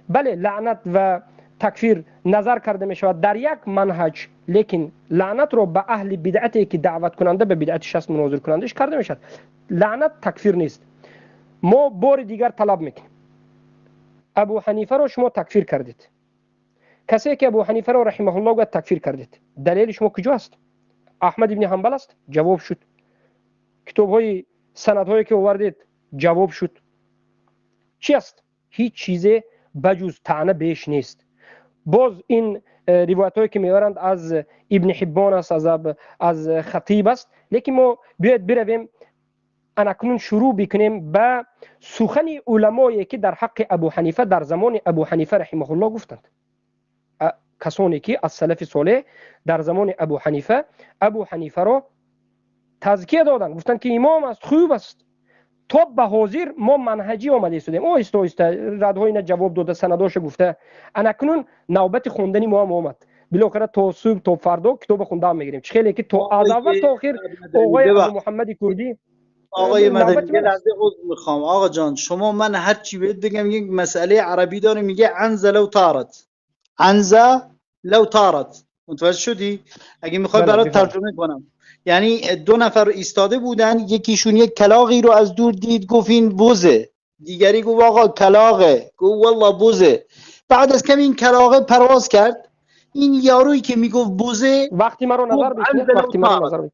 بله لعنت و تکفیر نظر کرده می شود در یک منهج، لیکن لعنت رو به اهل بدعتی که دعوت کننده به بدعتش است مناظر کنندش کرده می شود. لعنت تکفیر نیست. ما بار دیگر طلب میکنیم ابو حنیفه رو شما تکفیر کردید. کسی که ابو حنیفه رو رحمه الله گفت تکفیر کردید، دلیل شما کجاست؟ احمد ابن حنبل است؟ جواب شد. کتاب‌های سندهایی که آوردید جواب شد. چی است؟ هیچ چیزی بجز طعنه بیش نیست. باز این روایت‌هایی که می‌آورند از ابن حبان است، از خطیب است، لیکن ما بیاید برویم اکنون شروع بکنیم به سخن علمایی که در حق ابو حنیفه در زمان ابو حنیفه رحمه الله گفتند. کسانی که از سلف صالح در زمان ابو حنیفه را تزکیه دادند، گفتند که امام است، خوب است. تا به حاضر ما منهجی آمده ایستادیم. آهسته آهسته ردهای اینا جواب داده، سنداش گفته. اکنون نوبت خوندنی ما هم آمد. بالاخره تا صبح تا فردا کتاب خوندن میگیریم. چه خیلی که تا از اول تا آخر آقای ابو محمد کردی. آقای مدنی یه لحظه عذر میخوام. آقا جان شما من هر چی بهت بگم یک مسئله عربی داره میگه عنزه لو طارت. عنزه لو طارت. متوجه شدی؟ اگه میخوای برات ترجمه کنم. یعنی دو نفر ایستاده بودن، یکیشون یک کلاغی رو از دور دید گفت این بوزه، دیگری گفت آقا کلاغه، گفت والله بوزه. بعد از کمی این کلاغه پرواز کرد. این یارویی که میگفت بوزه وقتی ما رو نظر بکنید،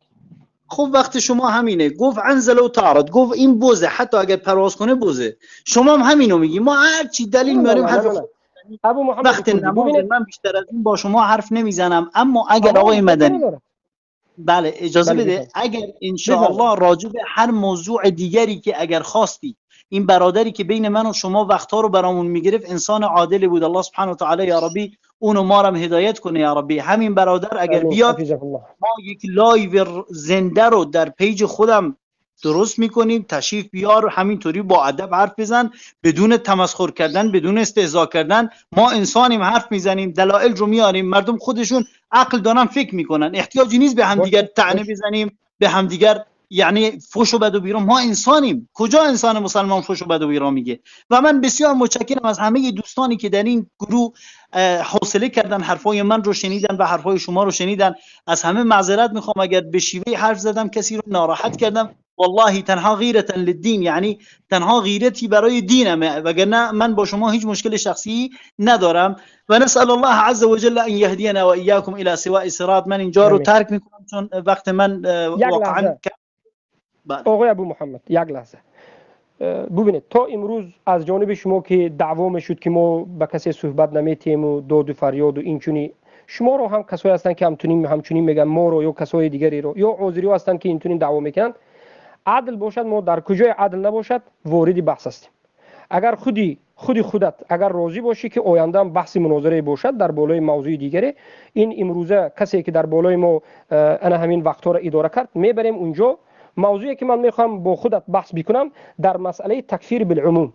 خب وقت شما همینه. گفت عنزل و طارت، گفت این بوزه، حتی اگر پرواز کنه بوزه. شما هم همینو میگی. ما هر چی دلیل میاریم حرف ابو محمد وقت نماز من بیشتر از این با شما حرف نمیزنم. اما اگر آقای مدنی بله اجازه بده، اگر انشاءالله راجع به هر موضوع دیگری که اگر خواستی، این برادری که بین من و شما وقتها رو برامون میگرفت انسان عادلی بود، الله سبحانه و تعالی یا ربی اونو ما رو هدایت کنه یا ربی. همین برادر اگر بیاد، ما یک لایو زنده رو در پیج خودم درست میکنیم، تشریف بیار و همینطوری با ادب حرف بزن، بدون تمسخر کردن، بدون استهزا کردن. ما انسانیم، حرف میزنیم، دلایل رو میاریم، مردم خودشون عقل دارن، فکر میکنن، احتیاجی نیست به همدیگر طعنه بزنیم، به همدیگر یعنی فوش و بد و بیرا. ما انسانیم، کجا انسان مسلمان فوش و بد و بیرا میگه؟ و من بسیار متشکرم از همه دوستانی که در این گروه حوصله کردن، حرفای من رو شنیدن و حرفای شما رو شنیدن. از همه معذرت میخوام اگر به شیوه حرف زدم کسی رو ناراحت کردم. والله تنها غیرتا للدین، یعنی تنها غیرتی برای دینمه، وگرنه من با شما هیچ مشکل شخصی ندارم. و نسأل الله عز وجل ان یهدینا و ایاکم الى سواء صراط. من اینجا رو ترک میکنم چون وقت من واقعا. آقای ابو محمد یک لحظه ببینید، تا امروز از جانب شما که دعوا میشد که ما به کسی صحبت نمیتیم و داد و فریاد و اینچونی، شما رو هم کسایی هستن که همچنین میگن ما رو، یا کسای دیگری رو، یا عذری هستن که اینطوری دعوا میکنن. عدل باشد، ما در کجای عدل نباشد وارد بحث هستیم. اگر خودت اگر راضی باشی که آینده هم بحث مناظره باشد در بالای موضوع دیگری، این امروزه کسی که در بالای ما انا همین وقتها را اداره کرد میبریم اونجا. موضوعی که من میخوام با خودت بحث بکنم در مسئله تکفیر بالعموم،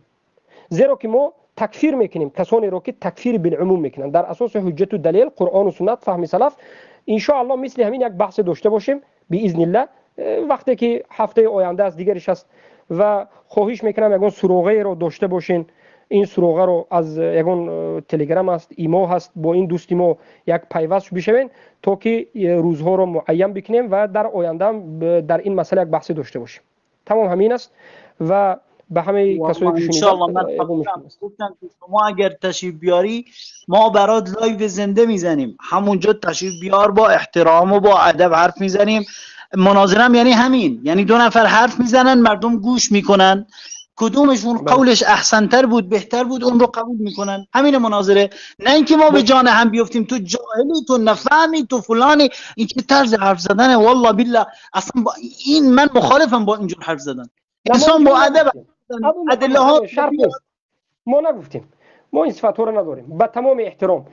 زیرا که ما تکفیر میکنیم کسانی رو که تکفیر بالعموم میکنن در اساس حجت و دلیل قرآن و سنت فهم سلف. ان شاء الله مثل همین یک بحث داشته باشیم باذن الله وقتی که هفته آینده از دیگرش است. و خواهش میکنم یگان سروغه رو داشته باشین. این سروغه رو از یگان تلگرام است، ایمو هست، با این دوستی ما یک پیوست بشوین تا که روزها رو معین بکنیم و در آینده در این مسئله یک بحث داشته باشیم. تمام همین است و به همه کسایی که شنیدن گفتم که شما اگر تشریف بیاری ما برات لایو زنده میزنیم، همونجا تشریف بیار، با احترام و با ادب حرف میزنیم. مناظرم یعنی همین، یعنی دو نفر حرف میزنن، مردم گوش میکنن، کدومشون قولش احسنتر بود بهتر بود اون رو قبول میکنن. همین مناظره، نه اینکه ما به جان هم بیفتیم تو جاهلی، تو نفهمی، تو فلانی. این که طرز حرف زدنه، والله بالله اصلا این من مخالفم با اینجور حرف زدن. انسان با ادب ادله ها ما نگفتیم، ما این صفات رو نداریم. با تمام احترام،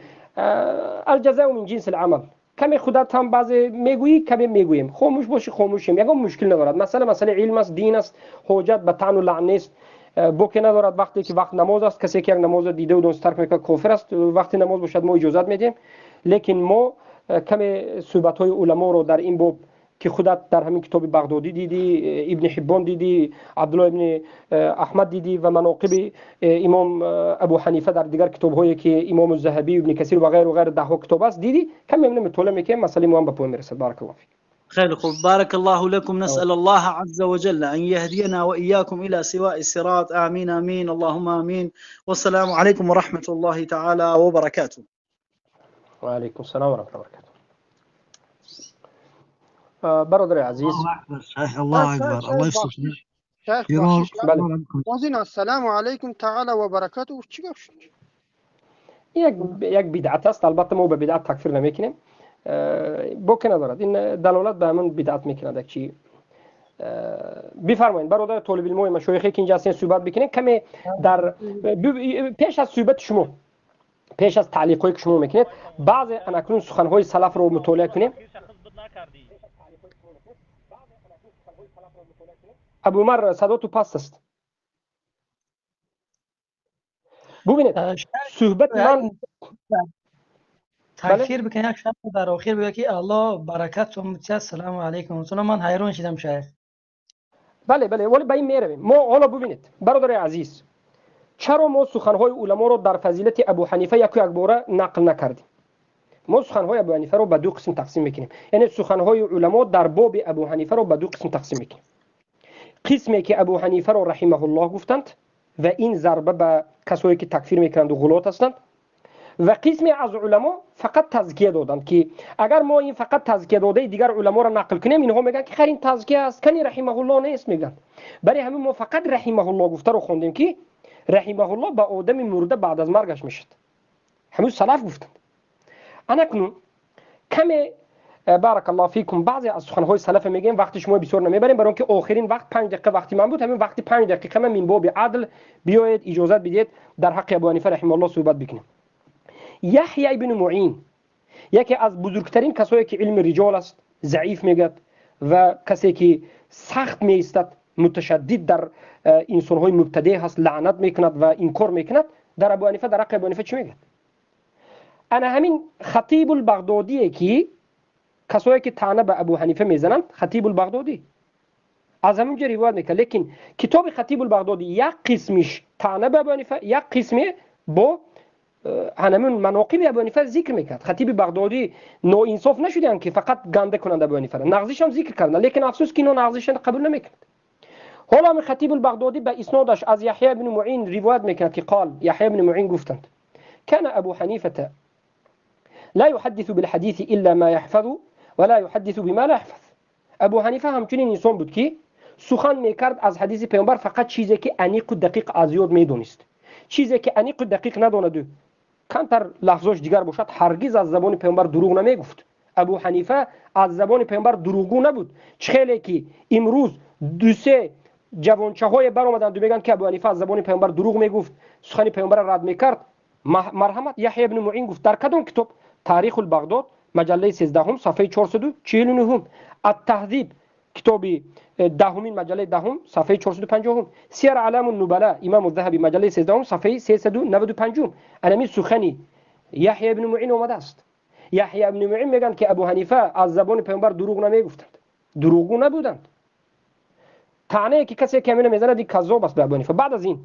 الجزاء من جنس العمل. کمی خودت هم بعضی میگویی کمی میگوییم، خاموش باشی خاموشیم، یگان مشکل ندارد. مسئله علم است، دین است، حجت به طعن و لعن نیست. بوکی ندارد وقتی که وقت نماز است، کسی که یک نماز دیده و دونست ترک میکنه کافر است. وقتی نماز باشد ما اجازت میدیم، لیکن ما کمی صحبت های علما رو در این باب که خودت در همین کتاب بغدادی دیدی، ابن حبان دیدی، عبدالله ابن احمد دیدی و مناقب امام ابو حنیفه در دیگر کتاب‌هایی که امام الذهبی و ابن کثیر و غیره ده ها کتاب است دیدی، کم مطالعه میکنیم مسئله ما هم به پای میرسد. بارک الله فیک. خیلی خوب، بارك الله لكم. نسأل الله عز وجل أن يهدينا وإياكم إلى سواء الصراط. آمين آمين اللهم آمين. والسلام عليكم ورحمة الله تعالى وبركاته. وعليكم السلام ورحمة الله وبركاته. برادر عزیز، الله اکبر، الله يستر. شیخ السلام علیکم تعالی و برکاته. چی گفت؟ یک بدعت است. البته ما به بدعت تکفیر نمیکنیم، بوک ندارد. این دلالت به همون بدعت میکند. چی بفرمایید برادر طالب علم و مشایخی که اینجا هستین صحبت بکنین. کمی در پیش از صحبت شما، پیش از تعلیقایی که شما میکنید، بعضی اناکنون سخنهای سلف رو مطالعه کنیم. ابو عمر صدا تو پست است. ببینید صحبت من تکفیر بکنه یک شب در آخر بگه که الله برکت و متیه السلام علیکم. چون من حیران شدم شیخ. بله ولی به این میرویم ما. حالا ببینید برادر عزیز، چرا ما سخنهای علما رو در فضیلت ابو حنیفه یک باره نقل نکردیم؟ ما سخنهای ابو حنیفه رو به دو قسم تقسیم میکنیم. یعنی سخنهای علما در باب ابو حنیفه رو به دو قسم تقسیم میکنیم. قسمی که ابو حنیفه رو رحمه الله گفتند و این ضربه به کسایی که تکفیر میکنند و غلات هستند، و قسمی از علما فقط تزکیه دادند که اگر ما این فقط تزکیه داده دیگر علما رو نقل کنیم اینها میگن که خیر این تزکیه است، کنی رحمه الله نیست میگن. برای همین ما فقط رحمه الله گفته رو خوندیم که رحمه الله به آدم مرده بعد از مرگش میشد. همون سلف گفتند. انا کنون کمی بارک الله فیکم بعضی از سخنهای سلف میگیم وقت شما بسیار نمیبریم، برای اینکه آخرین وقت 5 دقیقه وقتی من بود، همین وقتی 5 دقیقه من باب عدل بیاید اجازه بدید در حق ابو حنیفه رحمه الله صحبت بکنیم. یحیی ابن معین یکی از بزرگترین کسایی که علم رجال است ضعیف میگد و کسی که سخت میستد متشدد در انسان‌های مبتدی هست، لعنت میکند و انکار میکند. در ابو حنیفه، در حق ابو حنیفه چی میگه؟ انا همین خطیب البغدادی که کسایی که طعنه به ابو حنیفه میزنند، خطیب البغدادی از همونجا روایت میکنه. لیکن کتاب خطیب البغدادی یک قسمش طعنه به ابو حنیفه، یک قسمی با همون مناقب ابو حنیفه ذکر میکرد. خطیب بغدادی نو انصاف نشدن که فقط گنده کنند ابو حنیفه، نقضش هم ذکر کردن، لیکن افسوس که اینا نقضش قبول نمیکرد. حالا می خطیب البغدادی به اسنادش از یحیی بن معین روایت میکند که قال یحیی بن معین گفتند كان ابو حنیفه لا يحدث بالحديث الا ما يحفظ ولا يحدث بما لا يحفظ. ابو حنیفه همچنین انسان بود که سخن میکرد از حدیث پیامبر فقط چیزی که انیق و دقیق از یاد میدونست. چیزی که انیق و دقیق نداند کمتر لفظش دیگر باشد هرگز از زبان پیامبر دروغ نمیگفت. ابو حنیفه از زبان پیامبر دروغگو نبود. خیلی که امروز دو سه جوانچه‌های بر اومدن و میگن که ابو حنیفه از زبان پیامبر دروغ میگفت، سخن پیامبر رد میکرد. مرحمت یحیی بن معین گفت در کدام کتاب؟ تاریخ البغداد مجله 13 صفحه 449، التهذیب کتاب دهمین مجله دهم صفحه 450، سیر اعلام النبلاء امام الذهبی مجله 13 صفحه 395. انمی سخنی یحیی بن معین اومده است. یحیی بن معین میگن که ابو حنیفه از زبان پیامبر دروغ نمیگفتند، دروغگو نبودند. طعنه که کسی که همین میزنه دی کذاب است به ابو حنیفه. بعد از این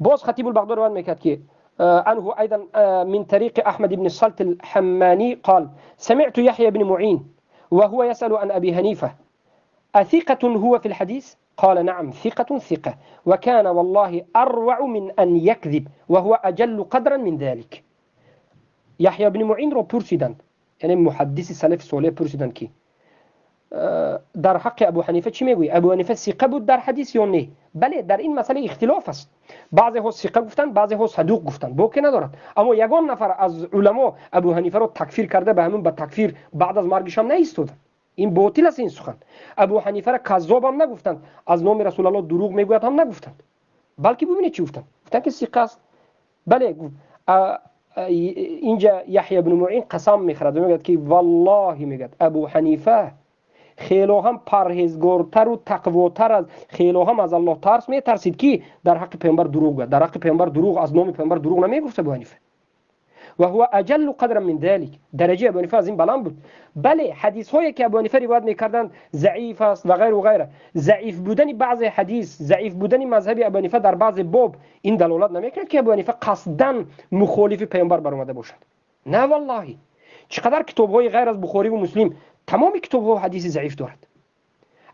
باز خطیب البغداد روایت میکرد که عنه ايضا من طريق احمد بن الصلت الحماني قال سمعت يحيى بن معين وهو يسأل عن ابي حنيفه اثقة هو في الحديث؟ قال نعم ثقة وكان والله اروع من ان يكذب وهو اجل قدرا من ذلك. يحيى بن معين رو پرسیدند، یعنی محدث سلف صالح پرسیدند که در حق ابو حنیفه چی میگویی؟ ابو حنیفه ثقه بود در حدیث یا نه؟ بله، در این مسئله اختلاف است. بعضی ها ثقه گفتند، بعضی ها صدوق گفتند، باکی ندارد. اما یگان نفر از علما ابو حنیفه رو تکفیر کرده، به همون به تکفیر بعد از مرگش هم نایستاد. این باطل است این سخن. ابو حنیفه را کذاب هم نگفتند، از نام رسول الله دروغ میگوید هم نگفتند، بلکه ببینید چی گفتند. گفتند که ثقه است. بله، اینجا یحیی بن معین قسم میخورد و میگه که والله میگه ابو حنیفه خیلی هم پرهیزگارتر و تقواتر از خیلی هم از الله ترس میترسید که در حق پیامبر دروغ گفت. در حق پیامبر دروغ، از نام پیامبر دروغ نمیگفت ابو حنیفه. و هو اجل قدر من ذلك، درجه ابو حنیفه از این بلند بود. بله، حدیث هایی که ابو حنیفه روایت میکردند ضعیف است و غیر و غیره. ضعیف بودن بعضی حدیث، ضعیف بودن مذهب ابو حنیفه در بعض باب این دلالت نمیکنه که ابو حنیفه قصداً مخالف پیامبر برآمده باشد. نه والله، چقدر کتاب های غیر از بخاری و مسلم تمام کتاب ها حدیث ضعیف دارد.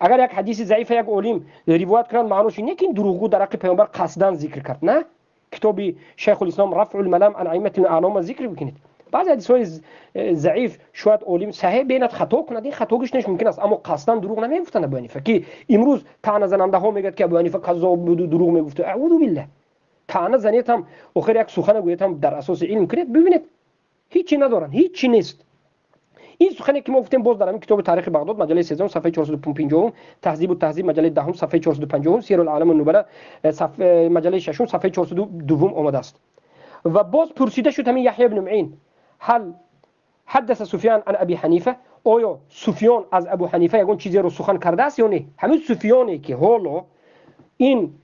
اگر یک حدیث ضعیف یک علم روایت کنند، معنیش اینه که این دروغگو در حق پیامبر قصداً ذکر کرد. نه، کتاب شیخ الاسلام رفع الملام عن ائمه الاعلام ذکر بکنید. بعضی حدیث های ضعیف شاید علم صحیح بینت خطا کند، این خطاگیش نش ممکن است، اما قصداً دروغ نمیگفتند ابو حنیفه که امروز طعنه زننده ها میگن که ابو حنیفه کذاب بود و دروغ میگفت. اعوذ بالله. طعنه زنیت هم آخر یک سخن گویت هم در اساس علم کنید، ببینید هیچی ندارن، هیچی نیست. این سخنی که ما گفتیم باز در همین کتاب تاریخ بغداد مجله 13 صفحه 450، تهذیب التهذیب مجله 10 صفحه 450، سیر العالم النبلاء صفحه مجله 6 صفحه 402 آمده است. و باز پرسیده شد همین یحیی بن معین هل حدث سفیان عن ابی حنیفه؟ آیا سفیان از ابو حنیفه یگان چیزی رو سخن کرده است یا نه؟ همین سفیانی که حالا این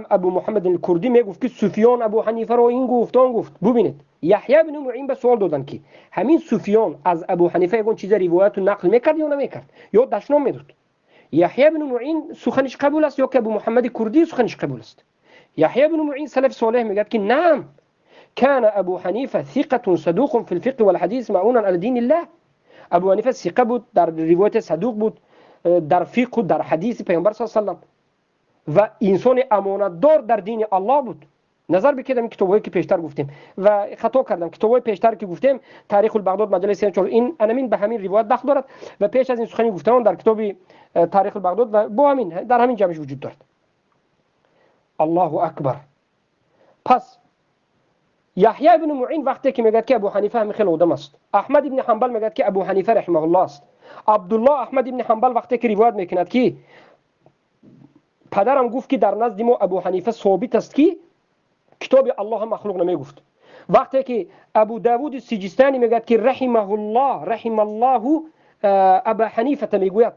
ابو محمد الکردی میگفت که سفیان ابو حنیفه رو این گفت آن گفت. ببینید یحیی بن معین به سوال دادن که همین سفیان از ابو حنیفه یگان چیز روایت و نقل میکرد یا نمیکرد، یا دشنام میداد. یحیی بن معین سخنش قبول است یا که ابو محمد کردی سخنش قبول است؟ یحیی بن معین سلف صالح میگه که نعم كان ابو حنیفه ثقة صدوق في الفقه والحديث معون على دين الله. ابو حنیفه ثقه بود، در روایت صدوق بود، در فقه و در حدیث پیامبر صلی الله علیه و و انسان امانتدار در دین الله بود. نظر بکیدم کتابایی که پیشتر گفتیم و خطا کردم. کتابای پیشتر که گفتیم تاریخ البغداد مجله 34 این انمین به همین روایت داخل دارد و پیش از این سخنی گفتم در کتاب تاریخ البغداد و با همین در همین جمعش وجود دارد. الله اکبر. پس یحیی بن معین وقتی که میگه که ابو حنیفه هم خیلی آدم است، احمد بن حنبل میگه که ابو حنیفه رحمه الله است، عبدالله احمد بن حنبل وقتی که روایت میکند که پدرم گفت که در نزد ما ابو حنیفه ثابت است که کتاب الله هم مخلوق نمیگفت. وقتی که ابو داوود سیجستانی میگه که رحم الله ابا حنیفه میگوید،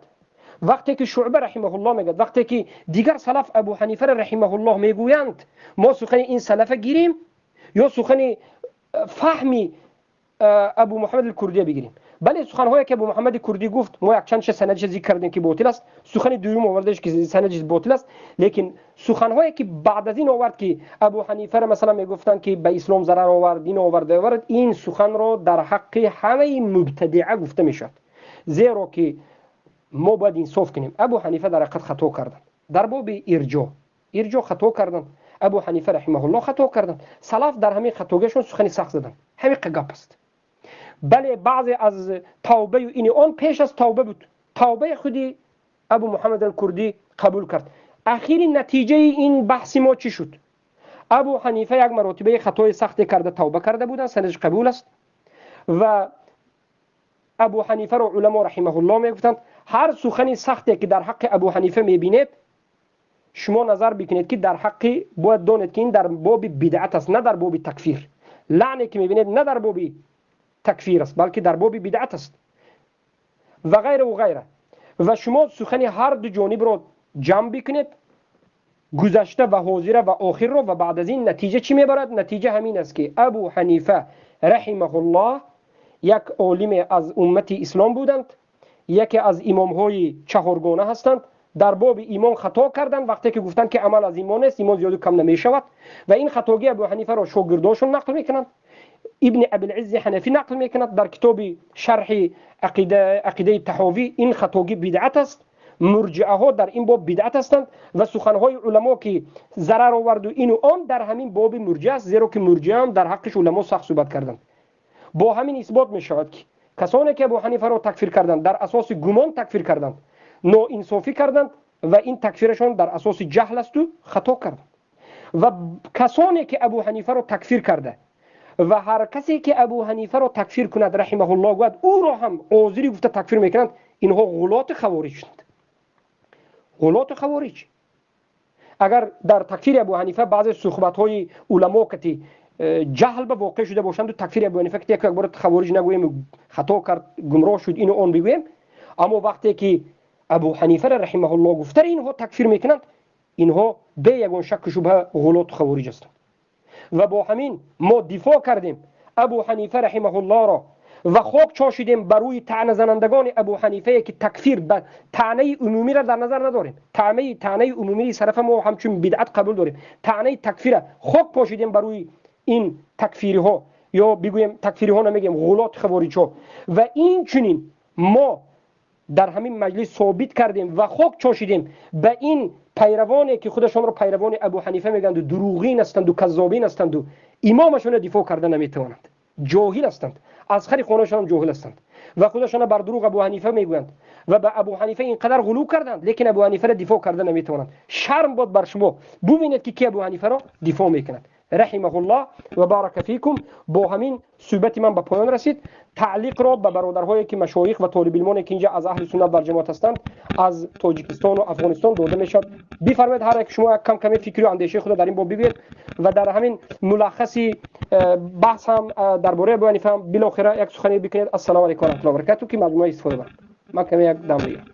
وقتی که شعبه رحمه الله میگه، وقتی که دیگر سلف ابو حنیفه رحمه الله میگویند ما سخن این سلفه گیریم یا سخن فهمی ابو محمد الکردی بگیریم. بله سخن‌هایی که ابو محمد کردی گفت ما یک چند سندش ذکر کردیم که باطل است، سخن دوم آوردش که سندش باطل است، لیکن سخن‌هایی که بعد از این آورد که ابو حنیفه را مثلا میگفتند که به اسلام ضرر آورد، این آورد، این سخن را در حق همه مبتدعه گفته میشد. زیرا که ما باید انصاف کنیم. ابو حنیفه در حقیقت خطا کردند در باب ارجاء خطا کردند. ابو حنیفه رحمه الله خطا کردند. سلف در همین خطاگیشون سخن سخت زدند. همین گپ است. بله بعضی از توبه این آن پیش از توبه بود. توبه خودی ابو محمد الکردی قبول کرد. اخیر نتیجه این بحث ما چی شد؟ ابو حنیفه یک مرتبه خطای سخت کرده توبه کرده بودن، سندش قبول است و ابو حنیفه رو علما رحمه الله میگفتند هر سخن سختی که در حق ابو حنیفه میبینید شما نظر بکنید که در حق باید دانید که این در باب بدعت است، نه در باب تکفیر. لعنی که میبینید نه در باب تکفیر است بلکه در باب بدعت است و غیره و غیره. و شما سخن هر دو جانب رو جمع بکنید، گذشته و حاضر و آخر رو، و بعد از این نتیجه چی میبرد؟ نتیجه همین است که ابو حنیفه رحمه الله یک عالم از امت اسلام بودند، یکی از امام های چهارگانه هستند. در باب ایمان خطا کردند وقتی که گفتند که عمل از ایمان است، ایمان زیاد کم نمی شود و این خطاگی ابو حنیفه را شاگرداشون نقل میکنند. ابن ابی العز حنفی نقل میکند در کتاب شرح عقیده طحاوی این خطاگی بدعت است. مرجعه ها در این باب بدعت هستند و سخنهای علما که ضرر آورد و این و آن در همین باب مرجعه است، زیرا که مرجعه هم در حقش علما سخت صحبت کردند. با همین اثبات می شود که کسانی که ابو حنیفه را تکفیر کردند در اساس گمان تکفیر کردند، ناانصافی کردند و این تکفیرشان در اساس جهل است و خطا کردند. و کسانی که ابو حنیفه را تکفیر کرده و هر کسی که ابو حنیفه را تکفیر کند رحمه الله گوید او را هم عذری گفته تکفیر میکنند، اینها غلات خوارج شدند. غلات خوارج. اگر در تکفیر ابو حنیفه بعضی صحبت های علما کتی جهل به واقع شده باشند و تکفیر ابو حنیفه که یک بار خوارج نگوییم خطا کرد گمراه شد اینو آن بگوییم، اما وقتی که ابو حنیفه رحمه الله گفته اینها تکفیر میکنند، اینها به یگان شک و شبهه غلات خوارج هستند. و با همین ما دفاع کردیم ابو حنیفه رحمه الله را و خاک چاشیدیم بر روی طعنه زنندگان ابو حنیفه که تکفیر به طعنه عمومی را در نظر نداریم. طعنه عمومی طرف ما همچون بدعت قبول داریم. طعنه تکفیر خاک پاشیدیم بر روی این تکفیری ها، یا بگویم تکفیری ها نمیگیم غلات خوارج ها، و این چنین ما در همین مجلس ثابت کردیم و خاک چاشیدیم به این پیروانی که خودشان را پیروان ابو حنیفه میگند و دروغین هستند و کذابین هستند و امامشون دفاع کرده نمیتوانند، جاهل هستند، از خری خانهشان جاهل هستند و خودشان بر دروغ ابو حنیفه میگویند و به ابو حنیفه اینقدر غلو کردند، لیکن ابو حنیفه را دفاع کرده نمیتوانند. شرم باد بر شما، ببینید که کی ابو حنیفه را دفاع میکند رحمه الله و بارک فیکم. با همین صحبت من به پایان رسید. تعلیق را به برادرهایی که مشایخ و طالب علمان که اینجا از اهل سنت در جماعت هستند از تاجیکستان و افغانستان داده میشد. بفرمایید هر یک شما کم کمی فکری و اندیشه خود در این باب بگویید و در همین ملخصی بحث هم درباره ابو حنیفه بالاخره یک سخنی بکنید. السلام علیکم و رحمت الله و برکاته که مجموعه استفاده برد. من کمی یک دم بگیرم.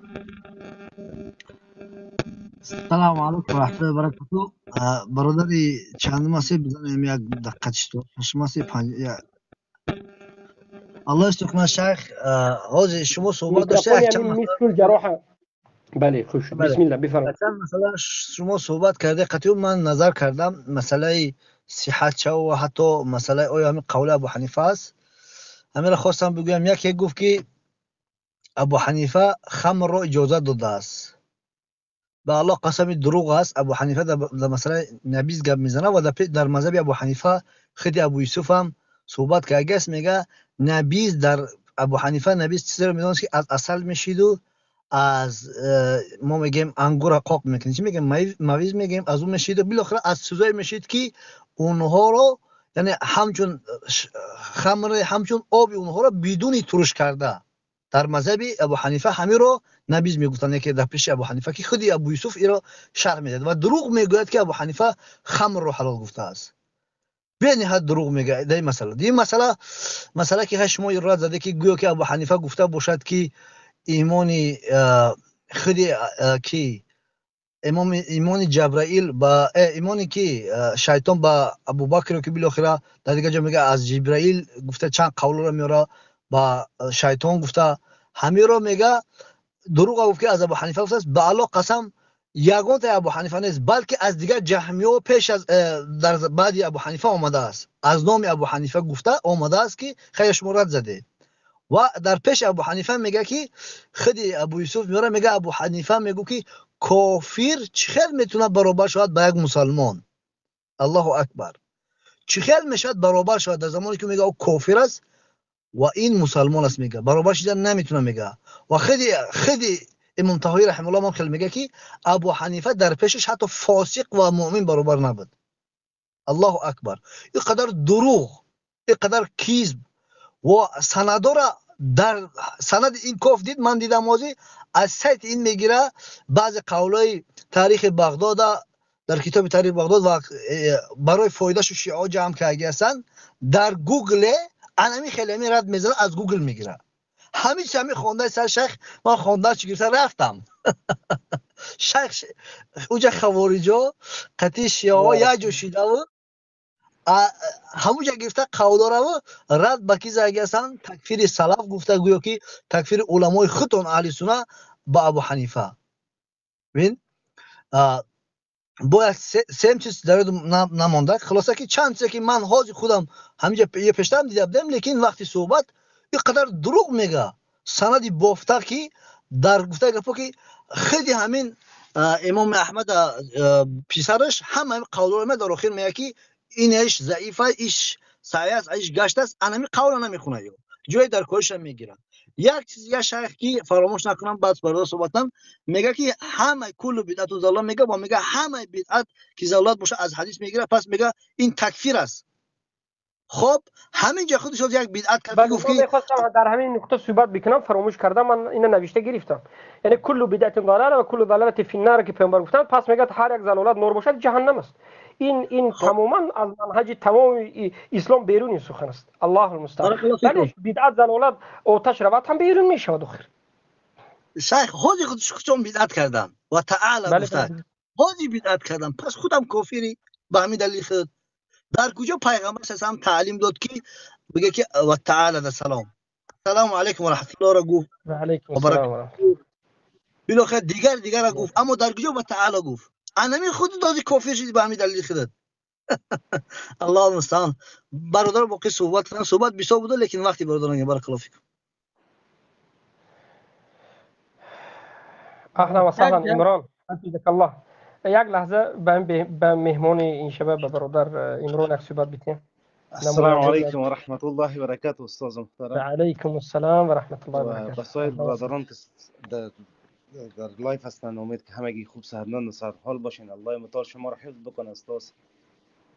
السلام علیکم و رحمت الله و برکاته. برادری چند ماسی بزنیم یک دقیقه چطور شماسی پنج الله استخدام شیخ حاضر شما صحبت داشته یک چند مثل جراحه. بله خوش بسم الله بفرمایید. مثلا شما صحبت کرده قطعا من نظر کردم مسئله صحت چه و حتی مسئله آیا همین قول ابو حنیفه است. همین را خواستم بگویم. یکی گفت که ابو حنیفه خمر را اجازه داده است. به الله قسم دروغ است. ابو حنیفه در مسئله نبیذ گپ میزنه و در مذهب ابو حنیفه خود ابو یوسف هم صحبت که اگه میگه نبیذ در ابو حنیفه نبیذ چیزی رو میدونه که از عسل میشید و از ما میگیم انگور قاق میکنید، چی میگیم مویز میگیم، از اون میشید و بالاخره از چیزایی میشید که اونها رو یعنی همچون خمر همچون آب اونها رو بدون ترش کرده. در مذهب ابو حنیفه همین رو نبیذ میگفتن که در پیش ابو حنیفه که خودی ابو یوسف این رو شرح میداد و دروغ میگوید که ابو حنیفه خمر رو حلال گفته است. به نهایت دروغ میگه. در این مسئله که شما رد زده که گویا که ابو حنیفه گفته باشد که ایمان خودی کی ایمان جبرائیل با ایمانی که شیطان با ابوبکر که بالاخره در دیگه جا میگه از جبرائیل گفته چند قول رو میاره با شیطان گفته همین رو میگه دروغ گفت که از ابو حنیفه گفته است به الله قسم یگان تا ابو حنیفه نیست بلکه از دیگه جهمیه پیش از در بعد ابو حنیفه آمده است از نام ابو حنیفه گفته آمده است که خیلی شما رد زده و در پیش ابو حنیفه میگه که خودی ابو یوسف میاره میگه ابو حنیفه میگه که کافر چخیل میتونه برابر شود با یک مسلمان الله اکبر چخیل میشود برابر شود در زمانی که میگه او کافر است و این مسلمان است میگه برابر شدن نمیتونه میگه و خودی امام طحاوی رحمه الله خیلی میگه که ابو حنیفه در پیشش حتی فاسق و مؤمن برابر نبود الله اکبر اینقدر دروغ اینقدر کذب و سندا را در سند این کاف دید من دیدم مازی از سایت این میگیره بعض قولای تاریخ بغداد در کتاب تاریخ بغداد و برای فایدهش شیعه جمع کرده هستن در گوگل انمی خیلی رد میزنه از گوگل میگیره همین چمی خونده سر شیخ من خونده چی گرفته رفتم شیخ اوجا خوارجا قطعی شیعه یک جو شیده و همونجا گفته قولداره و رد به کی زنگ هستن تکفیر سلف گفته گویا که تکفیر علمای خودتون اهل سنت با ابو حنیفه ببین باید سیم چیز در نمانده خلاصه که چند چیزی که من حاضر خودم همینجا یه پشتم دیدم لیکن وقتی صحبت اینقدر دروغ میگه سندی بافته که در گفته گفته که خیلی همین امام احمد پیسرش همه قولداره در آخر میگه که اینش ضعیفه ایش سعی است ایش گشت است انمی قول نمیخونه جای در کارش میگیرن یک چیز یا شیخ کی فراموش نکنم بعد برای صحبتم میگه که همه کل بدعت و ضلال میگه و میگه همه بدعت که ضلالت باشه از حدیث میگیره پس میگه این تکفیر است خب همینجا خودش یک بدعت کرد گفت که خواستم در همین نقطه صحبت بکنم فراموش کردم من اینو نوشته گرفتم یعنی کل بدعت ضلاله و کل ضلالت فی النار که پیامبر گفتن پس میگه هر یک ضلالت نور باشد جهنم است این تماما از منهج تمام اسلام بیرونی سخن است الله المستعان ولی بدعت ضلالت آتش روات هم بیرون میشود آخر شیخ خودش چون بدعت کردن و تعالی گفتن خودی بدعت کردن پس خودم کافری به همین دلیل خود در کجا پیغمبر هم تعلیم داد که بگه که و تعالی در سلام علیکم و رحمت الله را گفت و علیکم السلام و رحمت الله دیگر را گفت اما در کجا و تعالی گفت انمی خود دادی کافر شدی به همین دلیل خودت الله المستعان برادر باقی صحبت کردن صحبت بیسا بوده لیکن وقتی برادران بارک الله فیکم اهلا و سهلا عمران حفظك الله یک لحظه به مهمان این شب به برادر عمران یک صحبت بتیم السلام علیکم و رحمت الله و برکاته استاد محترم و علیکم السلام و رحمت الله و برکاته بسایر برادران که در لایف هستن امید که همگی خوب سرمند و سرحال باشین الله متعال شما را حفظ بکنه استاد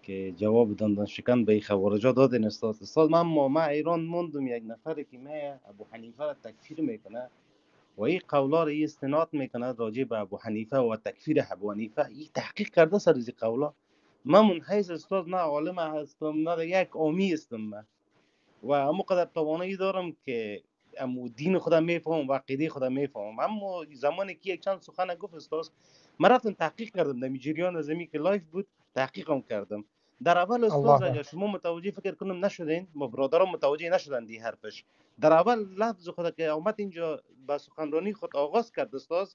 که جواب دندان شکن به خوارجا دادین استاد من ایران موندم یک نفری که من ابو حنیفه را تکفیر میکنه و این قولا را استناد میکنه راجع به ابو حنیفه و تکفیر ابو حنیفه این تحقیق کرده سر از قولا من منحیز استاد نه عالم هستم نه یک عامی هستم من و اما قدر توانایی دارم که امو دین خودم میفهمم و عقیده خودم میفهمم اما زمانی که یک چند سخن گفت استاد من رفتم تحقیق کردم در جریان از که لایف بود تحقیقم کردم در اول استاد اگر شما متوجه فکر کنم نشدین ما برادران متوجه نشدن دی حرفش در اول لفظ خود که اومد اینجا با سخنرانی خود آغاز کرد استاد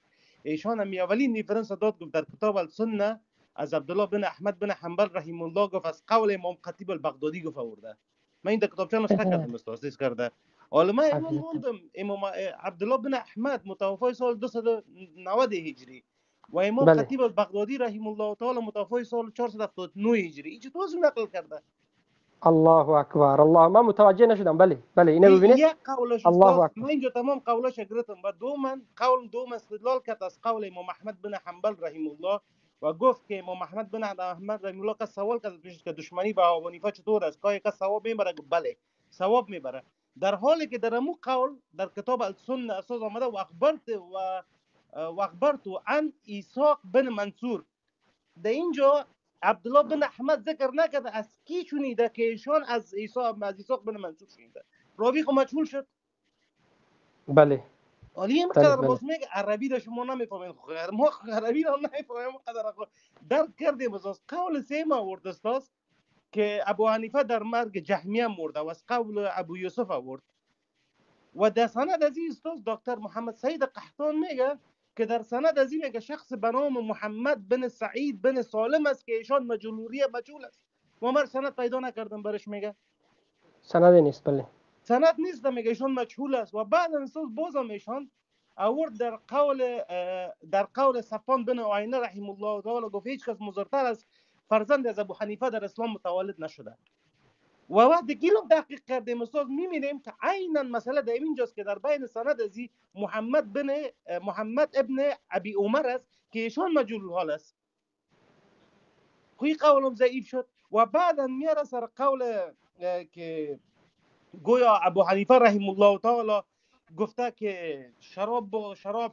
ایشان هم اولین ریفرنس داد گفت در کتاب السنه از عبدالله بن احمد بن حنبل رحمه الله گفت از قول امام خطیب البغدادی گفت آورده من این کتابچه نسخه کردم استاد کرده علماء ایران موندم امام عبدالله بن احمد متوفی سال 290 هجری و امام خطیب البغدادی رحمه الله تعالی متوفی سال 479 هجری این چطور نقل کرده الله اکبر الله ما متوجه نشدم بله اینو ببینید یک قولش الله اکبر من اینجا تمام قولش گرفتم و دوم استدلال کرد از قول امام احمد بن حنبل رحمه الله و گفت که امام احمد بن احمد رحمه الله که سوال کرد که دشمنی با ابو حنیفه چطور است که ثواب میبره بله ثواب میبره در حالی که در امو قول در کتاب السنه اساس آمده و اخبرت عن اسحاق بن منصور در اینجا عبدالله بن احمد ذکر نکرده از کی شنیده که ایشان از اسحاق بن منصور شنیده راوی خو مجهول شد بله حالی اینقدر باز میگه عربی را شما نمیفهمید، ما عربی را نمیفهمیم قدر درک کردیم. از قول سیم آورد استاد که ابو حنیفه در مرگ جهمیه مرده و از قول ابو یوسف آورد و در سند از این استاد دکتر محمد سعید قحطان میگه که در سند از این میگه شخص به نام محمد بن سعید بن سالم است که ایشان مجهول است. ما مر سند پیدا نکردم برش. میگه سند نیست. بله سند نیست، میگه ایشان مجهول است. و بعد استاد بازم ایشان آورد در قول صفوان بن عینه رحمه الله تعالی گفت هیچ کس مضرتر از فرزند از ابو حنیفه در اسلام متولد نشده. و وقتی که اینو تحقیق کردیم استاد می‌بینیم که عیناً مسئله در اینجاست که در بین سند ازی محمد ابن ابی عمر است که ایشان مجهول الحال است. خوی قولم ضعیف شد. و بعدا میاره سر قول که گویا ابو حنیفه رحمه الله تعالی گفته که شراب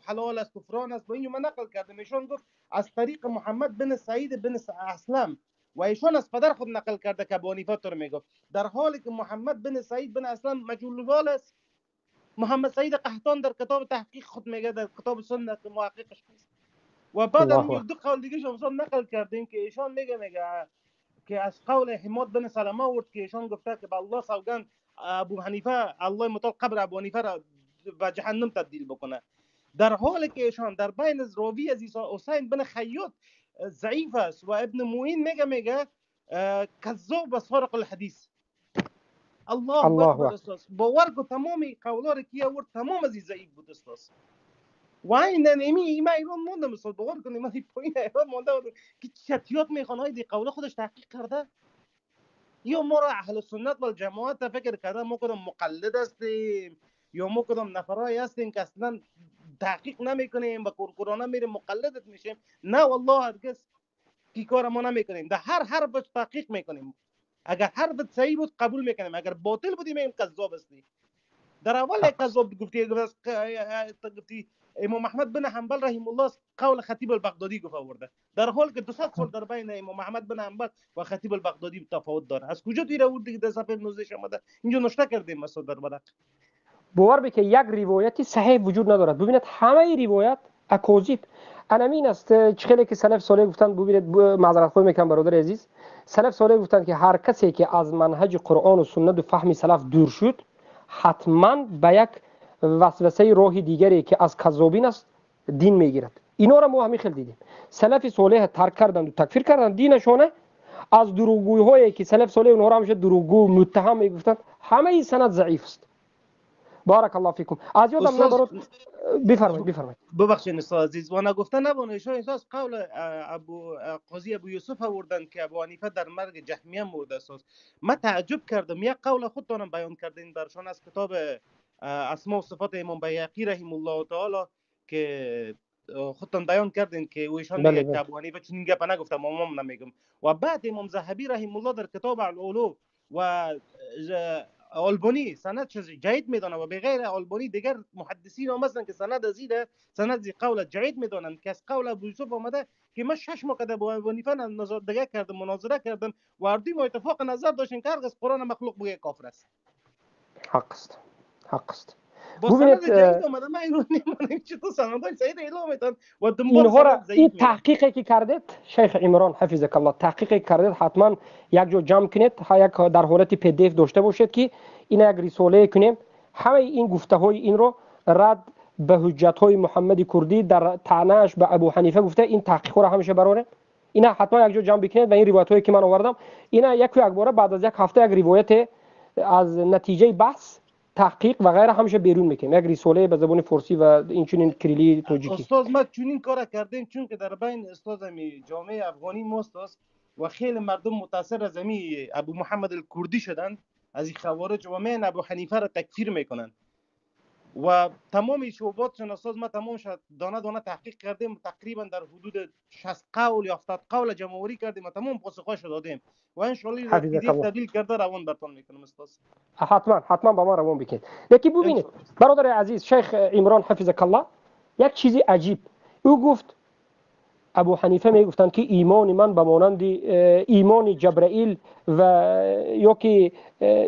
حلال است، کفران است. و اینو من نقل کردم. ایشان گفت از طریق محمد بن سعید بن اسلم و ایشان از پدر خود نقل کرده که ابو حنیفه طور میگفت، در حالی که محمد بن سعید بن اسلم مجهول الحال است. محمد سعید قحطان در کتاب تحقیق خود میگه، در کتاب سنت محققش نیست. و بعد هم دو قول دیگه شما نقل کردیم که ایشان میگه که از قول حماد بن سلمه آورد که ایشان گفته که به الله سوگند ابو حنیفه الله متعال قبر ابو حنیفه را به جهنم تبدیل بکنه، در حالی که ایشان در بین راوی از حسین بن خیاط ضعیف است و ابن معین میگه کذاب و سارق الحدیث. الله اکبر استاد. باور کو تمامی قولا رو کی آورد تمام از ضعیف بود استاد. و این نمی ما ایران موندم استاد. باور کنید من پایین ایران مونده بودم که چتیات میخوانای دی قولا خودش تحقیق کرده یا ما را اهل سنت و جماعت فکر کرده ما کدام مقلد هستیم یا ما کدام نفرای هستیم که اصلا تحقیق نمیکنیم با کورکورانه میریم مقلدت میشیم. نه والله هرگز کی کار ما نمیکنیم. در هر حرف تحقیق میکنیم. اگر حرفت صحیح بود قبول میکنیم، اگر باطل بودی میگیم کذاب هستی. در اول کذاب گفتی امام احمد بن حنبل رحمه الله قول خطیب البغدادی گفت آورده، در حالی که 200 سال در بین امام احمد بن حنبل و خطیب البغدادی تفاوت داره. از کجا توی آورد که در صفحه 19 آمده؟ اینجا نشته کردیم مسعود در ورق. باور بکه یک روایتی صحیح وجود ندارد. ببینید همه روایت اکاذیب. انمین است چخیلی که سلف صالح گفتن. ببینید معذرت خواهی میکنم برادر عزیز، سلف صالح گفتن که هر کسی که از منهج قرآن و سنت و فهم سلف دور شد حتما به یک وسوسه راه دیگری که از کذابین است دین میگیرد. اینا را ما همین خیلی دیدیم. سلف صالح ترک کردند و تکفیر کردند دینشونه از دروغگویی هایی که سلف صالح اونها را همیشه دروغگو متهم میگفتند. همه این سند ضعیف است. بارک الله فیکم. از یادم نبرد. بفرمایید. ببخشید استاد عزیز، و نگفته نبونه ایشان قول قاضی ابو یوسف آوردن که ابو حنیفه در مرگ جهمیه مرده است. من تعجب کردم. یک قول خودتان بیان کردین برشان از کتاب اسماء و صفات امام بیهقی رحمه الله تعالی که خودتان بیان کردین که ایشان میگه که ابو حنیفه چنین گپ نگفته، امام نمیگم. و بعد امام ذهبی رحمه الله در کتاب العلو و آلبانی سند جید میدانه و بغیر آلبانی دیگر محدثین هم هستن که سند ازیده سند زی قول جید میدانن که از قول ابو یوسف آمده که من 6 ماه با ابو حنیفه نظر دیگه کردم، مناظره کردم و هر دوی ما اتفاق نظر داشتیم که هرگز قرآن مخلوق بگه کافر است. حق است. با سند جید آمده من ایران نمیدونم چطور سندای صحیح اعلام میدن و اینها را این تحقیقی که کردید شیخ عمران حفظک الله تحقیقی کردید حتما یک جا جمع کنید، یک در حالت پی دی اف داشته باشید که این یک رساله کنیم همه این گفته های این رو رد به حجت های محمد کردی در طعنه‌اش به ابو حنیفه گفته. این تحقیق را همیشه براره اینا حتما یک جا جمع بکنید و این روایت هایی که من آوردم اینا یک بار بعد از یک هفته یک روایت از نتیجه بحث تحقیق و غیره همیشه بیرون میکنیم، یک رساله به زبان فارسی و این چنین کلیلی توجیهی. استاد ما چنین کارا کردیم چون که در بین استاد می جامعه افغانی ماست و خیلی مردم متاثر از می ابو محمد الکردی شدند از این خوارج و من ابو حنیفه را تکفیر میکنن و تمام شعبات استاد ما تمام شد دانه دانه تحقیق کردیم، تقریبا در حدود 60 قول یا 70 قول جمهوری کردیم و تمام پاسخاش دادیم و ان شاء الله تبدیل کرده روان براتون میکنم استاد. حتما با ما روان بکنید. یکی ببینید برادر عزیز شیخ عمران حفظک الله یک چیزی عجیب او گفت ابو حنیفه میگفتن که ایمان من به مانند ایمان جبرائیل و یا که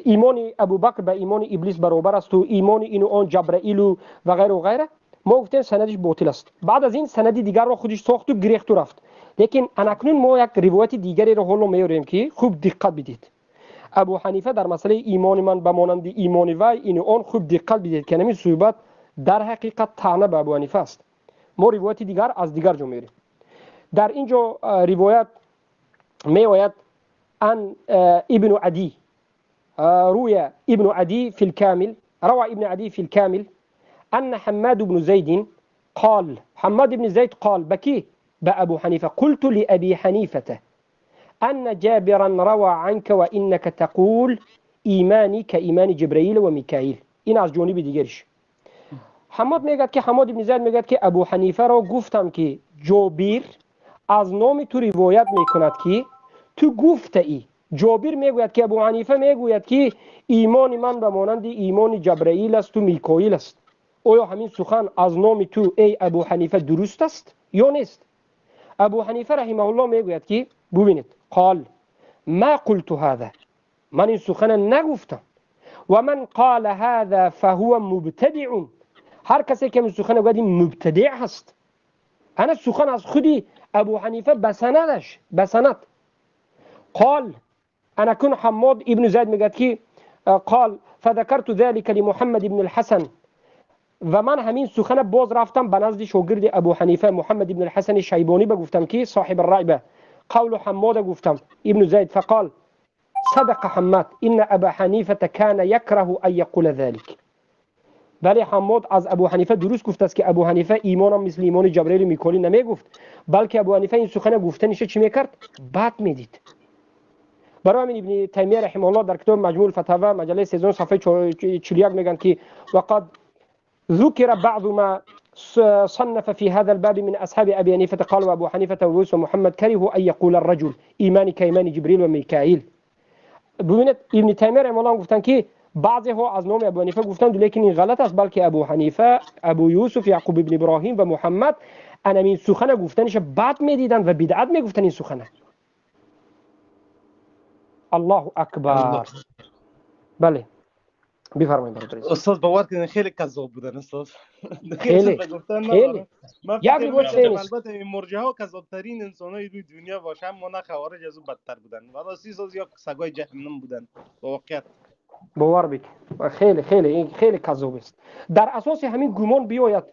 ایمان ابوبکر به ایمان ابلیس برابر است و ایمان این و آن جبرائیل و غیره و غیره. ما گفتیم سندش باطل است. بعد از این سند دیگر رو خودش ساخت و گریخت و رفت. لیکن اکنون ما یک روایت دیگری رو حالا میاریم که خوب دقت بدید. ابو حنیفه در مسئله ایمان من به مانند ایمان وی این اون خوب دقت بدید که نمی صحبت در حقیقت طعنه به ابو حنیفه است. ما روایت دیگر از دیگر جا میاریم. در اینجا روایت میآید ان ابن عدی روي ابن عدي في الكامل روى ابن عدي في الكامل أن حماد بن زيد قال حماد بن زيد قال بكي بأبو حنيفة قلت لأبي حنيفة أن جابرا روى عنك وإنك تقول إيماني كإيمان جبريل وميكائيل. این از جانب دیگرش. حماد میگه که حماد بن زید میگه که ابو حنیفه را گفتم که جابر از نام تو روایت میکند که تو گفته ای. جابر میگوید که ابو حنیفه میگوید که ایمان من به مانند ایمان جبرائیل است و میکائیل است. آیا همین سخن از نام تو ای ابو حنیفه درست است یا نیست؟ ابو حنیفه رحمه الله میگوید که ببینید قال ما قلت هذا، من این سخن نگفتم. و من قال هذا فهو مبتدع، هر کسی که این سخن گفت مبتدع هست. انا سخن از خودی ابو حنیفه بسندش بسند. قال أنا كن حماد ابن زيد مقاتكي قال فذكرت ذلك لمحمد بن الحسن ومن همين سخنة باز رفتم بنزد شاگرد ابو حنيفة محمد بن الحسن الشيباني بگفتم كي صاحب الرائبة قول حماد گفتم ابن زيد فقال صدق حماد إن أبا حنيفة كان يكره أن يقول ذلك. بله حماد از ابو حنیفه درست گفته است که ابو حنیفه ایمانم مثل ایمان جبرئیل و میکائیل نمی گفت، بلکه ابو حنیفه این سخن گفتنش چی میکرد؟ بد میدید. برای همین ابن تیمیه رحمه الله در کتاب مجموع الفتاوی مجله 13 صفحه 41 میگن که وقد ذكر بعض ما صنف في هذا الباب من اصحاب ابي حنيفه قال ابو حنيفه ويوسف ومحمد كره ان يقول الرجل ایمانی كايمان جبريل و میکائیل. ببینید ابن تیمیه رحمه الله گفتن که بعضی ها از نام ابو حنیفه گفتند لیکن این غلط است، بلکه ابو حنیفه، ابو یوسف، یعقوب ابن ابراهیم و محمد این سخن گفتنش بد میدیدند و بدعت میگفتن این سخن. الله اکبر. بله بفرمایید برادر. استاد باور کنید خیلی کذاب بودن استاد. خیلی یک البته این مرجئه ها کذاب ترین انسانای روی دنیا باشه، اما نه خوارج از اون بدتر بودن. والا 30 سال یا سگای جهنم بودن با واقعیت. باور بک خیلی کذاب است. در اساس همین گمان بیاید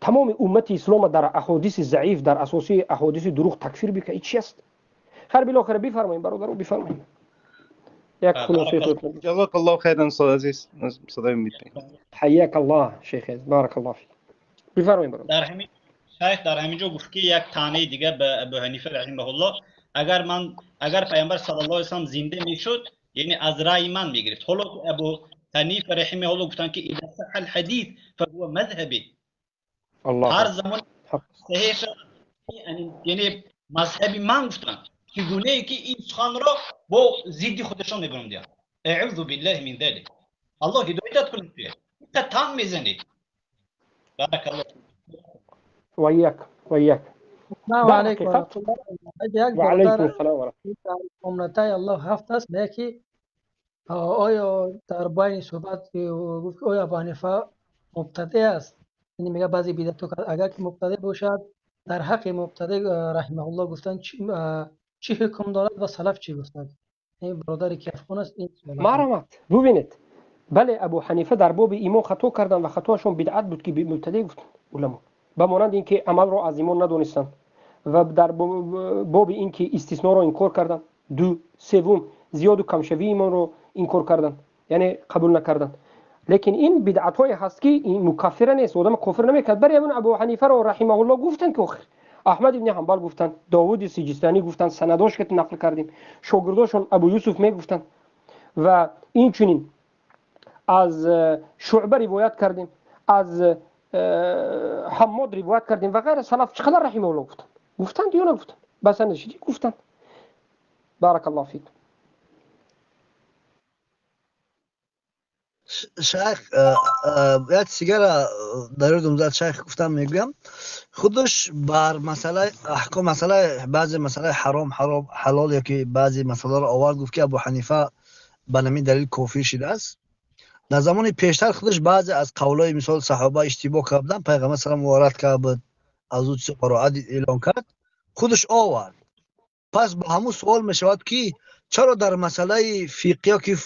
تمام امت اسلام در احادیث ضعیف در اساس احادیث دروغ تکفیر بکنه. چی است؟ خیر بالاخره بفرمایید برادر بفرمایید. یک خلاصه خودتون. جزاک الله خیرا استاد عزیز. صدای میتونید. حیاک الله شیخ عزیز بارک الله فیک. بفرمایید برادر. در همین شیخ در همینجا گفت که یک طعنه دیگه به ابو حنیفه رحمه الله اگر پیامبر صلی الله علیه و سلم زنده میشد یعنی از رای من میگرفت. حالا ابو حنیفه رحمه الله گفتن که اذا صح الحديث فهو مذهبی. الله هر زمان صحیح یعنی مذهبی من گفتن چگونه ای که این سخن را با ضد خودشان میگن دیگه. اعوذ بالله من ذلك. الله هدایت کنه. تا تان میزنی. بارک الله. و ایاک. السلام علیکم و رحمت الله. و علیکم السلام و رحمت الله. امنتای الله هفت است که آیا در بین صحبت گفت که آیا ابو حنیفه مبتدع است؟ یعنی میگه بعضی بدعت اگر که مبتدع باشد در حق مبتدع رحمه الله گفتن چی حکم دارد و سلف چی گفتند؟ این برادری که افغان است این مرحمت. ببینید بله ابو حنیفه در باب ایمان خطا کردن و خطاشون بدعت بود که مبتدع گفتن علما به مانند اینکه عمل را از ایمان ندونستن و در باب اینکه استثناء را انکار کردن. دو سوم زیاد و کم شوی ایمان رو انکار کردن یعنی قبول نکردن. لیکن این بدعت های هست که این مکفر نیست، آدم کافر نمیکرد. برای همون ابو حنیفه را رحمه الله گفتن که احمد ابن حنبل گفتن، داوود سیجستانی گفتن، سنداش که نقل کردیم، شاگرداشون ابو یوسف میگفتن و این چنین از شعبه روایت کردیم، از حماد روایت کردیم و غیر. سلف چقدر رحمه الله گفتن یا نگفتن؟ بس نشید گفتن. بارک الله فیک. شیخ یک سیگار در دومزد شیخ گفتم میگم خودش بر مسئله احکام مسئله بعضی مسئله حرام حلال یا که بعضی مسئله را آورد گفت که ابو حنیفه به نمی دلیل کافر شده است در زمان پیشتر خودش بعضی از قولای مثال صحابه اشتباه کردن، پیغمبر سلام وارد کرد، از او چیز قرائت اعلان کرد، خودش آورد. پس با همون سوال می شود که چرا در مسئله فقهی که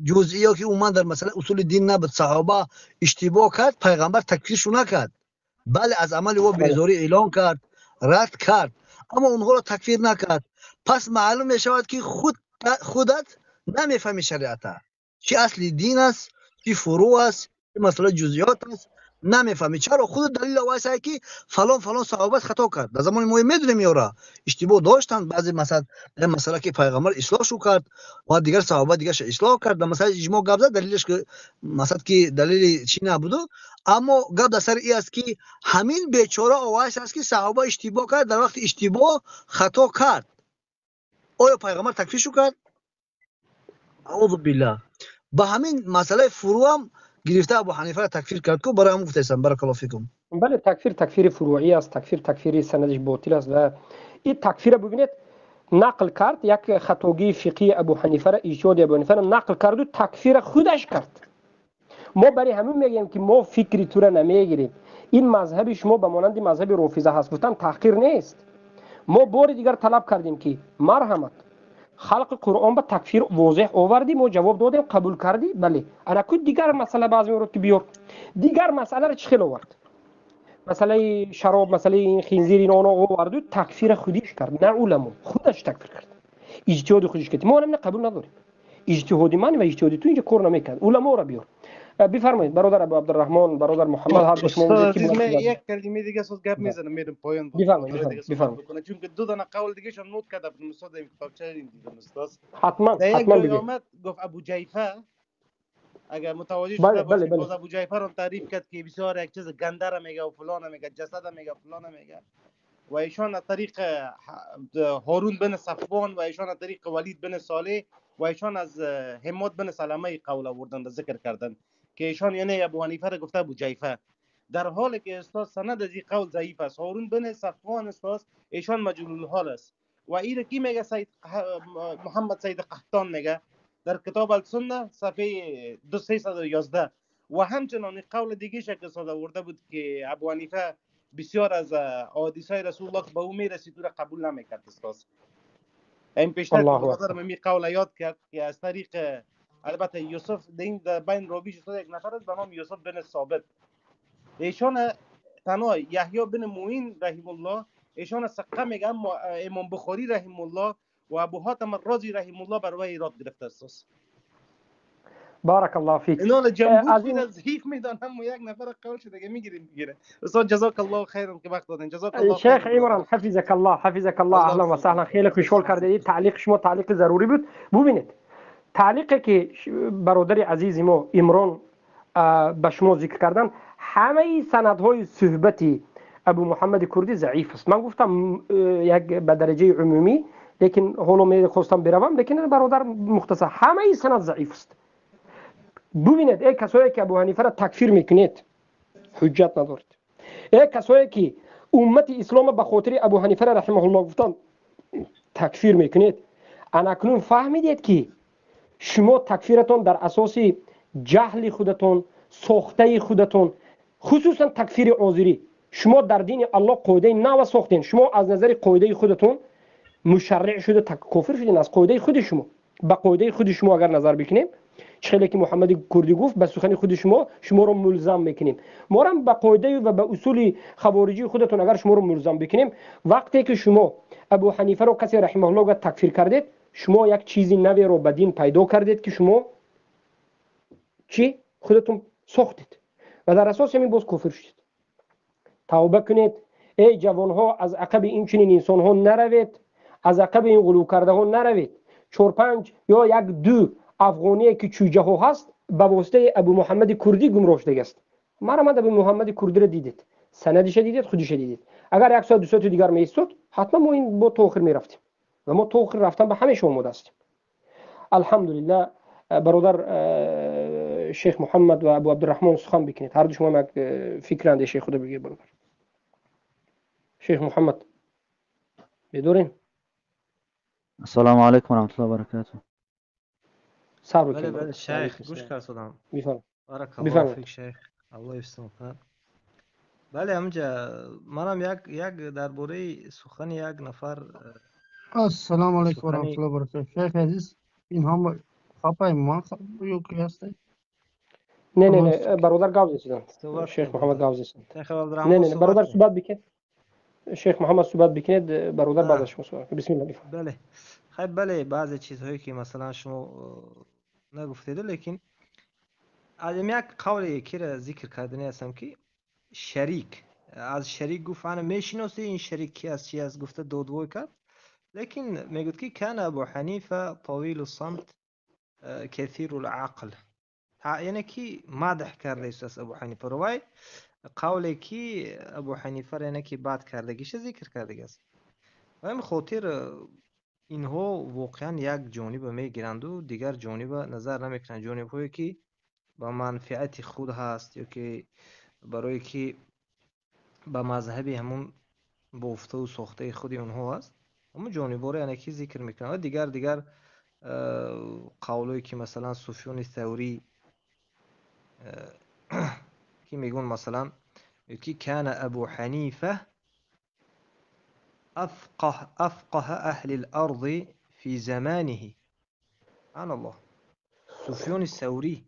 جزئی ها که اومد در مسئله اصول دین نبود صحابه اشتباه کرد، پیغمبر تکفیرش نکرد، بله از عمل او بیزاری اعلان کرد، رد کرد، اما اونها را تکفیر نکرد. پس معلوم می شود که خودت نمیفهمی شریعت، چی اصل دین است، چی فروع است، چی مسئله جزئیات است، نمیفهمی. چرا؟ خود دلیل واسه که فلان فلان صحابت خطا کرد. در زمان ما میدونیم یارا اشتباه داشتن، بعضی مسئله که پیغمبر اصلاح شو کرد و دیگر صحابه دیگرش اصلاح کرد. در مسئله اجماع گپ زد، دلیلش که مثلا که دلیل چی نبود، اما گپ در سر ای است که همین بیچاره واسه است که صحابه اشتباه کرد، در وقت اشتباه خطا کرد. آیا پیغمبر تکفیر شو کرد؟ اعوذ بالله. با همین مسئله فروع هم گرفته ابو حنیفه را تکفیر کرد که برای هم گفتم. بارک الله فیکم. بله، تکفیر فروعی است، تکفیر سندش باطل است و این تکفیر ببینید نقل کرد، یک خطاگی فقهی ابو حنیفه را، ایجاد ابو حنیفه را نقل کرد و تکفیر خودش کرد. ما برای همین میگیم که ما فکری تو را نمیگیریم. این مذهب شما به مانند مذهب رافضه هست، گفتن تحقیر نیست. ما بار دیگر طلب کردیم که مرحمت خلق قرآن به تکفیر واضح آوردیم و جواب دادیم، قبول کردی؟ بله. انا کو دیگر مسئله بعضی رو که بیار دیگر مسئله رو چخیل آورد، مسئله شراب، مسئله این خنزیر اینا آورد و تکفیر خودیش کرد، نه علما، خودش تکفیر کرد، اجتهاد خودش کرد. ما هم قبول نداریم، اجتهادی من و اجتهادی تو اینجا کار نمیکنه. علما رو بیار. بفرمایید برادر ابو عبدالرحمن، برادر محمد، هر دو شما یک کلمه دیگه از گپ میزنم میرم پایان. بفرمایید. چون که دو تا قول دیگه شون نوت کرده بود استاد این کتابچه دیدم استاد. حتما بگید. آمد گفت ابو جیفه، اگر متوجه شده باشید، باز ابو جیفه رو تعریف کرد که بسیار یک چیز گنده را میگه و فلان میگه، جسد میگه، فلان میگه. و ایشان از طریق هارون بن صفوان و ایشان از طریق ولید بن صالح و ایشان از حماد بن سلمه قول آوردن و ذکر کردن که ایشان یعنی ابو حنیفه را گفته ابو جیفه، در حالی که استاد سند از این قول ضعیف است. هارون بن صفوان استاد ایشان مجهول الحال است و این کی میگه؟ محمد سید قحطان میگه در کتاب السنه صفحه 2311. و همچنان قول دیگه شکل ساده آورده بود که ابو حنیفه بسیار از احادیث رسول الله به او میرسید تو را قبول نمیکرد استاد. این پیشتر برادر من می قول یاد کرد که از طریق البته یوسف دین در بین راویش استاد یک نفر است به نام یوسف بن ثابت، ایشان تنها یحیی بن معین رحم الله ایشان ثقه میگه، اما امام بخاری رحم الله و ابو حاتم الرازی رحم الله بر وی ایراد گرفته است. بارک الله فیک. اینا جمهور خود از ضعیف میدانم و یک نفر قول شده که میگیره. استاد جزاک الله خیرا که وقت دادین. جزاک الله شیخ عمران حفظك الله اهلا و سهلا، خیلی خوشحال کردید. تعلیق شما تعلیق ضروری بود. ببینید تعلیقی که برادر عزیز ما عمران به شما ذکر کردن، همه سندهای صحبتی ابو محمد کردی ضعیف است. من گفتم یک به درجه عمومی، لیکن حالا میخواستم بروم، لیکن برادر مختصر همه سند ضعیف است. ببینید ای کسایی که ابو حنیفه را تکفیر میکنید حجت ندارید. ای کسایی که امت اسلام به خاطر ابو حنیفه رحمه الله گفتن تکفیر میکنید، اکنون فهمیدید که شما تکفیرتون در اساس جهل خودتون، ساخته خودتون، خصوصا تکفیر عذری، شما در دین الله قاعده نو ساختین. شما از نظر قاعده خودتون مشرع شده کافر شدین. از قاعده خود شما، با قاعده خود شما اگر نظر بکنیم، چخیلی که محمد کردی گفت به سخن خود شما رو ملزم میکنیم. ما هم به قاعده و به اصول خوارجی خودتون اگر شما رو ملزم بکنیم، وقتی که شما ابو حنیفه رو کسی رحمه الله تکفیر کردید، شما یک چیزی نوی رو به دین پیدا کردید که شما چی خودتون ساختید و در اساس همین باز کافر شدید. توبه کنید ای جوانها، از عقب این چنین انسان ها نروید، از عقب این غلو کرده ها نروید. 4-5 یا 1-2 افغانی که چوجه ها هست به واسطه ابو محمد کردی گمراه شده است. مرحمت ابو محمد کردی را دیدید، سندش دیدید، خودش دیدید. اگر 100-200 دیگر میستود، حتما ما این با توخر میرفتیم و ما توخر رفتن به همه شما دستیم. الحمدلله. برادر شیخ محمد و ابو عبدالرحمن سخن بکنید، هر دو شما یک فکر اندیشه خود بگید. برادر شیخ محمد بدورین. السلام علیکم و رحمت الله و برکاته. صبر بله کن بله برادر. شیخ علیکم گوش السلام. کردم. بفرمایید. بارک الله بفرمایید. فیک شیخ، الله یفتون کنه. بله همجا منم یک درباره سخن یک نفر السلام علیکم و رحمت سخنی الله و برکاته. شیخ عزیز این هم خپای ما یو کی هستی؟ نه نه الله نه برادر گاوز هستن. صحبت شیخ کن محمد برادر. گاوز هستن. شیخ نه عبدالرحمن نه نه برادر صحبت کن. صحبت بکن. شیخ محمد صحبت بکنید برادر بعد از آه شما صحبت. بسم الله بفرمایید. بله خب بله بعضی چیزهایی که مثلا شما نگفتید، لیکن از یک قول یکی را ذکر کردنی هستم که شریک از شریک گفت انا میشناسی این شریک کی از چی از گفته دو کرد، لیکن میگوید که کان ابو حنیفه طویل الصمت کثیر العقل، یعنی که مدح کرده است از ابو حنیفه روای قولی که ابو حنیفه یعنی که بعد کردگیش ذکر کرده است و همین خاطر اینها واقعا یک جانب میگیرند و دیگر جانب نظر نمیکنند، جانب هایی که با منفعت خود هست یا که برای که با مذهبی همون بافته و ساخته خودی اونها هست همون جانبا رو یعنی که ذکر میکنند. و دیگر قولایی که مثلا سفیان ثوری که میگون مثلا که کان ابو حنیفه افقه اهل الارض في زمانه. سبحان الله. سفیان ثوری،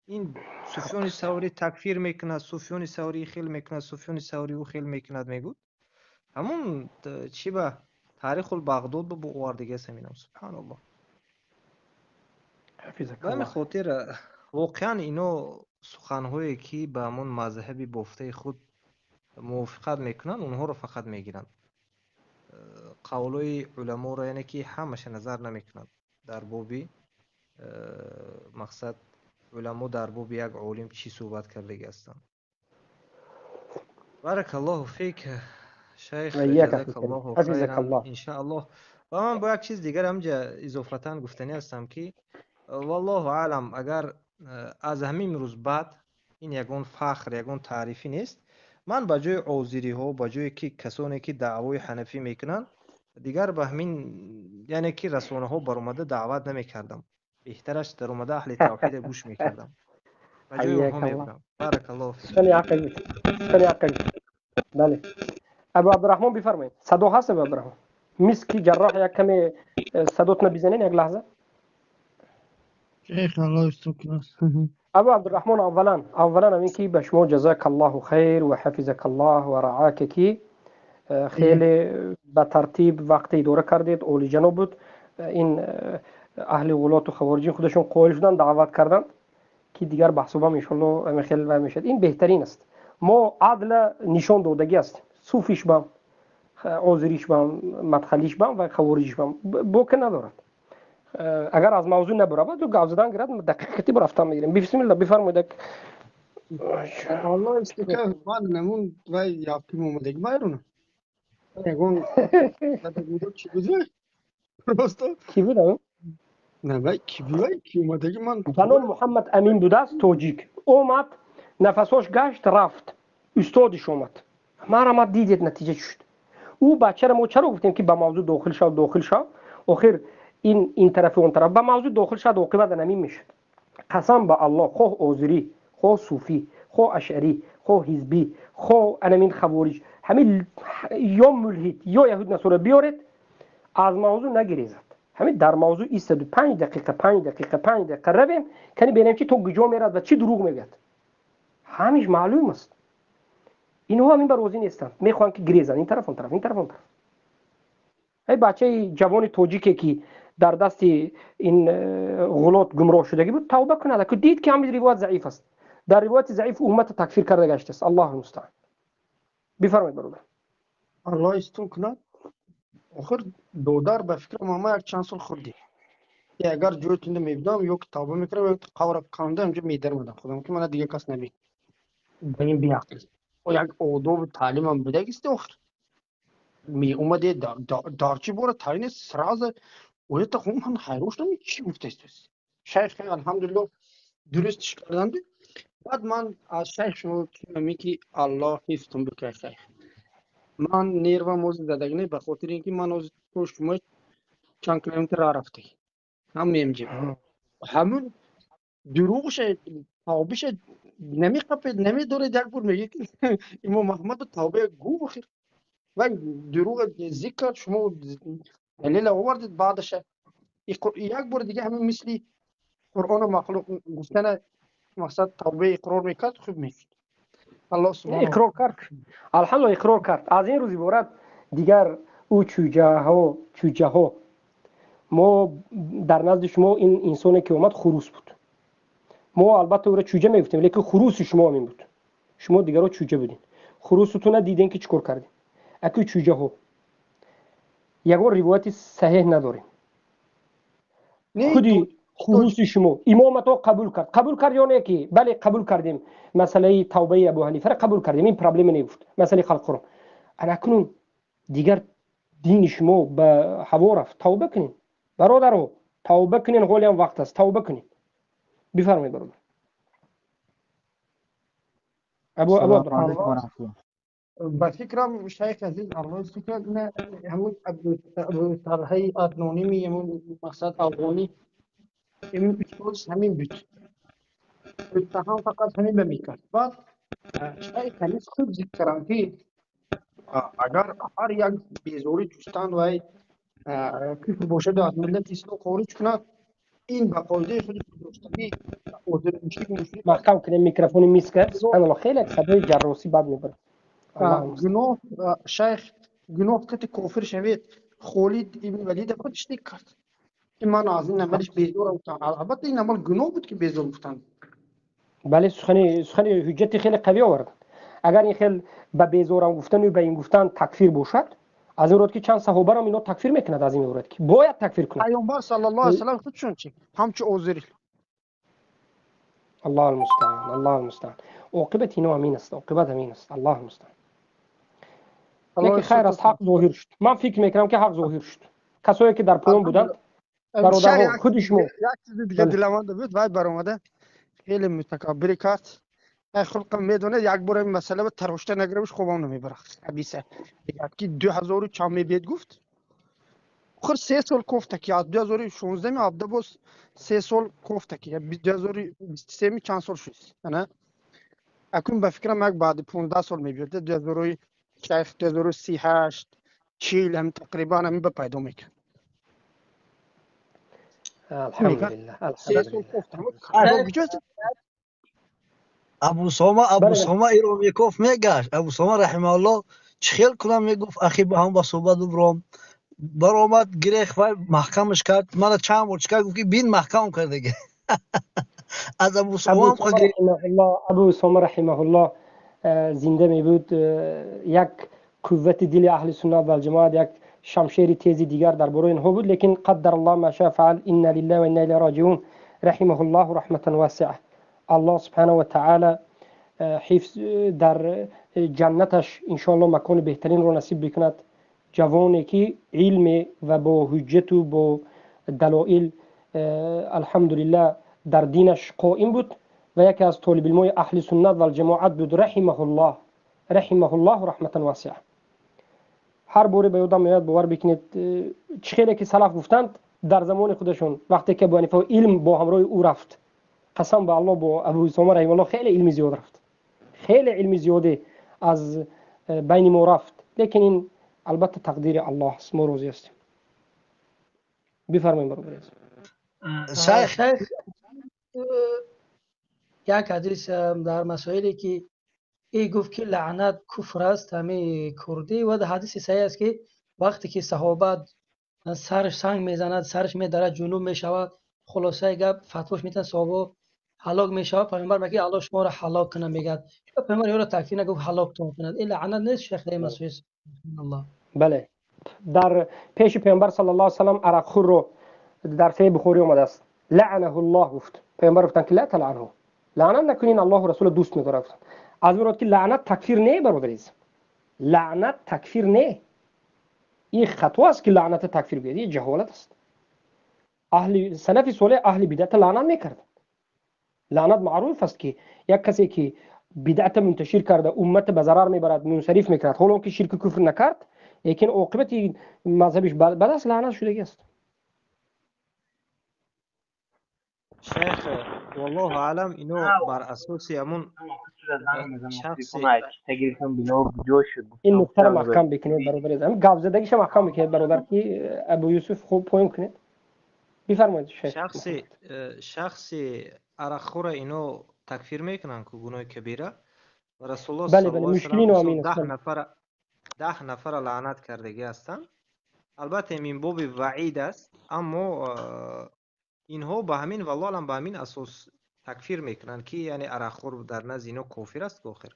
این سفیان ثوری تکفیر میکند، سفیان ثوری خیل میکند، سفیان ثوری او خیل میکند، میگود همون چی به تاریخ البغداد به بغواردگی سمینم. سبحان الله. حفظك به همین الله. خاطر واقعا اینو سخنهایی که به همون مذهبی بافته خود موافقت میکنن اونها رو فقط میگیرن، قولای علما رو یعنی که همش نظر نمیکنن در بابی مقصد علما در باب یک عالم چی صحبت کرده هستند. بارک الله فیک شیخ، وإياك جزاک أخي الكريم. الله حفظك خیرا الله. ان شاء الله. و من با یک چیز دیگر همجا اضافتاً گفتنی هستم که والله اعلم اگر از همین روز بعد این یگون فخر یگون تعریفی نیست، من با جای عوزیری ها با جای که کسانی که دعوای حنفی میکنن دیگر به همین یعنی که رسانه ها بر اومده دعوت نمیکردم، بهترش در اومده اهل توحید گوش میکردم، با جای اونها حياك الله. میبودم. بارک الله فیک. سني عقل سني عقل. بله. ابو عبد الرحمن بفرمایید. صدو هست ابو عبد الرحمن؟ مسکی جراح یک کمی صدوت نبیزنین یک لحظه. شیخ الله یستون کنه. ابو عبد الرحمن اولا این که به شما جزاک الله خیر و حفظك الله و رعاک کی خیلی به ترتیب وقتی دوره کردید، اولی جناب بود. این اهل غلات و خوارجی خودشون قائل شدن دعوت کردند که دیگر بحث با ان شاء الله خیلی و میشد. این بهترین است. ما عدل نشان دادگی است، صوفیش بام، عذریش بام، مدخلیش بام و خوارجیش بام بوک ندارد. اگر از موضوع نبره بعد گاوزدان گرد دقیقتی برفتم میگیریم. بسم الله بفرمایید. الله استکه من نمون و یافتی اومدگی مایرونه یگون بوده چی بوده راستو کی بود؟ نه وای کی بیای کی اومدگی من جناب محمد امین بود است توجیک. اومد نفسش گشت رفت، استادش اومد ما را دیدید نتیجه شد. او بچه را ما چرا گفتیم که به موضوع داخل شو آخر این طرف اون طرف به موضوع داخل شد عاقبت نمی میشد. قسم به الله خواه عذری خواه صوفی خواه اشعری خواه حزبی خواه انمین خوارج همین یا ملحد یا یهود نصارا بیارید از موضوع نگریزد. همین در موضوع ایستاد 5 دقیقه رویم کنی ببینیم چی تو گجا میرد و چی دروغ میگه. همیش معلوم است. اینها همین بروزی نیستن، میخوان که گریزن این طرف اون طرف این طرف اون طرف. ای بچه جوان توجیکی که در دست این غلات گمراه شدگی بود توبه کنه که دید که همین روایت ضعیف است. در روایت ضعیف امت تکفیر کرده گشته است. الله المستعان. بفرمایید برادر. الله استون کنه. آخر دودار به فکر ماما یک چند سال خوردی. یا اگر جویتونده میبودم یا کتابه میکردم یا قورب کانده همجا میدرمدم خودم که من دیگه کس نبید. به این بیعقل. و یک آداب تعلیم هم بده گسته آخر. می اومده دارچی بوره تاین سراز و تا خون من حیروش نمی چی گفته است. شیخ الحمدلله درستش کردند. بعد من از شیخ شما میگی الله حفظتون بکنه شیخ. من نیر و موز زدگی به خاطر اینکه من از تو شما چند کیلومتر راه رفته هم میمجیم همون دروغش توبهش نمیقپید نمیدونه یک بار میگه که امام محمد توبه گو بخیر و دروغ ذکر شما دلیل آوردید بعدش یک بار دیگه همین مثلی قرآن مخلوق گفتن مقصد توبه اقرار میکرد خوب میشد. الله سبحانه اقرار کرد الحمدلله اقرار کرد. از این روز عبارت دیگر او چوجه ها ما در نزد شما این انسانی که اومد خروس بود، ما البته او را چوجه میگفتیم لیکن خروس شما همین بود، شما دیگرها چوجه بودین، خروستون دیدین که چیکار کردین. اکی چوجه ها یگان روایت صحیح نداریم. خودی خروس شما امامت ها قبول کرد یا نه که بله قبول کردیم، مسئله توبه ابو حنیفه را قبول کردیم، این پرابلم نگفت، مسئله خلق قرآن. اکنون دیگر دین شما به هوا رفت، توبه کنین برادرها، توبه کنین، حالی هم وقت است توبه کنین. بفرمایید برادر. ابو عبدالرحمن به فکرم شیخ عزیز الله فکر نه همون ابو طلحه ادنانی همون مقصد افغانی همین بیشترش همین بود اتهام فقط همین بمیکرد. بعد شیخ عزیز خود ذکر کردن که اگر هر یک بیزوری دوستان و کفر باشد از ملت اسلام خارج کند این به قاعده خود دوستانی عذر مشرک محکم کنیم میکروفون میسکر الله خیلی صدای جراسی بد میبره. گناه شیخ گناه کتی کافر شوید خالد ابن ولید خودش دیگه کرد که من از این عملش بیزار بودم. البته این عمل گناه بود که بیزار بودن. بله سخن حجت خیلی قوی آورد. اگر این خیلی به بیزارم گفتن و به این گفتن تکفیر باشد، از این که چند صحابه را اینا تکفیر میکند، از این مورد که باید تکفیر کنند. پیامبر صلی الله علیه و سلم خودشون چی همچه عذری. الله المستعان الله المستعان. عاقبت اینا امین است، عاقبت امین است. الله المستعان. لیکن خیر است، حق ظاهر شد. من فکر میکنم که حق ظاهر شد. کسایی که در پایان بودند برادرها خودش مو یک چیز دیگه دلمند بود باید برآمده خیلی متکبر کرد. خلقم میدونه یک بار این مسئله به تراشته نگرمش خوبم نمیبره حبیسه یکی 2000 چند میبید گفت خور 3 سال کوفته که از 2016 می عبده باز 3 سال کوفته که 2023 می چند سال شد نه اکنون به فکرم یک بعد 15 سال میبیده 2000 شیخ 2038 40 هم تقریبا هم به پیدا میکن. الحمدلله ابو ساما ایرو میگفت میگشت ابو ساما رحمه الله چخیل کنم میگفت اخی با هم با صحبت ببرم برآمد گریخ و محکمش کرد. من چند بار چیکار گفت که بین محکم کرد دیگه. از ابو ساما ابو ساما رحمه الله زنده می بود، یک قوت دل اهل سنت و الجماعت، یک شمشیر تیزی دیگر درباره اینها بود. لیکن قدر الله ما شاء فعل، ان لله و انا الیه راجعون. رحمه الله رحمتا واسعه. الله سبحانه و تعالی حفظ در جنتش ان شاء الله مکان بهترین رو نصیب بکند. جوانی که علم و با حجت و با دلایل الحمدلله در دینش قائم بود و یکی از طالب علمای اهل سنت و الجماعت بود. رحمه الله رحمتا واسعه. هر باره به یادم میاد باور بکنید چخیلی که سلف گفتند در زمان خودشون وقتی که ابو حنیفه علم با همراه او رفت، قسم به الله با ابو ساما رحمه الله خیلی علم زیاد رفت، خیلی علم زیاده از بین ما رفت. لیکن این البته تقدیر الله است، ما راضی هستیم. بفرمایید برادر. شیخ یک حدیث در مسائلی که ای گفت که لعنت کفر است همه کردی و در حدیث صحیح است که وقتی که صحابه سرش سنگ میزند سرش میدره جنوب میشود خلاصه گپ فتواش میتن صحابه هلاک میشود. پیامبر میگه الله شما را هلاک کنه، میگه پیامبر یارو تکفیر نگفت هلاکتون کند. این لعنت نیست شیخ در مسئله الله. بله در پیش پیامبر صلی الله علیه و سلم عرق خور رو در صحیح بخاری اومده است. لعنه الله گفت. پیامبر گفتن که لا تلعنه، لعنت نکنین، الله و رسول دوست می‌داره. گفتن از مراد که لعنت تکفیر نه برادریز، لعنت تکفیر نه. این خطا است که لعنت تکفیر بیاد، این جهالت است. اهل سلف صالح اهل بدعت لعنت میکردند. لعنت معروف است که یک کسی که بدعت منتشر کرده امت به ضرر میبرد منصرف میکند، حالا که شرک کفر نکرد لیکن عاقبت مذهبش بد است، لعنت شدگی است. شيخ والله أعلم إنه بر أساس همون شخص این نکته را محکم بکنید برادر عزیز. هم گاو زدگیش محکم بکنید برادر که ابو یوسف خوب پوینت کنید. بفرمایید شیخ. شخصی عرقخور اینو تکفیر میکنن که گناه کبیره و رسول الله بله صلی بله الله علیه مشکلین و آمین سلم است. 10 نفر لعنت کردگی هستن. البته این باب وعید است، اما اینها به همین والله الان به همین اساس تکفیر میکنن که یعنی عرقخور در نزد اینا کافر است. آخر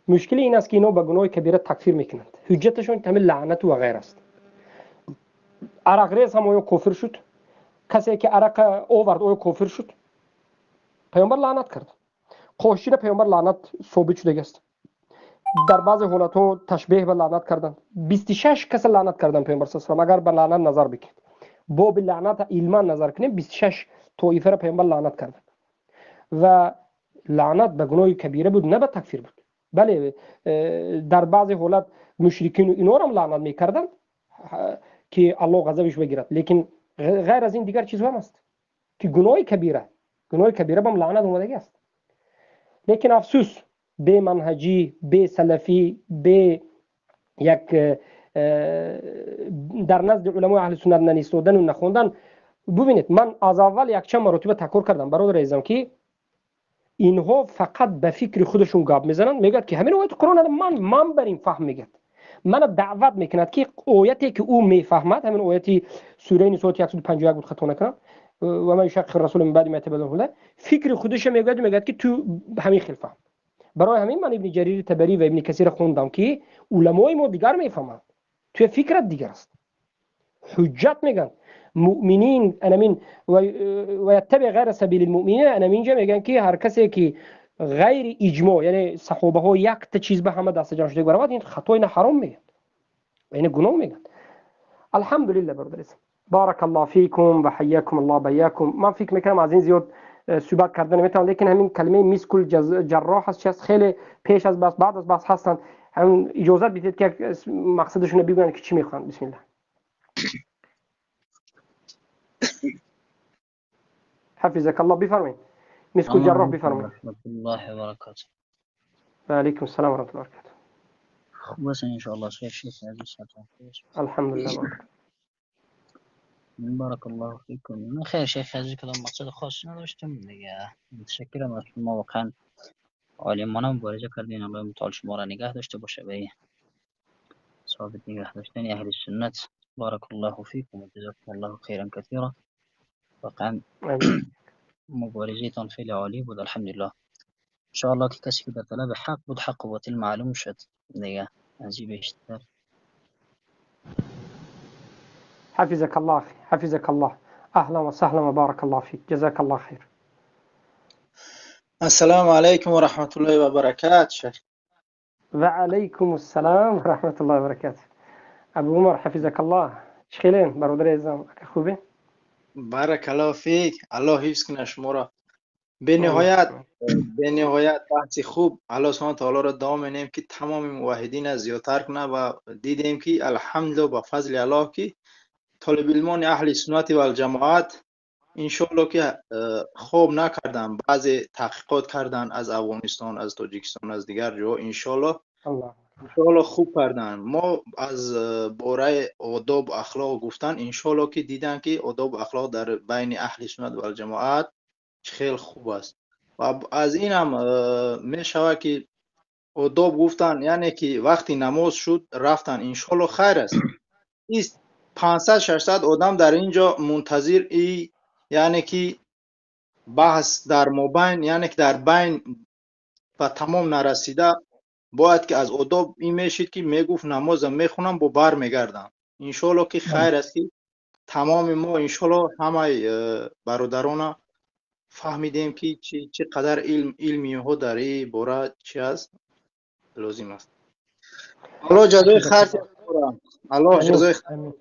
مشکل این است که اینا به گناه کبیره تکفیر میکنند. حجتشون همین لعنت و غیره است. عرق ریز هم او کافر شد. کسی که عرق آورد او کافر شد. پیامبر لعنت کرد. قاشیر پیامبر لعنت ثابت شده است. در بعض حالت‌ها تشبیه به لعنت کردن. 26 کس لعنت کردن پیامبر صلی الله علیه و اگر به لعنت نظر بکنید، باب لعنت علما نظر کنیم، 26 طایفه را پیامبر لعنت کردن و لعنت به گناه کبیره بود، نه به تکفیر بود. بله در بعض حالت مشرکین و اینا را هم لعنت میکردن که الله غضبش بگیرد، لیکن غیر از این دیگر چیز هم است که گناه کبیره هم لعنت اومده است. لیکن افسوس به منهجی، به سلفی، به یک در نزد علمای اهل سنت ننیستودن و نخوندن. ببینید من از اول یک چند مرتبه تکرار کردم برادر عزیزم که اینها فقط به فکر خودشون گپ میزنن. میگه که همین آیت قرآن من بر این فهم میگه، من دعوت میکند که آیتی که او میفهمد، همین آیتی سوره نساء 151 بود خطا نکنم، و من شق رسول من بعد ما تبدل فکر خودش میگه که تو همین خیل فهم. برای همین من ابن جریر طبری و ابن کثیر خوندم که علمای ما دیگر میفهمند، توی فکرت دیگر است. حجت میگن مؤمنین انامین و یتبع غیر سبیل المؤمنین، انامینجا میگن که هر کسی که غیر اجماع یعنی صحابه ها یک تا چیز به همه دست جانش دیگر برود، این خطای نه حرام میگن، این گناه میگن. الحمدلله برادر. بارک الله فیکم و حیاکم الله بیاکم. من فکر میکنم از این زیاد صحبت کردن نمیتونم، لیکن همین کلمه میسکول جراح هست که خیلی پیش از بس بعد از بس هستن، همون اجازه بدید که مقصدشون بگن که چی میخوان. بسم الله. حفظك الله. بفرمایید. میسکول جراح بفرمایید. ورحمة الله وبركاته. و علیکم السلام و رحمت الله و برکاته. بس ان شاء الله شيخ عزيز. الحمد لله بارك. بارك الله فيكم. من خير شيخ عزيز. کدام مقصد خاصی نداشتم دیگه. متشکرم از شما، واقعا عالمانه مبارزه کردین. الله متعال شما را نگه داشته باشه به ثابت نگه داشتن اهل سنت. بارك الله فيكم و جزاكم الله خيرا كثيرا. واقعا مبارزتان خیلی عالی بود الحمدلله. ان شاء الله که کسی که در طلب حق بود حق و باطل معلوم شد دیگه. از این بیشتر. حفظك الله أخي. حفظك الله. أهلا وسهلا وبارك الله فيك. جزاك الله خير. السلام عليكم ورحمة الله وبركاته. وعليكم السلام ورحمة الله وبركاته. أبو عمر حفظك الله. شخيلين برادر عزیزم خوبه؟ بارك الله فيك. الله حفظ کنه شما را. به نهایت بحث خوب. الله سبحانه تعالی را دعا می‌کنیم که تمام موحدین زیادتر کنه و دیدیم که الحمدلله با فضل الله که طالب علمان اهل سنت و الجماعت انشالله که خوب نکردن، بعضی تحقیقات کردن از افغانستان، از تاجیکستان، از دیگر جا. انشالله خوب کردن. ما از باره آداب و اخلاق گفتن، انشالله که دیدن که آداب و اخلاق در بین اهل سنت و الجماعت خیلی خوب است. و از این هم می شود که آداب گفتن یعنی که وقتی نماز شد رفتن، انشالله خیر است. است 500-600 آدم در اینجا منتظر یعنی که بحث در مابین، یعنی که در بین و تمام نرسیده، باید که از آداب این میشید که میگفت نماز میخونم با بر میگردم. انشالله که خیر است که تمام ما انشالله همه برادران فهمیدیم که چه قدر علمی ها در این باره چی است لازم است. الله جزای خیر. الله جزای خیر.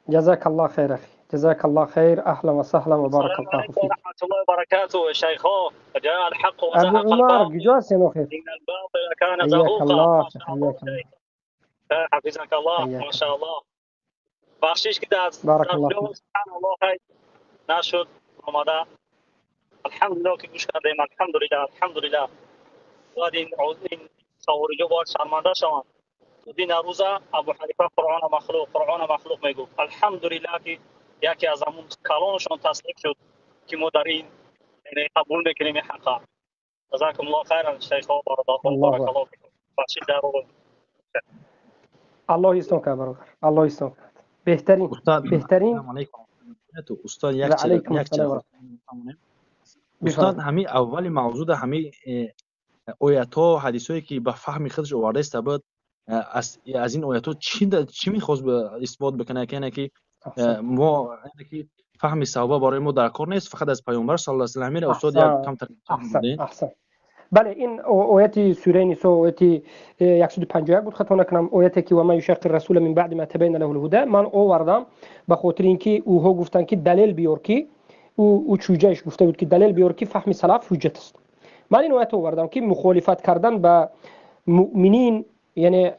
جزاك الله خير أخي. جزاك الله خير. أهلا وسهلا وبارك الله فيك. ورحمة الله وبركاته. شيخو جاء الحق وزهق أبو عمر جواس يا أخي. إن الباطل كان حياك زهوقا. الله. ما شاء الله. حياك الله. حفظك الله. ما شاء الله. بخشش كده. بارك الله فيك. سبحان الله. نشد آمده. الحمدلله که گوش کردیم. الحمدلله باید این سوارجو باید شرمنده شوند. دین روز ابو حنیفه قرآن مخلوق میگفت. الحمدلله که یکی از همون کلامشون تصدیق شد که ما در این قبول میکنیم حقا. جزاکم الله خیرا شیخ ها بارک الله فیکم. بخشید در رو الله ایستون که برادر، الله ایستون که بهترین السلام علیکم. استاد یک چیز استاد همین اول موضوع همین آیات ها حدیث هایی که به فهم خودش آورده است بود از این آیات ها چی میخواست اثبات بکنه که ما که فهم صحابه برای ما در کار نیست، فقط از پیامبر صلی الله علیه و آله استاد یک کم تر احسن. بله این آیت سوره نساء آیت 151 بود خطا نکنم، آیتی که و ما یشاق الرسول من بعد ما تبین له الهدى من آوردم به خاطر اینکه اوها گفتن که دلیل بیار که او چوجهش گفته بود که دلیل بیار که فهم سلف حجت است. من این آیت آوردم که مخالفت کردن به مؤمنین یعنی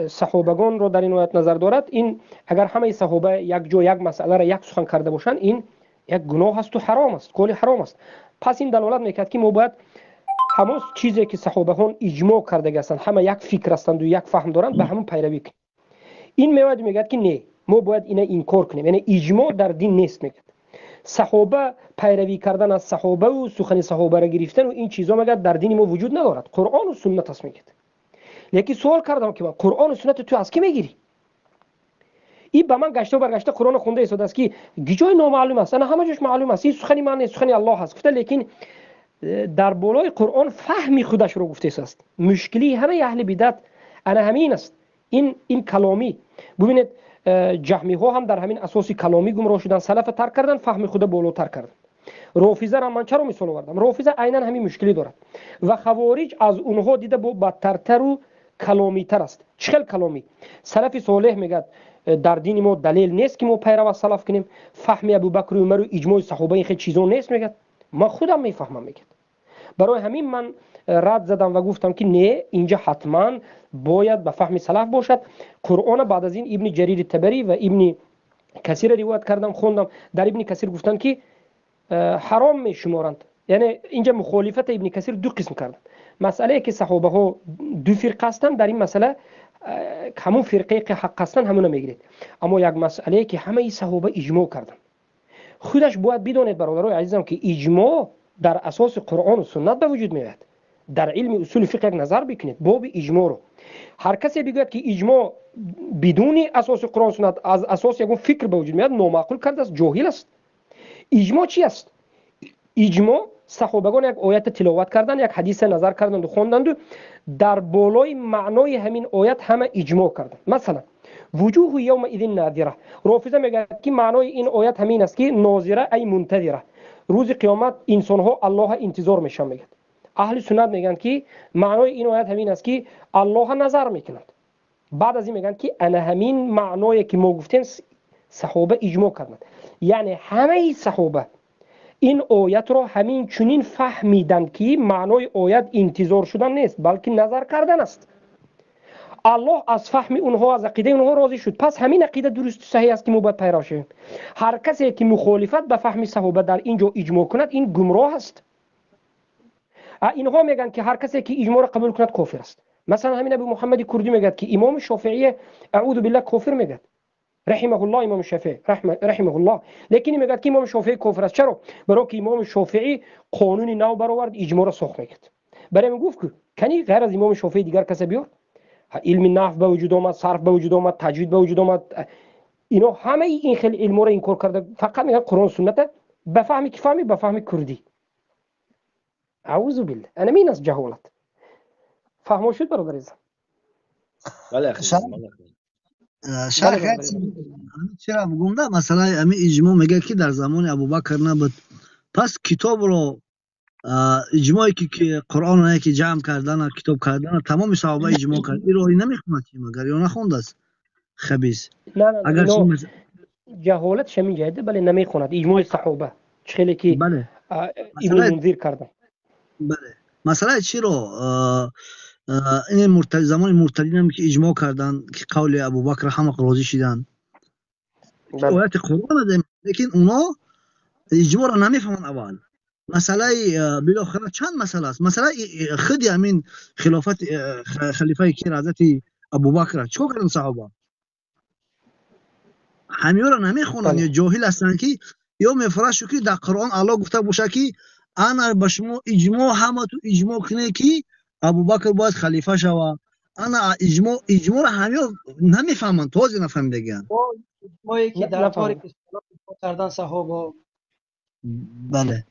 صحابگان رو در این آیت نظر دارد. این اگر همه صحابه یک جا یک مسئله را یک سخن کرده باشند این یک گناه است و حرام است، کلی حرام است. پس این دلالت میکرد که ما باید همون چیزی که صحابهان اجماع کرده هستند، همه یک فکر هستند و یک فهم دارند، به همون پیروی کنیم. این میاد میگه که نه ما باید اینا انکار کنیم، یعنی اجماع در دین نیست. میگه صحابه پیروی کردن از صحابه و سخن صحابه را گرفتن و این چیزا میگه در دین ما وجود ندارد، قرآن و سنت است. میگه یکی سوال کردم که قرآن و سنت تو از کی میگیری؟ این به من گشته و برگشته قرآن خونده ایستاده است که گیجای نامعلوم است، انا همه جاش معلوم است، این سخن من نیست، سخن الله است گفته، لیکن در بالای قرآن فهمی خودش رو گفته است. مشکلی همه اهل بدعت انا همین است، این کلامی. ببینید جهمی ها هم در همین اساسی کلامی گمراه شدن، سلف ترک کردن، فهم خود بالاتر کردن. رافضه را من چرا مثال آوردم؟ رافضه عیناً همین مشکلی دارد و خوارج از اونها دیده بدترتر و کلامی تر است. چخل کلامی؟ سلف صالح میگه در دین ما دلیل نیست که ما پیرو از سلف کنیم، فهم ابوبکر و عمر و اجماع صحابه این خیلی چیزا نیست. میگه ما خودم میفهمم. میگه برای همین من رد زدم و گفتم که نه، اینجا حتما باید به فهم سلف باشد. قرآن بعد از این ابن جریر طبری و ابن کثیر روایت کردم، خوندم. در ابن کثیر گفتن که حرام میشمارند، یعنی اینجا مخالفت ابن کثیر دو قسم کردند. مسئله که صحابه ها دو فرقه هستند، در این مسئله همون فرقه که حق هستند همون میگیرید. اما یک مسئله که همه صحابه اجماع کردند، خودش باید بدونید برادرای عزیزم که اجماع در اساس قرآن و سنت به وجود میاد. در علم اصول فقه نظر بکنید باب اجماع رو. هر کسی بگوید که اجماع بدون اساس قرآن و سنت از اساس یک فکر به وجود میاد، نامعقول کرده است، جاهل است. اجماع چی است؟ اجماع صحابگان یک آیت تلاوت کردن، یک حدیث نظر کردند و خواندند و در بالای معنای همین آیت همه اجماع کردند. مثلا وجوه یومئذ ناظره، رافضه میگه که معنای این آیت همین است که ناظره ای منتظره، روز قیامت انسان ها الله انتظار میشن. میگه اهل سنت میگن که معنای این آیت همین است که الله نظر میکنند. بعد از این میگن که انا همین معنایی که ما گفتیم صحابه اجماع کردند، یعنی همه صحابه این آیت را همین چنین فهمیدند که معنای آیت انتظار شدن نیست بلکه نظر کردن است. الله از فهم اونها، از عقیده اونها راضی شد، پس همین عقیده درست صحیح است که ما باید پیرو شویم. هر کسی که مخالفت به فهم صحابه در اینجا اجماع کند این گمراه است. اینها میگن که هر کسی که اجماع را قبول کند کافر است. مثلا همین ابو محمد کردی میگه که امام شافعی اعوذ بالله کافر میگه، رحمه الله امام شافعی رحمه الله، لیکن میگه که امام شافعی کافر است. چرا؟ برای که امام شافعی قانونی نو برآورد، اجماع را ساخت. میگه برای من گفت که کنی غیر از امام شافعی دیگر کسی بیار؟ علم نحو به وجود آمد، صرف به وجود آمد، تجوید به وجود آمد، اینا همه این خیلی علم را انکار کرده، فقط میگن قرآن سنت بفهمی که فهمی، بفهمی کردی. اعوذ بالله، انا مين از جهالت. فهمو شد برادر عزیز؟ بله شیخ چرا بگم ده مثلا امی اجماع میگه که در زمان ابوبکر نبود، پس کتاب رو اجماعی که قرآن رو که جمع کردن کتاب کردن تمام صحابه اجماع کرد، این رو نمیخونه چی مگر یا نخونده است خبیث؟ نه اگر جهالت شمی جهده بله نمیخوند اجماع صحابه خیلی که بله ابن منذر کردن. بله مثلا چی رو این زمان مرتدین هم که اجماع کردن که قول ابوبکر همه راضی شدن آیت قرآن ده، لیکن اونا اجماع را نمیفهمن. اول مسئله بالاخره چند مسئله است. مسئله خود همین خلافت خلیفه کیر حضرت ابوبکر چیکار کردن صحابه؟ همین را نمیخونن یا جاهل هستن که یا میفرشو که در قرآن الله گفته باشه که انا به شما اجماع همه تو اجماع کنه که ابوبکر باید خلیفه شوه. انا اجماع را همین نمیفهمن، توضیح نفهمیدگن. اجماعی که در طور اصطلاح کردن صحابه. بله